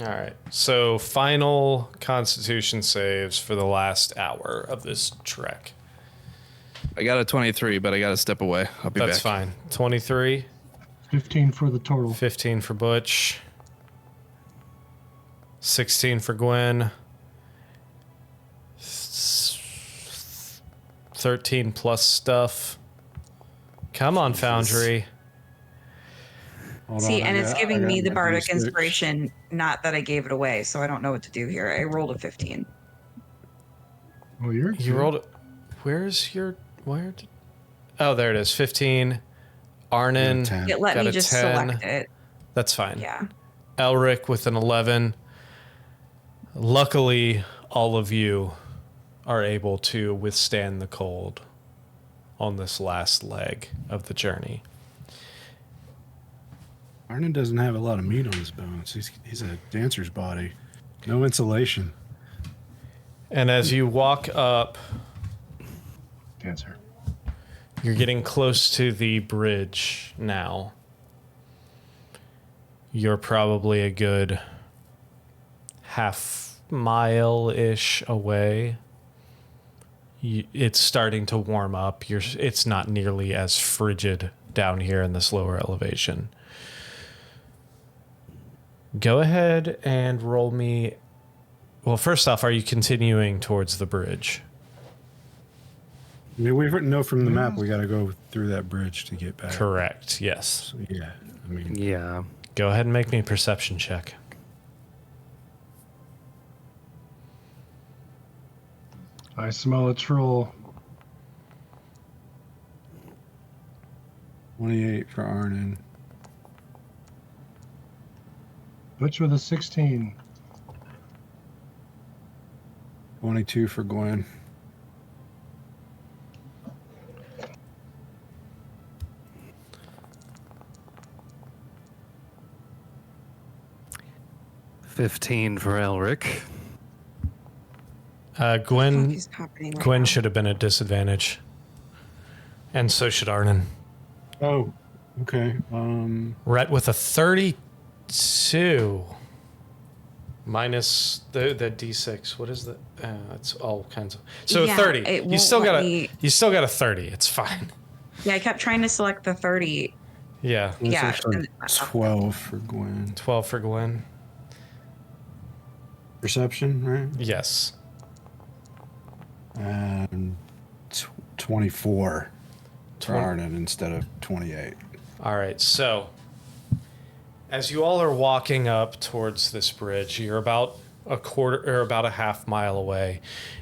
All right. So final Constitution saves for the last hour of this trek. I got a 23, but I got to step away. I'll be back. That's fine. 23, 15 for the total. 15 for Butch, 16 for Gwen, 13 plus stuff. Come on, Foundry. Hold See, on, and I it's got- giving I me got the my bardic D6. inspiration, not that I gave it away, so I don't know what to do here. I rolled a 15. Well, you're You good. rolled. Where's your. Where did. Oh, there it is. 15. Arnon. 10. It let Got me a just 10. select it. That's fine. Yeah. Elric with an 11. Luckily, all of you are able to withstand the cold on this last leg of the journey. Arnon doesn't have a lot of meat on his bones. He's a dancer's body. No insulation. And as you walk up, Dancer. you're getting close to the bridge now. You're probably a good half mile-ish away. It's starting to warm up. It's not nearly as frigid down here in this lower elevation. Go ahead and roll me. Well, first off, are you continuing towards the bridge? I mean, we know from the map we got to go through that bridge to get back. Correct. Yes. So, yeah. I mean, Yeah. Go ahead and make me a perception check. I smell a troll. 28 for Arnon. Butch with a 16. 22 for Gwen. $15 for Elric. Gwen He's happening right Gwen now. should have been at disadvantage. And so should Arnon. Oh, okay. Rhett with a 32. Minus the D6. What is that? It's all kinds of. So Yeah, 30. it You won't still got let a me- you still got a 30. It's fine. Yeah, I kept trying to select the 30. Yeah. It's Yeah, actually and- 12 for Gwen. 12 for Gwen. Perception, right? Yes. And 24 for 20. Arnon instead of 28. All right. So as you all are walking up towards this bridge, you're about a quarter or about a half mile away.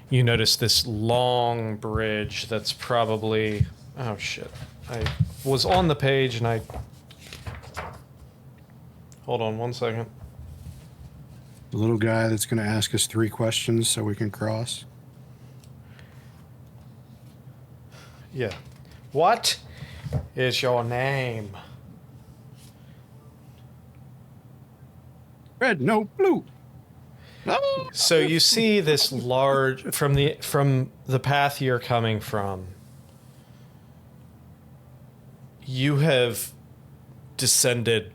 You notice this long bridge that's probably, oh shit. I was on the page and hold on one second. The little guy that's going to ask us 3 questions so we can cross. Yeah. What is your name? Red, no, blue. No. So you see this large from the path you're coming from. You have descended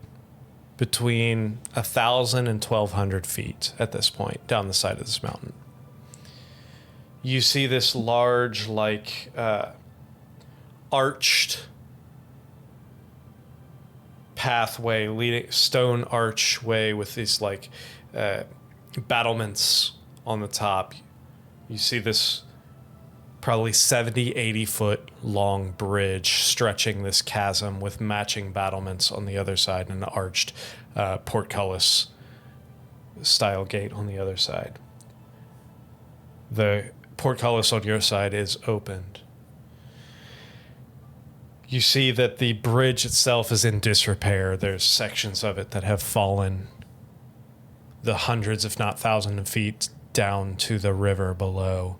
between 1,000 and 1,200 feet at this point down the side of this mountain. You see this large, like arched pathway leading, stone archway with these like battlements on the top. You see this probably 70, 80 foot long bridge stretching this chasm with matching battlements on the other side and an arched portcullis style gate on the other side. The portcullis on your side is opened. You see that the bridge itself is in disrepair. There's sections of it that have fallen the hundreds, if not thousands of feet down to the river below.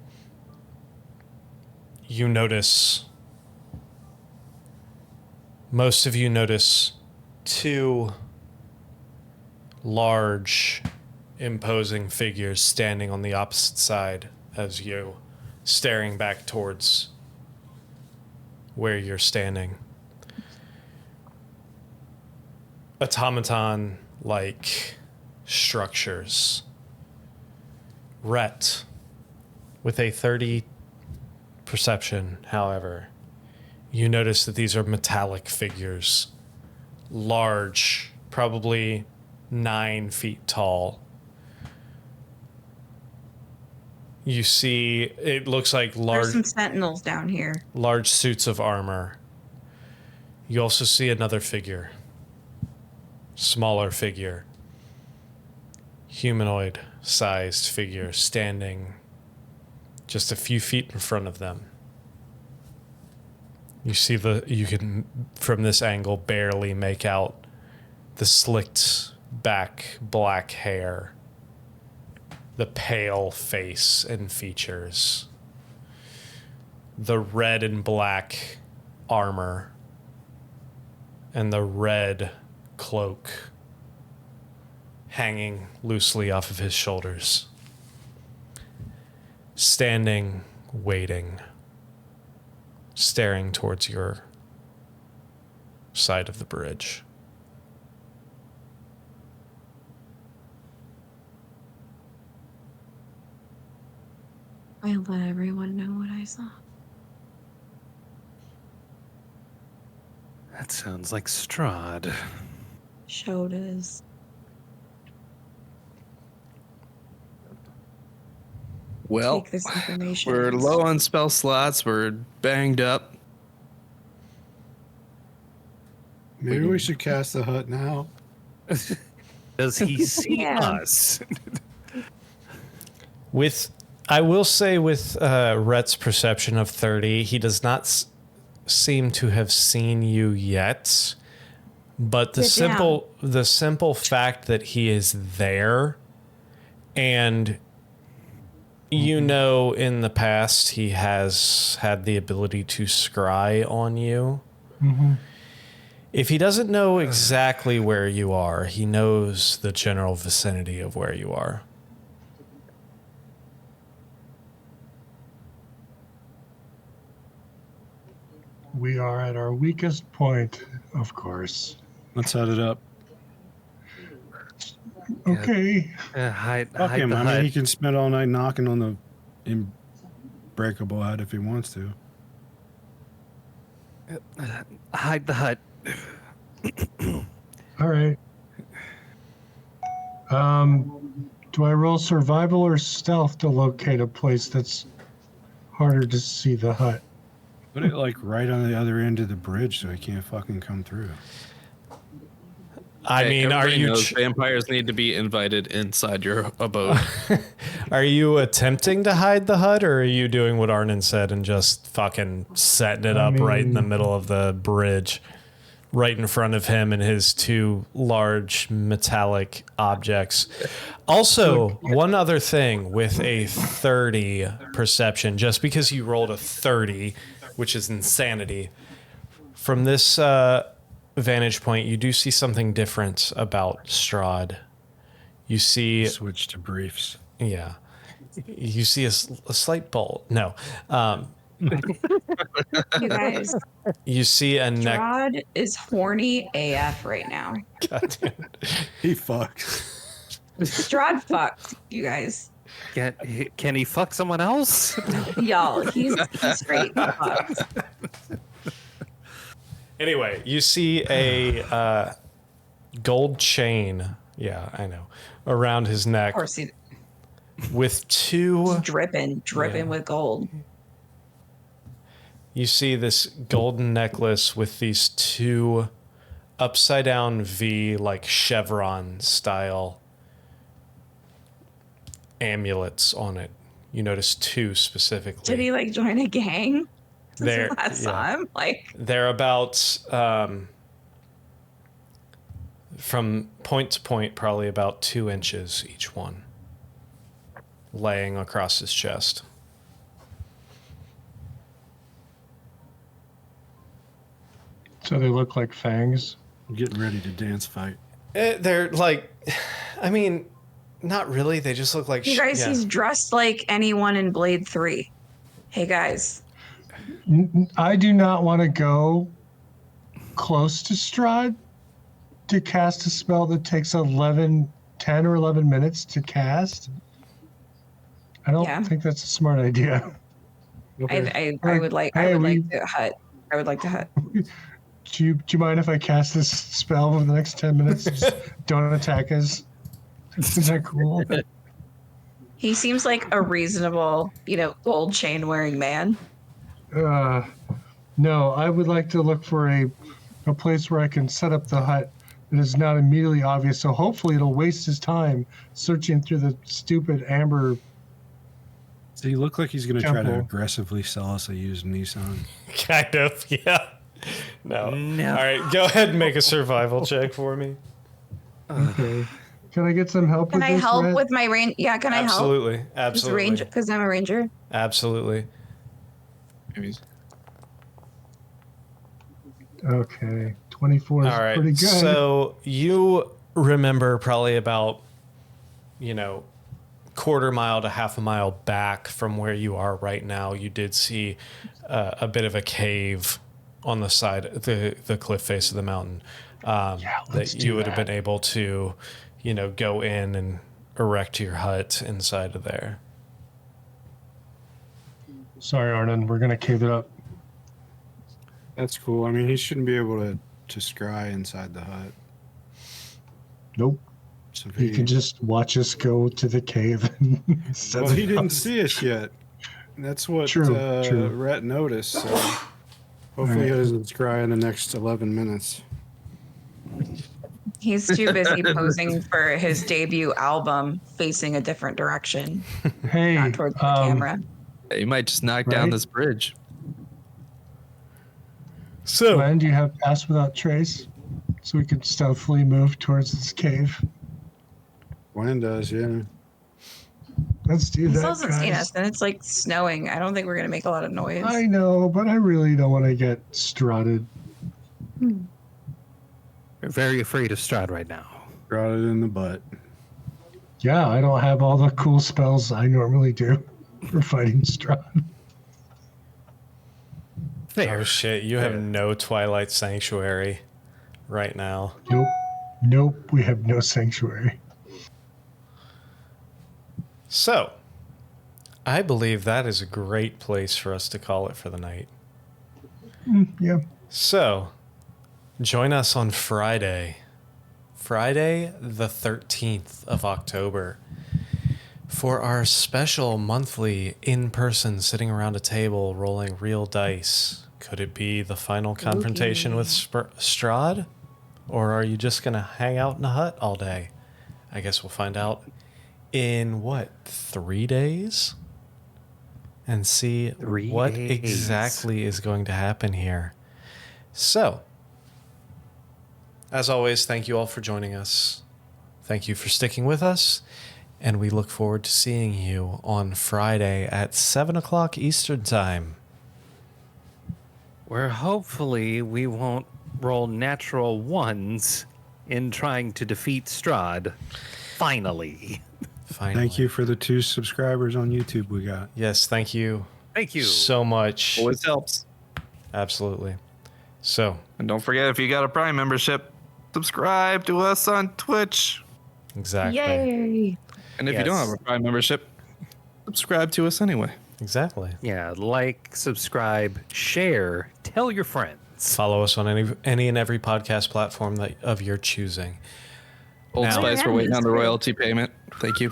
You notice, most of you notice 2 large, imposing figures standing on the opposite side as you, staring back towards where you're standing. Automaton-like structures. Rhett, with a 30 perception, however, you notice that these are metallic figures. Large, probably 9 feet tall. You see, it looks like There's large, some sentinels down here. large suits of armor. You also see another figure. Smaller figure. Humanoid-sized figure standing just a few feet in front of them. You can, from this angle, barely make out the slicked back black hair, the pale face and features, the red and black armor, and the red cloak hanging loosely off of his shoulders. Standing, waiting, staring towards your side of the bridge. I'll let everyone know what I saw. That sounds like Strahd. Showed us. Well, Take this information. we're low on spell slots. We're banged up. Maybe we should cast the hut now. Does he see Yeah. us? I will say with Rhett's perception of 30, he does not seem to have seen you yet. But the simple fact that he is there, and you know in the past he has had the ability to scry on you. Mm-hmm. If he doesn't know exactly where you are, he knows the general vicinity of where you are. We are at our weakest point, of course. Let's set it up. Okay. Hide Fuck him. the I mean, hut. he can spend all night knocking on the unbreakable hut if he wants to. Hide the hut. All right. Do I roll survival or stealth to locate a place that's harder to see the hut? Put it like right on the other end of the bridge so he can't fucking come through. I mean, are Everybody you knows vampires need to be invited inside your abode? are you attempting to hide the hut, or are you doing what Arnon said and just fucking setting it up right in the middle of the bridge, right in front of him and his 2 large metallic objects? Also, one other thing with a 30 perception, just because you rolled a 30, which is insanity, from this vantage point, you do see something different about Strahd. You see, Switch to briefs. yeah, you see a slight bolt. No, You guys, you see a neck. Strahd is horny AF right now. He fucks. Strahd fucked, you guys. Can he fuck someone else? Y'all, he's straight fucked. Anyway, you see a gold chain. Yeah, I know, around his neck Of course, he's with 2. dripping with gold. You see this golden necklace with these 2 upside down V, like chevron style amulets on it. You notice 2 specifically. Did he like join a gang? There, Last yeah. time, like They're about from point to point, probably about 2 inches each one, laying across his chest. So they look like fangs. I'm getting ready to dance fight. They're like, I mean, not really. They just look like. You guys, yeah. he's dressed like anyone in Blade 3. Hey guys, I do not want to go close to Strahd to cast a spell that takes 10 or 11 minutes to cast. I don't Yeah. think that's a smart idea. I would like to hut. I would like to hut. Do you mind if I cast this spell over the next 10 minutes? Just don't attack us. Is that cool? He seems like a reasonable, gold chain wearing man. No, I would like to look for a place where I can set up the hut that is not immediately obvious. So hopefully it'll waste his time searching through the stupid amber. So you look like he's going to try to Temple. aggressively sell us a used Nissan. Kind of, yeah. No. No. All right, go ahead and make a survival check for me. Okay. Can I get some help Can with I this, help Rhett? with my range? Yeah, can I help? Absolutely, absolutely, Because I'm a ranger. absolutely. Maybe. Okay. 24 is All right. pretty good. So you remember probably about, quarter mile to half a mile back from where you are right now, you did see a bit of a cave on the side, the cliff face of the mountain, let's that do you would have that. been able to, go in and erect your hut inside of there. Sorry, Arnon. We're going to cave it up. That's cool. I mean, he shouldn't be able to scry inside the hut. Nope. So if He can just watch us go to the cave. And set well, he it didn't up. see us yet. That's what True. Rhett noticed. So hopefully he doesn't scry in the next 11 minutes. He's too busy posing for his debut album, facing a different direction, Hey, not towards the camera. You might just knock down Right? this bridge. So Glenn, do you have pass without trace? So we can stealthily move towards this cave. Gwen does, yeah. Let's do He that, still hasn't seen guys. us, and it's like snowing. I don't think we're gonna make a lot of noise. I know, but I really don't want to get strutted. We're very afraid of Strahd right now. Brought it in the butt. Yeah, I don't have all the cool spells I normally do for fighting Strahd. oh shit, you have no Twilight Sanctuary right now. Nope, we have no sanctuary. So, I believe that is a great place for us to call it for the night. Yeah. So, join us on Friday the 13th of October, for our special monthly in-person sitting around a table rolling real dice. Could it be the final confrontation with Strahd? Or are you just going to hang out in a hut all day? I guess we'll find out in, 3 days? And see 3 what days. exactly is going to happen here. So, as always, thank you all for joining us. Thank you for sticking with us. And we look forward to seeing you on Friday at 7 o'clock Eastern Time. Where hopefully we won't roll natural ones in trying to defeat Strahd. Finally. Finally. Thank you for the 2 subscribers on YouTube we got. Yes, thank you Thank you. so much. Always helps. Absolutely. So, And don't forget, if you got a Prime membership, subscribe to us on Twitch. exactly. Yay! And if you don't Yes. have a Prime membership, subscribe to us anyway. Exactly. Yeah, like, subscribe, share, tell your friends. Follow us on any and every podcast platform of your choosing. Old Now- Spice, we're waiting on the Great. royalty payment. Thank you.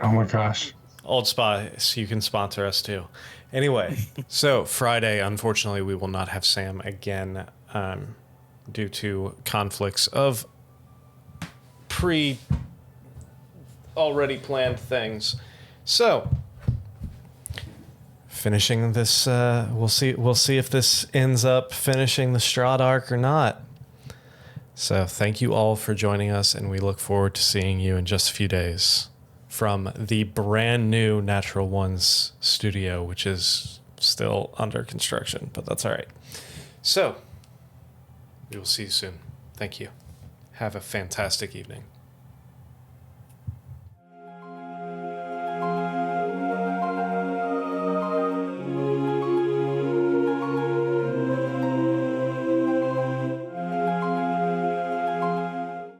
Oh my gosh. Old Spice, you can sponsor us too. Anyway, so Friday, unfortunately, we will not have Sam again due to conflicts of already planned things. So, finishing this, we'll see if this ends up finishing the Strahd arc or not. So, thank you all for joining us, and we look forward to seeing you in just a few days from the brand new Natural Ones studio, which is still under construction, but that's all right. So, we will see you soon. Thank you. have a fantastic evening.